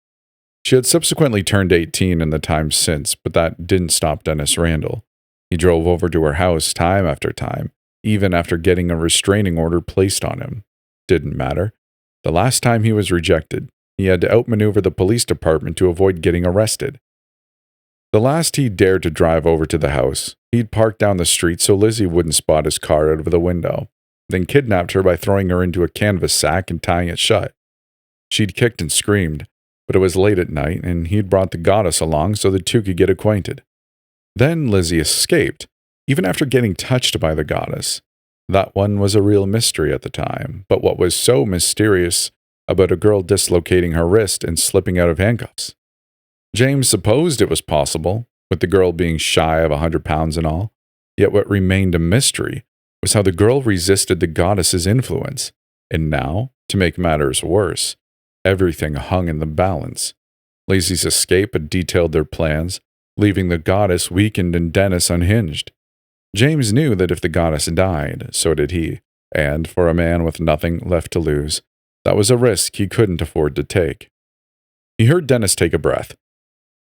She had subsequently turned 18 in the time since, but that didn't stop Dennis Randall. He drove over to her house time after time, even after getting a restraining order placed on him. Didn't matter. The last time he was rejected, he had to outmaneuver the police department to avoid getting arrested. The last he dared to drive over to the house, he'd parked down the street so Lizzie wouldn't spot his car out of the window, then kidnapped her by throwing her into a canvas sack and tying it shut. She'd kicked and screamed, but it was late at night, and he'd brought the goddess along so the two could get acquainted. Then Lizzie escaped, even after getting touched by the goddess. That one was a real mystery at the time, but what was so mysterious about a girl dislocating her wrist and slipping out of handcuffs? James supposed it was possible, with the girl being shy of 100 pounds and all, yet what remained a mystery was how the girl resisted the goddess's influence, and now, to make matters worse, everything hung in the balance. Lizzie's escape had detailed their plans, leaving the goddess weakened and Dennis unhinged. James knew that if the goddess died, so did he, and for a man with nothing left to lose, that was a risk he couldn't afford to take. He heard Dennis take a breath.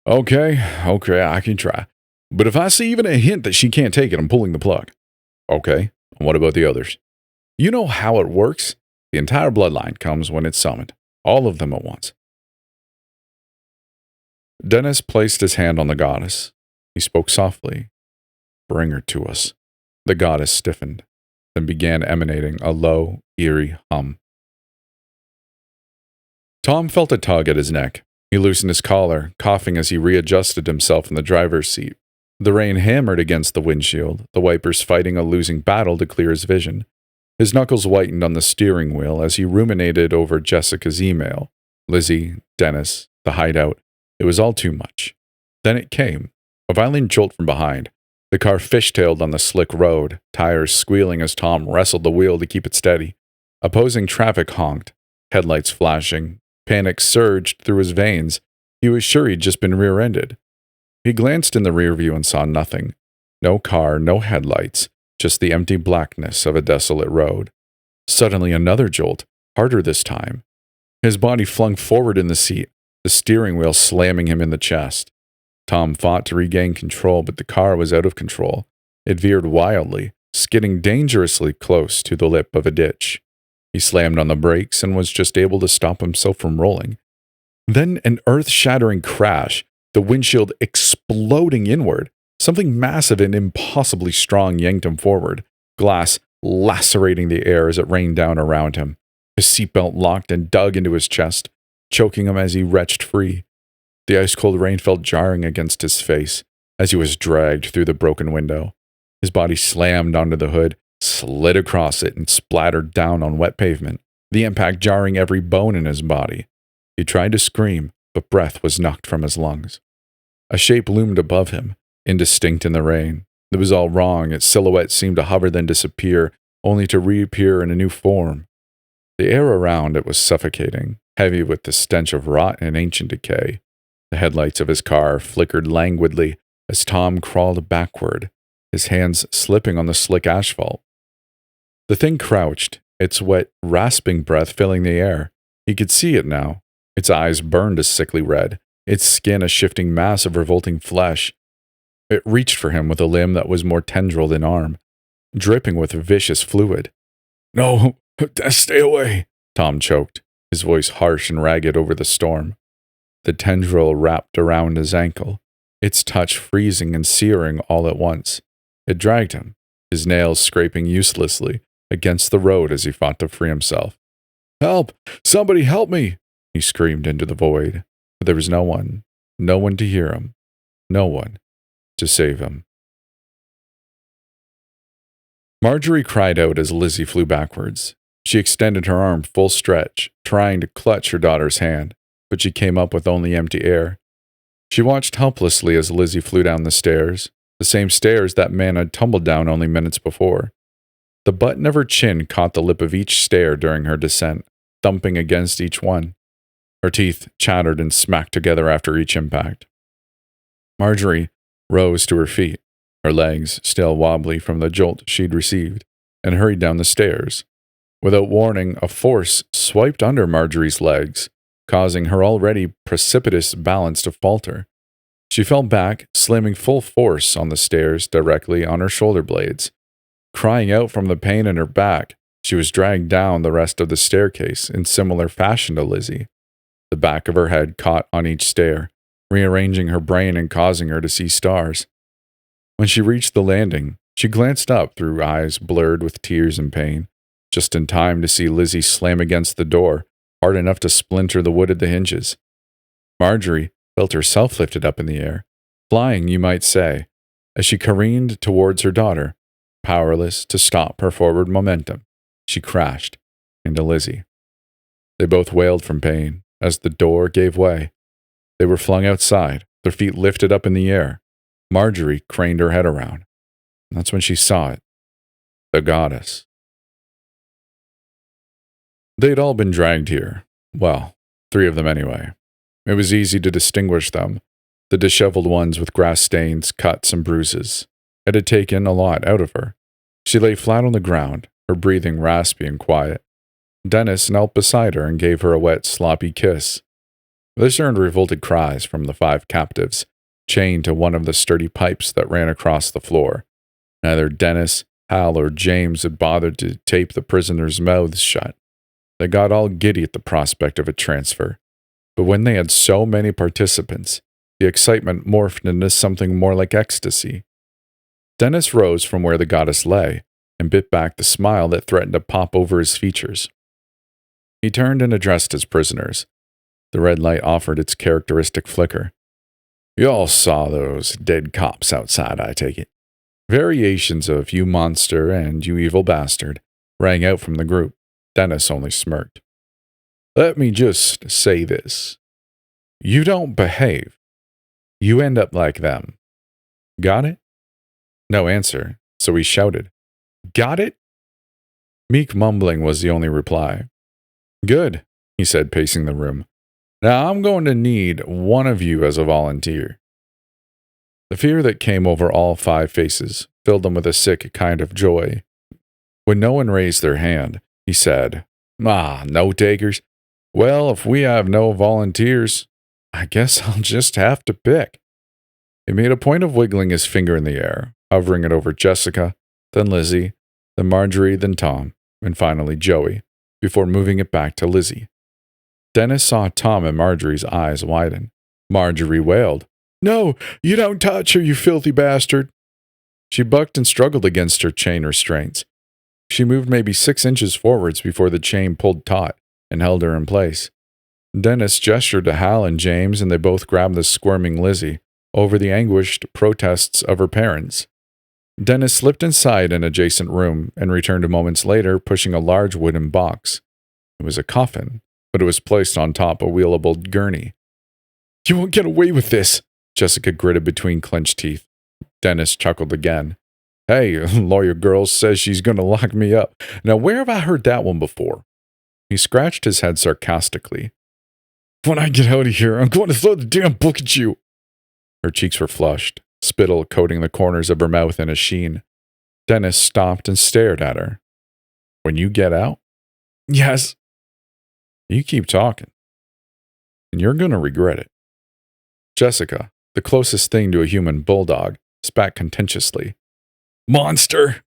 Okay, I can try. But if I see even a hint that she can't take it, I'm pulling the plug. Okay, and what about the others? You know how it works. The entire bloodline comes when it's summoned. All of them at once. Dennis placed his hand on the goddess. He spoke softly. Bring her to us. The goddess stiffened, then began emanating a low, eerie hum. Tom felt a tug at his neck. He loosened his collar, coughing as he readjusted himself in the driver's seat. The rain hammered against the windshield, the wipers fighting a losing battle to clear his vision. His knuckles whitened on the steering wheel as he ruminated over Jessica's email. Lizzie, Dennis, the hideout. It was all too much. Then it came. A violent jolt from behind. The car fishtailed on the slick road, tires squealing as Tom wrestled the wheel to keep it steady. Opposing traffic honked, headlights flashing. Panic surged through his veins. He was sure he'd just been rear-ended. He glanced in the rear view and saw nothing. No car, no headlights, just the empty blackness of a desolate road. Suddenly another jolt, harder this time. His body flung forward in the seat, the steering wheel slamming him in the chest. Tom fought to regain control, but the car was out of control. It veered wildly, skidding dangerously close to the lip of a ditch. He slammed on the brakes and was just able to stop himself from rolling. Then an earth-shattering crash, the windshield exploding inward. Something massive and impossibly strong yanked him forward, glass lacerating the air as it rained down around him. His seatbelt locked and dug into his chest, choking him as he wrenched free. The ice-cold rain felt jarring against his face as he was dragged through the broken window. His body slammed onto the hood, slid across it, and splattered down on wet pavement, the impact jarring every bone in his body. He tried to scream, but breath was knocked from his lungs. A shape loomed above him, indistinct in the rain. It was all wrong. Its silhouette seemed to hover then disappear, only to reappear in a new form. The air around it was suffocating, heavy with the stench of rot and ancient decay. The headlights of his car flickered languidly as Tom crawled backward, his hands slipping on the slick asphalt. The thing crouched, its wet, rasping breath filling the air. He could see it now. Its eyes burned a sickly red, its skin a shifting mass of revolting flesh. It reached for him with a limb that was more tendril than arm, dripping with vicious fluid. No, stay away, Tom choked, his voice harsh and ragged over the storm. The tendril wrapped around his ankle, its touch freezing and searing all at once. It dragged him, his nails scraping uselessly against the road as he fought to free himself. Help! Somebody help me! He screamed into the void, but there was no one to hear him, no one to save him. Marjorie cried out as Lizzie flew backwards. She extended her arm full stretch, trying to clutch her daughter's hand, but she came up with only empty air. She watched helplessly as Lizzie flew down the stairs, the same stairs that man had tumbled down only minutes before. The button of her chin caught the lip of each stair during her descent, thumping against each one. Her teeth chattered and smacked together after each impact. Marjorie rose to her feet, her legs still wobbly from the jolt she'd received, and hurried down the stairs. Without warning, a force swiped under Marjorie's legs, causing her already precipitous balance to falter. She fell back, slamming full force on the stairs directly on her shoulder blades. Crying out from the pain in her back, she was dragged down the rest of the staircase in similar fashion to Lizzie. The back of her head caught on each stair, rearranging her brain and causing her to see stars. When she reached the landing, she glanced up through eyes blurred with tears and pain, just in time to see Lizzie slam against the door, hard enough to splinter the wood at the hinges. Marjorie felt herself lifted up in the air, flying, you might say, as she careened towards her daughter. Powerless to stop her forward momentum, she crashed into Lizzie. They both wailed from pain as the door gave way. They were flung outside, their feet lifted up in the air. Marjorie craned her head around. That's when she saw it. The goddess. They'd all been dragged here. Well, 3 of them anyway. It was easy to distinguish them, the disheveled ones with grass stains, cuts, and bruises. It had taken a lot out of her. She lay flat on the ground, her breathing raspy and quiet. Dennis knelt beside her and gave her a wet, sloppy kiss. This earned revolted cries from the 5 captives, chained to one of the sturdy pipes that ran across the floor. Neither Dennis, Hal, or James had bothered to tape the prisoners' mouths shut. They got all giddy at the prospect of a transfer. But when they had so many participants, the excitement morphed into something more like ecstasy. Dennis rose from where the goddess lay and bit back the smile that threatened to pop over his features. He turned and addressed his prisoners. The red light offered its characteristic flicker. You all saw those dead cops outside, I take it. Variations of "you monster" and "you evil bastard" rang out from the group. Dennis only smirked. Let me just say this. You don't behave. You end up like them. Got it? No answer, so he shouted. Got it? Meek mumbling was the only reply. Good, he said, pacing the room. Now I'm going to need one of you as a volunteer. The fear that came over all 5 faces filled them with a sick kind of joy. When no one raised their hand, he said, no takers. Well, if we have no volunteers, I guess I'll just have to pick. He made a point of wiggling his finger in the air, hovering it over Jessica, then Lizzie, then Marjorie, then Tom, and finally Joey, before moving it back to Lizzie. Dennis saw Tom and Marjorie's eyes widen. Marjorie wailed, No, you don't touch her, you filthy bastard. She bucked and struggled against her chain restraints. She moved maybe 6 inches forwards before the chain pulled taut and held her in place. Dennis gestured to Hal and James, and they both grabbed the squirming Lizzie over the anguished protests of her parents. Dennis slipped inside an adjacent room and returned moments later, pushing a large wooden box. It was a coffin, but it was placed on top a wheelable gurney. You won't get away with this, Jessica gritted between clenched teeth. Dennis chuckled again. Hey, lawyer girl says she's going to lock me up. Now, where have I heard that one before? He scratched his head sarcastically. When I get out of here, I'm going to throw the damn book at you. Her cheeks were flushed, spittle coating the corners of her mouth in a sheen. Dennis stopped and stared at her. When you get out? Yes. You keep talking. And you're going to regret it. Jessica, the closest thing to a human bulldog, spat contentiously. Monster!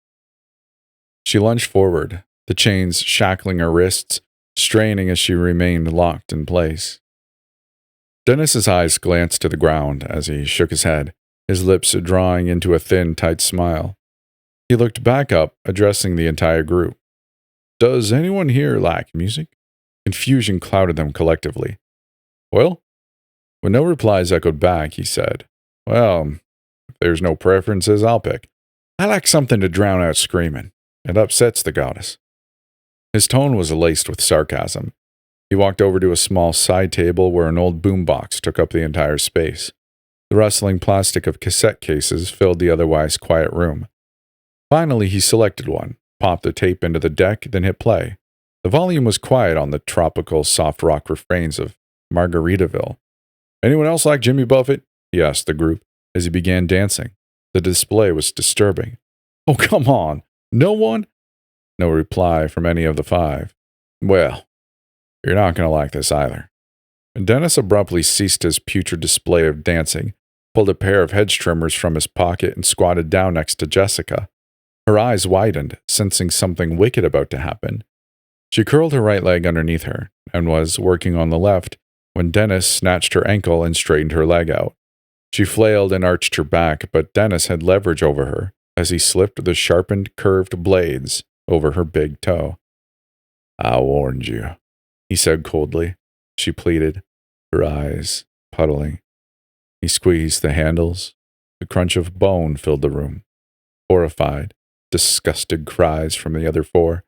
She lunged forward, the chains shackling her wrists, straining as she remained locked in place. Dennis's eyes glanced to the ground as he shook his head, his lips drawing into a thin, tight smile. He looked back up, addressing the entire group. Does anyone here like music? Confusion clouded them collectively. Well? When no replies echoed back, he said, Well, if there's no preferences, I'll pick. I like something to drown out screaming. It upsets the goddess. His tone was laced with sarcasm. He walked over to a small side table where an old boombox took up the entire space. The rustling plastic of cassette cases filled the otherwise quiet room. Finally, he selected one, popped the tape into the deck, then hit play. The volume was quiet on the tropical soft rock refrains of Margaritaville. Anyone else like Jimmy Buffett? He asked the group as he began dancing. The display was disturbing. Oh, come on. No one? No reply from any of the 5. Well, you're not going to like this either. Dennis abruptly ceased his putrid display of dancing, pulled a pair of hedge trimmers from his pocket, and squatted down next to Jessica. Her eyes widened, sensing something wicked about to happen. She curled her right leg underneath her, and was working on the left when Dennis snatched her ankle and straightened her leg out. She flailed and arched her back, but Dennis had leverage over her as he slipped the sharpened, curved blades over her big toe. "I warned you," he said coldly. She pleaded, her eyes puddling. He squeezed the handles. The crunch of bone filled the room. Horrified, disgusted cries from the other four.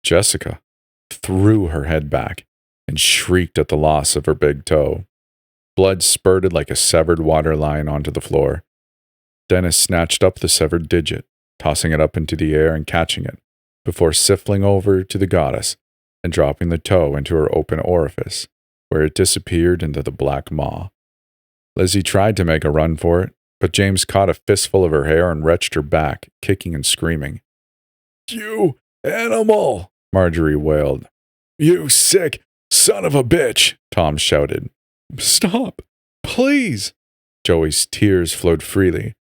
Jessica threw her head back and shrieked at the loss of her big toe. Blood spurted like a severed water line onto the floor. Dennis snatched up the severed digit, tossing it up into the air and catching it, before sifting over to the goddess and dropping the toe into her open orifice, where it disappeared into the black maw. Lizzie tried to make a run for it, but James caught a fistful of her hair and wrenched her back, kicking and screaming. "You animal!" Marjorie wailed. "You sick son of a bitch!" Tom shouted. "Stop! Please!" Joey's tears flowed freely.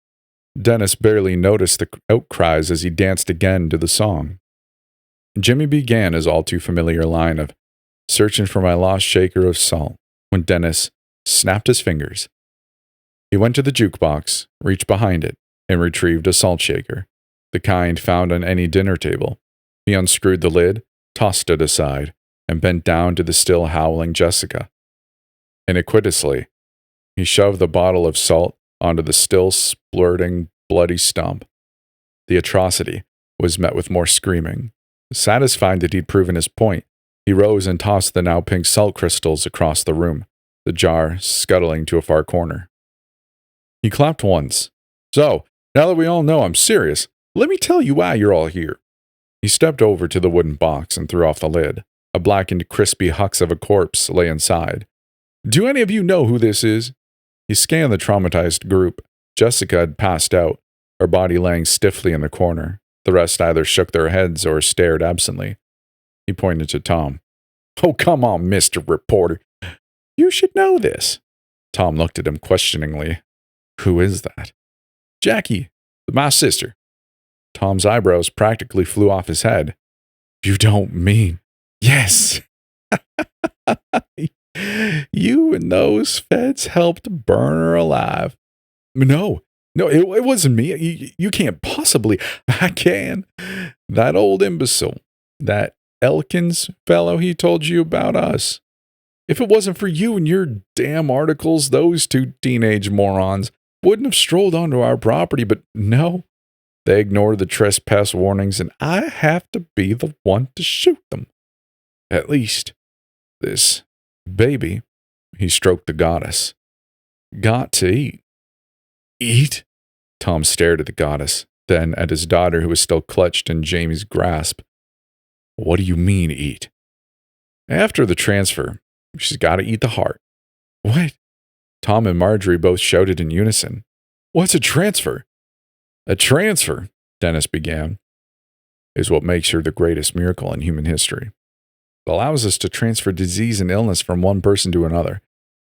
Dennis barely noticed the outcries as he danced again to the song. Jimmy began his all-too-familiar line of "searching for my lost shaker of salt" when Dennis snapped his fingers. He went to the jukebox, reached behind it, and retrieved a salt shaker, the kind found on any dinner table. He unscrewed the lid, tossed it aside, and bent down to the still howling Jessica. Iniquitously, he shoved the bottle of salt onto the still splurting, bloody stump. The atrocity was met with more screaming. Satisfied that he'd proven his point, he rose and tossed the now pink salt crystals across the room, the jar scuttling to a far corner. He clapped once. "So, now that we all know I'm serious, let me tell you why you're all here." He stepped over to the wooden box and threw off the lid. A blackened, crispy hux of a corpse lay inside. "Do any of you know who this is?" He scanned the traumatized group. Jessica had passed out, her body laying stiffly in the corner. The rest either shook their heads or stared absently. He pointed to Tom. "Oh, come on, Mr. Reporter. You should know this." Tom looked at him questioningly. "Who is that?" "Jackie, my sister." Tom's eyebrows practically flew off his head. "You don't mean..." "Yes." "You and those feds helped burn her alive." No, it wasn't me. You can't possibly." "I can. That old imbecile, that Elkins fellow, he told you about us. If it wasn't for you and your damn articles, those two teenage morons wouldn't have strolled onto our property, but no. They ignored the trespass warnings, and I have to be the one to shoot them. At least, this baby," he stroked the goddess, "got to eat." "Eat?" Tom stared at the goddess, then at his daughter, who was still clutched in Jamie's grasp. "What do you mean, eat?" "After the transfer, she's got to eat the heart." "What?" Tom and Marjorie both shouted in unison. "What's a transfer?" "A transfer," Dennis began, "is what makes her the greatest miracle in human history. It allows us to transfer disease and illness from one person to another.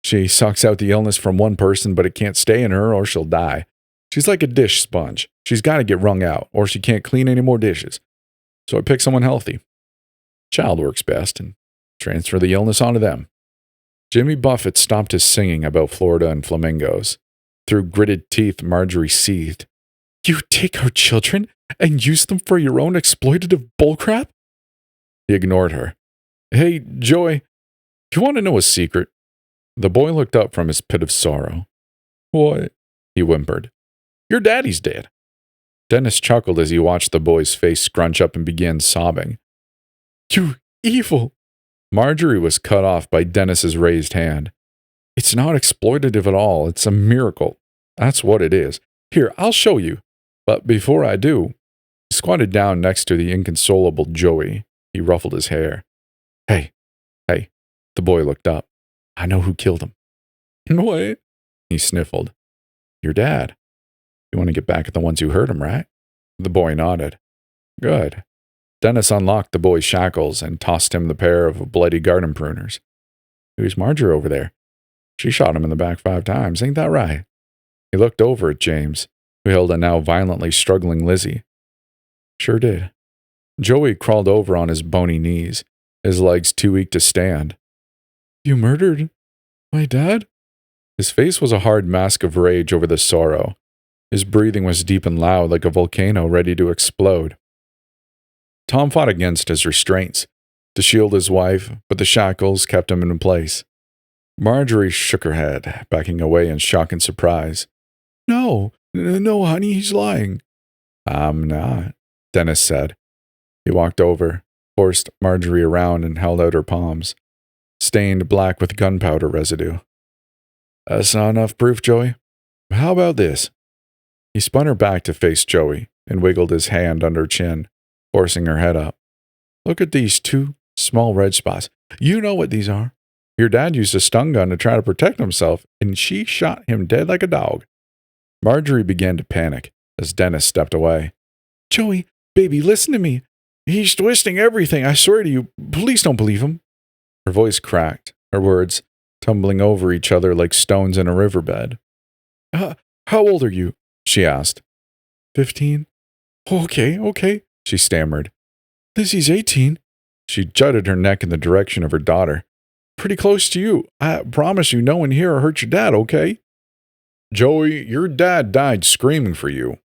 She sucks out the illness from one person, but it can't stay in her or she'll die. She's like a dish sponge. She's got to get wrung out, or she can't clean any more dishes. So I pick someone healthy. Child works best, and transfer the illness onto them." Jimmy Buffett stopped his singing about Florida and flamingos. Through gritted teeth, Marjorie seethed. "You take our children and use them for your own exploitative bullcrap?" He ignored her. "Hey, Joey, you want to know a secret?" The boy looked up from his pit of sorrow. "What?" he whimpered. "Your daddy's dead." Dennis chuckled as he watched the boy's face scrunch up and began sobbing. "You evil..." Marjorie was cut off by Dennis's raised hand. "It's not exploitative at all. It's a miracle. That's what it is. Here, I'll show you. But before I do..." He squatted down next to the inconsolable Joey. He ruffled his hair. Hey. The boy looked up. "I know who killed him." "What?" He sniffled. "Your dad. You want to get back at the ones who hurt him, right?" The boy nodded. "Good." Dennis unlocked the boy's shackles and tossed him the pair of bloody garden pruners. Who's Marjorie over there? She shot him in the back 5 times, ain't that right? He looked over at James, who held a now violently struggling Lizzie. Sure did. Joey crawled over on his bony knees, his legs too weak to stand. You murdered my dad? His face was a hard mask of rage over the sorrow. His breathing was deep and loud like a volcano ready to explode. Tom fought against his restraints to shield his wife, but the shackles kept him in place. Marjorie shook her head, backing away in shock and surprise. No, honey, he's lying. I'm not, Dennis said. He walked over, forced Marjorie around, and held out her palms, stained black with gunpowder residue. That's not enough proof, Joey. How about this? He spun her back to face Joey and wiggled his hand under her chin, forcing her head up. Look at these 2 small red spots. You know what these are. Your dad used a stun gun to try to protect himself, and she shot him dead like a dog. Marjorie began to panic as Dennis stepped away. Joey, baby, listen to me. He's twisting everything, I swear to you. Please don't believe him. Her voice cracked, her words tumbling over each other like stones in a riverbed. How old are you? She asked. 15. Okay, she stammered. Lizzie's 18. She jutted her neck in the direction of her daughter. Pretty close to you. I promise you no one here will hurt your dad, okay? Joey, your dad died screaming for you.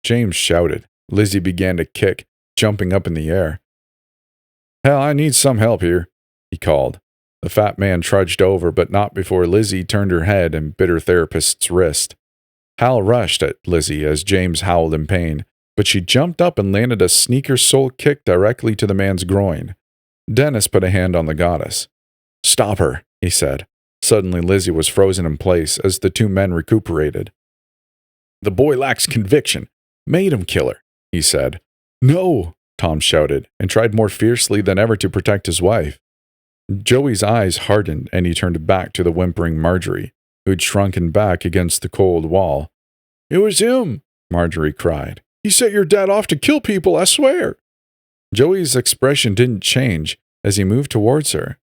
James shouted. Lizzie began to kick, jumping up in the air. Hell, I need some help here, he called. The fat man trudged over, but not before Lizzie turned her head and bit her therapist's wrist. Hal rushed at Lizzie as James howled in pain, but she jumped up and landed a sneaker sole kick directly to the man's groin. Dennis put a hand on the goddess. Stop her, he said. Suddenly Lizzie was frozen in place as the 2 men recuperated. The boy lacks conviction. Made him kill her, he said. No, Tom shouted, and tried more fiercely than ever to protect his wife. Joey's eyes hardened, and he turned back to the whimpering Marjorie, who'd shrunken back against the cold wall. It was him, Marjorie cried. He set your dad off to kill people, I swear. Joey's expression didn't change as he moved towards her.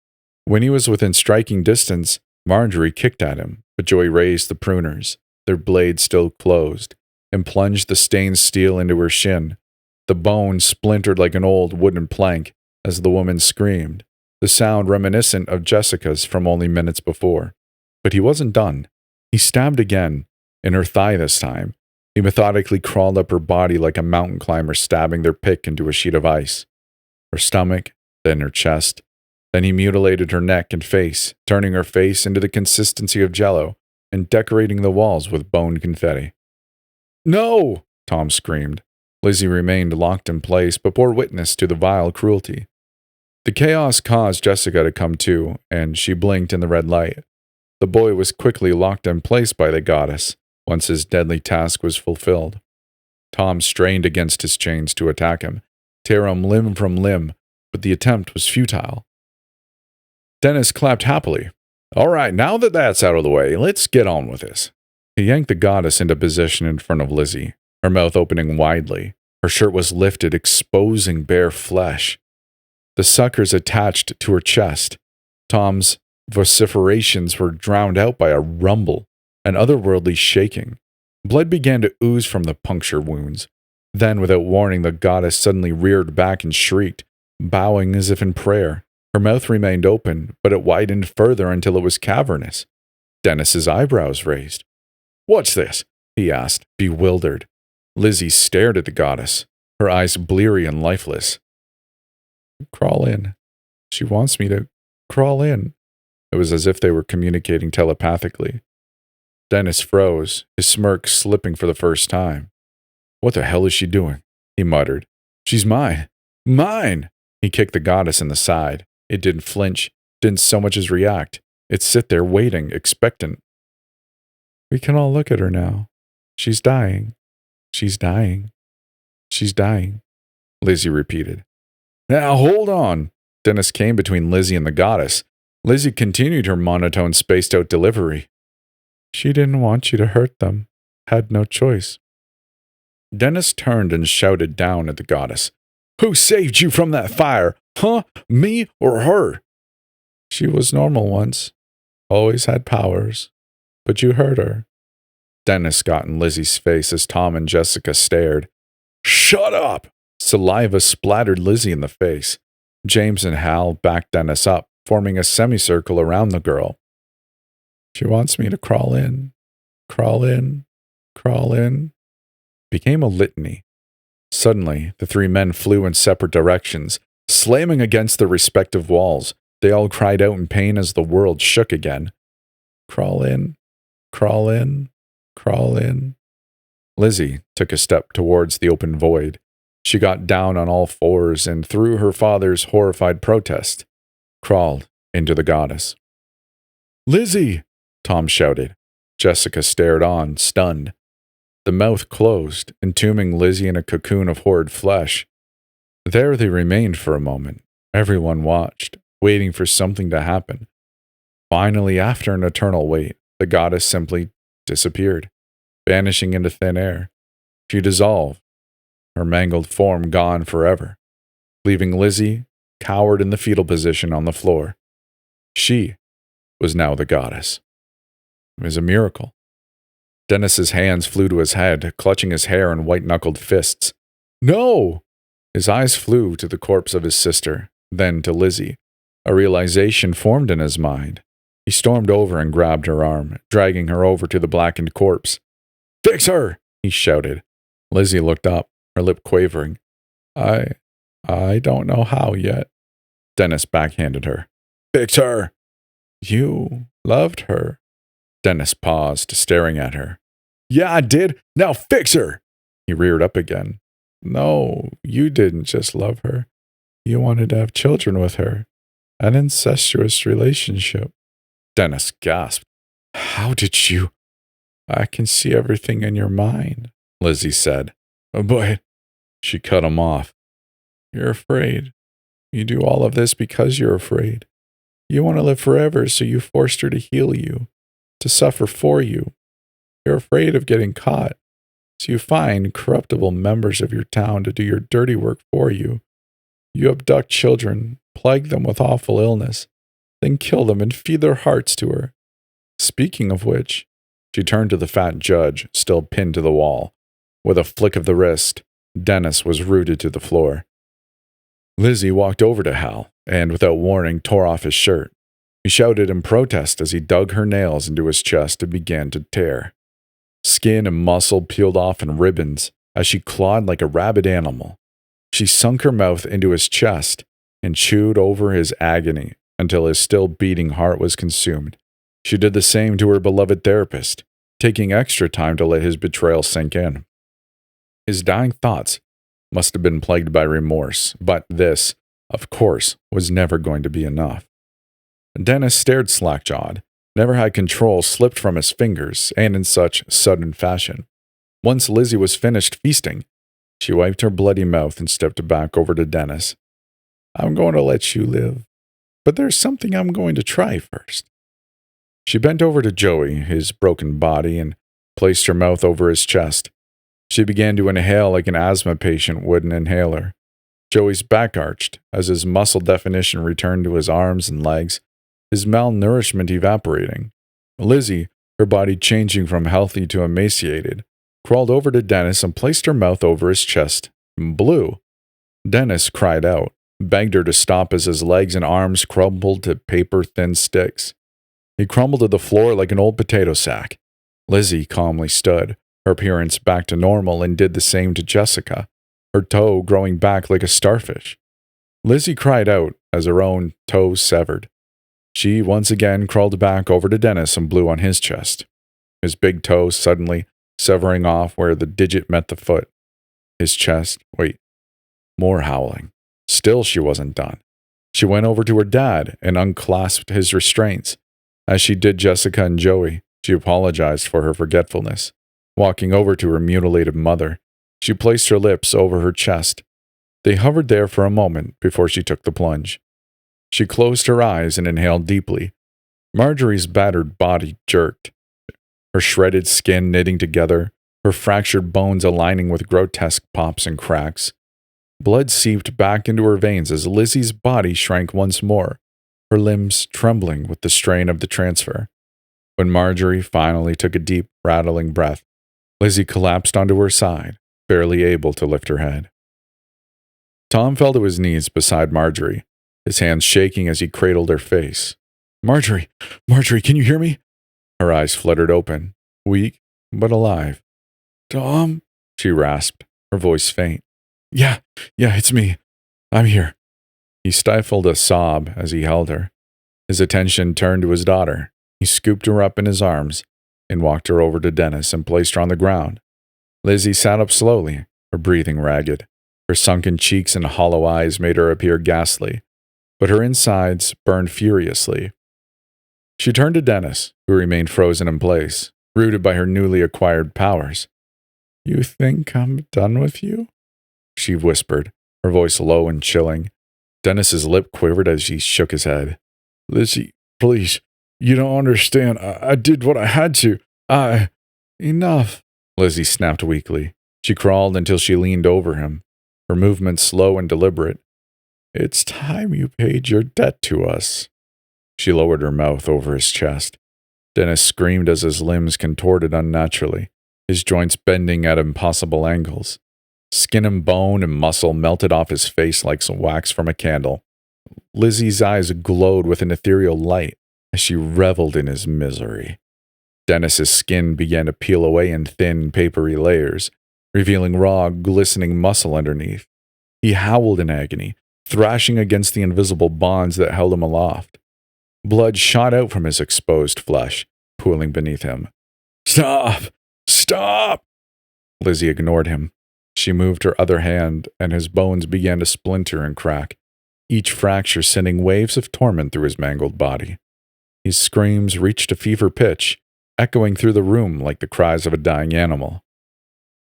When he was within striking distance, Marjorie kicked at him, but Joey raised the pruners, their blades still closed, and plunged the stained steel into her shin. The bone splintered like an old wooden plank as the woman screamed, the sound reminiscent of Jessica's from only minutes before. But he wasn't done. He stabbed again, in her thigh this time. He methodically crawled up her body like a mountain climber stabbing their pick into a sheet of ice. Her stomach, then her chest. Then he mutilated her neck and face, turning her face into the consistency of jello and decorating the walls with bone confetti. No! Tom screamed. Lizzie remained locked in place but bore witness to the vile cruelty. The chaos caused Jessica to come to, and she blinked in the red light. The boy was quickly locked in place by the goddess once his deadly task was fulfilled. Tom strained against his chains to attack him, tear him limb from limb, but the attempt was futile. Dennis clapped happily. All right, now that that's out of the way, let's get on with this. He yanked the goddess into position in front of Lizzie, her mouth opening widely. Her shirt was lifted, exposing bare flesh. The suckers attached to her chest. Tom's vociferations were drowned out by a rumble, an otherworldly shaking. Blood began to ooze from the puncture wounds. Then, without warning, the goddess suddenly reared back and shrieked, bowing as if in prayer. Her mouth remained open, but it widened further until it was cavernous. Dennis's eyebrows raised. What's this? He asked, bewildered. Lizzie stared at the goddess, her eyes bleary and lifeless. Crawl in. She wants me to crawl in. It was as if they were communicating telepathically. Dennis froze, his smirk slipping for the first time. What the hell is she doing? He muttered. She's mine. Mine! He kicked the goddess in the side. It didn't flinch, didn't so much as react. It sit there waiting, expectant. We can all look at her now. She's dying. She's dying. She's dying, Lizzie repeated. Now hold on. Dennis came between Lizzie and the goddess. Lizzie continued her monotone, spaced-out delivery. She didn't want you to hurt them. Had no choice. Dennis turned and shouted down at the goddess. Who saved you from that fire? Huh? Me or her? She was normal once. Always had powers. But you hurt her. Dennis got in Lizzie's face as Tom and Jessica stared. Shut up! Saliva splattered Lizzie in the face. James and Hal backed Dennis up, forming a semicircle around the girl. She wants me to crawl in. Crawl in. Crawl in. Became a litany. Suddenly, the three men flew in separate directions, slamming against their respective walls. They all cried out in pain as the world shook again. Crawl in. Crawl in. Crawl in. Lizzie took a step towards the open void. She got down on all fours and, through her father's horrified protest, crawled into the goddess. Lizzie! Tom shouted. Jessica stared on, stunned. The mouth closed, entombing Lizzie in a cocoon of horrid flesh. There they remained for a moment. Everyone watched, waiting for something to happen. Finally, after an eternal wait, the goddess simply disappeared, vanishing into thin air. She dissolved, her mangled form gone forever, leaving Lizzie cowered in the fetal position on the floor. She was now the goddess. It was a miracle. Dennis's hands flew to his head, clutching his hair in white-knuckled fists. No! His eyes flew to the corpse of his sister, then to Lizzie. A realization formed in his mind. He stormed over and grabbed her arm, dragging her over to the blackened corpse. Fix her! He shouted. Lizzie looked up, her lip quavering. I don't know how yet. Dennis backhanded her. Fix her! You loved her. Dennis paused, staring at her. Yeah, I did. Now fix her! He reared up again. No, you didn't just love her. You wanted to have children with her. An incestuous relationship. Dennis gasped. How did you? I can see everything in your mind, Lizzie said. But she cut him off. You're afraid. You do all of this because you're afraid. You want to live forever, so you forced her to heal you, to suffer for you. You're afraid of getting caught, so you find corruptible members of your town to do your dirty work for you. You abduct children, plague them with awful illness, then kill them and feed their hearts to her. Speaking of which, she turned to the fat judge, still pinned to the wall. With a flick of the wrist, Dennis was rooted to the floor. Lizzie walked over to Hal and, without warning, tore off his shirt. He shouted in protest as he dug her nails into his chest and began to tear. Skin and muscle peeled off in ribbons as she clawed like a rabid animal. She sunk her mouth into his chest and chewed over his agony until his still beating heart was consumed. She did the same to her beloved therapist, taking extra time to let his betrayal sink in. His dying thoughts must have been plagued by remorse, but this, of course, was never going to be enough. Dennis stared slack-jawed, never had control slipped from his fingers, and in such sudden fashion. Once Lizzie was finished feasting, she wiped her bloody mouth and stepped back over to Dennis. I'm going to let you live, but there's something I'm going to try first. She bent over to Joey, his broken body, and placed her mouth over his chest. She began to inhale like an asthma patient would an inhaler. Joey's back arched as his muscle definition returned to his arms and legs, his malnourishment evaporating. Lizzie, her body changing from healthy to emaciated, crawled over to Dennis and placed her mouth over his chest and blew. Dennis cried out, begged her to stop as his legs and arms crumbled to paper-thin sticks. He crumbled to the floor like an old potato sack. Lizzie calmly stood, her appearance back to normal, and did the same to Jessica, her toe growing back like a starfish. Lizzie cried out as her own toe severed. She once again crawled back over to Dennis and blew on his chest, his big toe suddenly severing off where the digit met the foot. His chest, more howling. Still she wasn't done. She went over to her dad and unclasped his restraints. As she did Jessica and Joey, she apologized for her forgetfulness. Walking over to her mutilated mother, she placed her lips over her chest. They hovered there for a moment before she took the plunge. She closed her eyes and inhaled deeply. Marjorie's battered body jerked, her shredded skin knitting together, her fractured bones aligning with grotesque pops and cracks. Blood seeped back into her veins as Lizzie's body shrank once more, her limbs trembling with the strain of the transfer. When Marjorie finally took a deep, rattling breath, Lizzie collapsed onto her side, barely able to lift her head. Tom fell to his knees beside Marjorie, his hands shaking as he cradled her face. Marjorie, can you hear me? Her eyes fluttered open, weak but alive. Tom, she rasped, her voice faint. Yeah, it's me. I'm here. He stifled a sob as he held her. His attention turned to his daughter. He scooped her up in his arms and walked her over to Dennis and placed her on the ground. Lizzie sat up slowly, her breathing ragged. Her sunken cheeks and hollow eyes made her appear ghastly, but her insides burned furiously. She turned to Dennis, who remained frozen in place, rooted by her newly acquired powers. You think I'm done with you? She whispered, her voice low and chilling. Dennis's lip quivered as he shook his head. Lizzie, please, you don't understand. I did what I had to. Enough, Lizzie snapped weakly. She crawled until she leaned over him, her movements slow and deliberate. It's time you paid your debt to us. She lowered her mouth over his chest. Dennis screamed as his limbs contorted unnaturally, his joints bending at impossible angles. Skin and bone and muscle melted off his face like some wax from a candle. Lizzie's eyes glowed with an ethereal light as she reveled in his misery. Dennis's skin began to peel away in thin, papery layers, revealing raw, glistening muscle underneath. He howled in agony, thrashing against the invisible bonds that held him aloft. Blood shot out from his exposed flesh, pooling beneath him. Stop! Stop! Lizzie ignored him. She moved her other hand, and his bones began to splinter and crack, each fracture sending waves of torment through his mangled body. His screams reached a fever pitch, echoing through the room like the cries of a dying animal.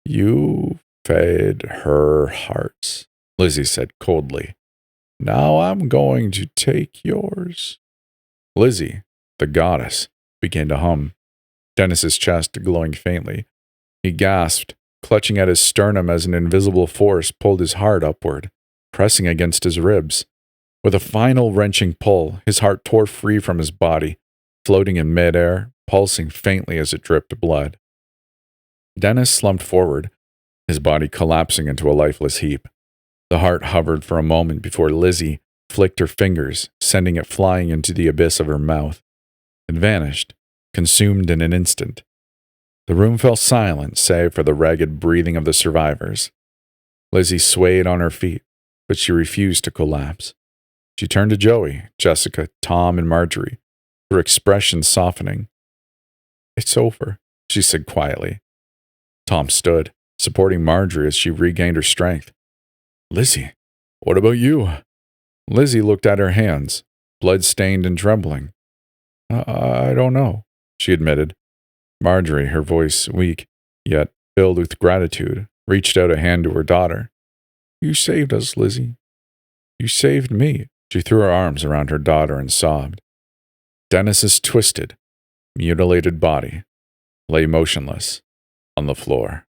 You fed her heart, Lizzie said coldly. Now I'm going to take yours. Lizzie, the goddess, began to hum, Dennis's chest glowing faintly. He gasped, clutching at his sternum as an invisible force pulled his heart upward, pressing against his ribs. With a final wrenching pull, his heart tore free from his body, floating in midair, pulsing faintly as it dripped blood. Dennis slumped forward, his body collapsing into a lifeless heap. The heart hovered for a moment before Lizzie flicked her fingers, sending it flying into the abyss of her mouth. It vanished, consumed in an instant. The room fell silent, save for the ragged breathing of the survivors. Lizzie swayed on her feet, but she refused to collapse. She turned to Joey, Jessica, Tom, and Marjorie, her expression softening. It's over, she said quietly. Tom stood, supporting Marjorie as she regained her strength. Lizzie, what about you? Lizzie looked at her hands, blood-stained and trembling. I don't know, she admitted. Marjorie, her voice weak, yet filled with gratitude, reached out a hand to her daughter. You saved us, Lizzie. You saved me. She threw her arms around her daughter and sobbed. Dennis's twisted, mutilated body lay motionless on the floor.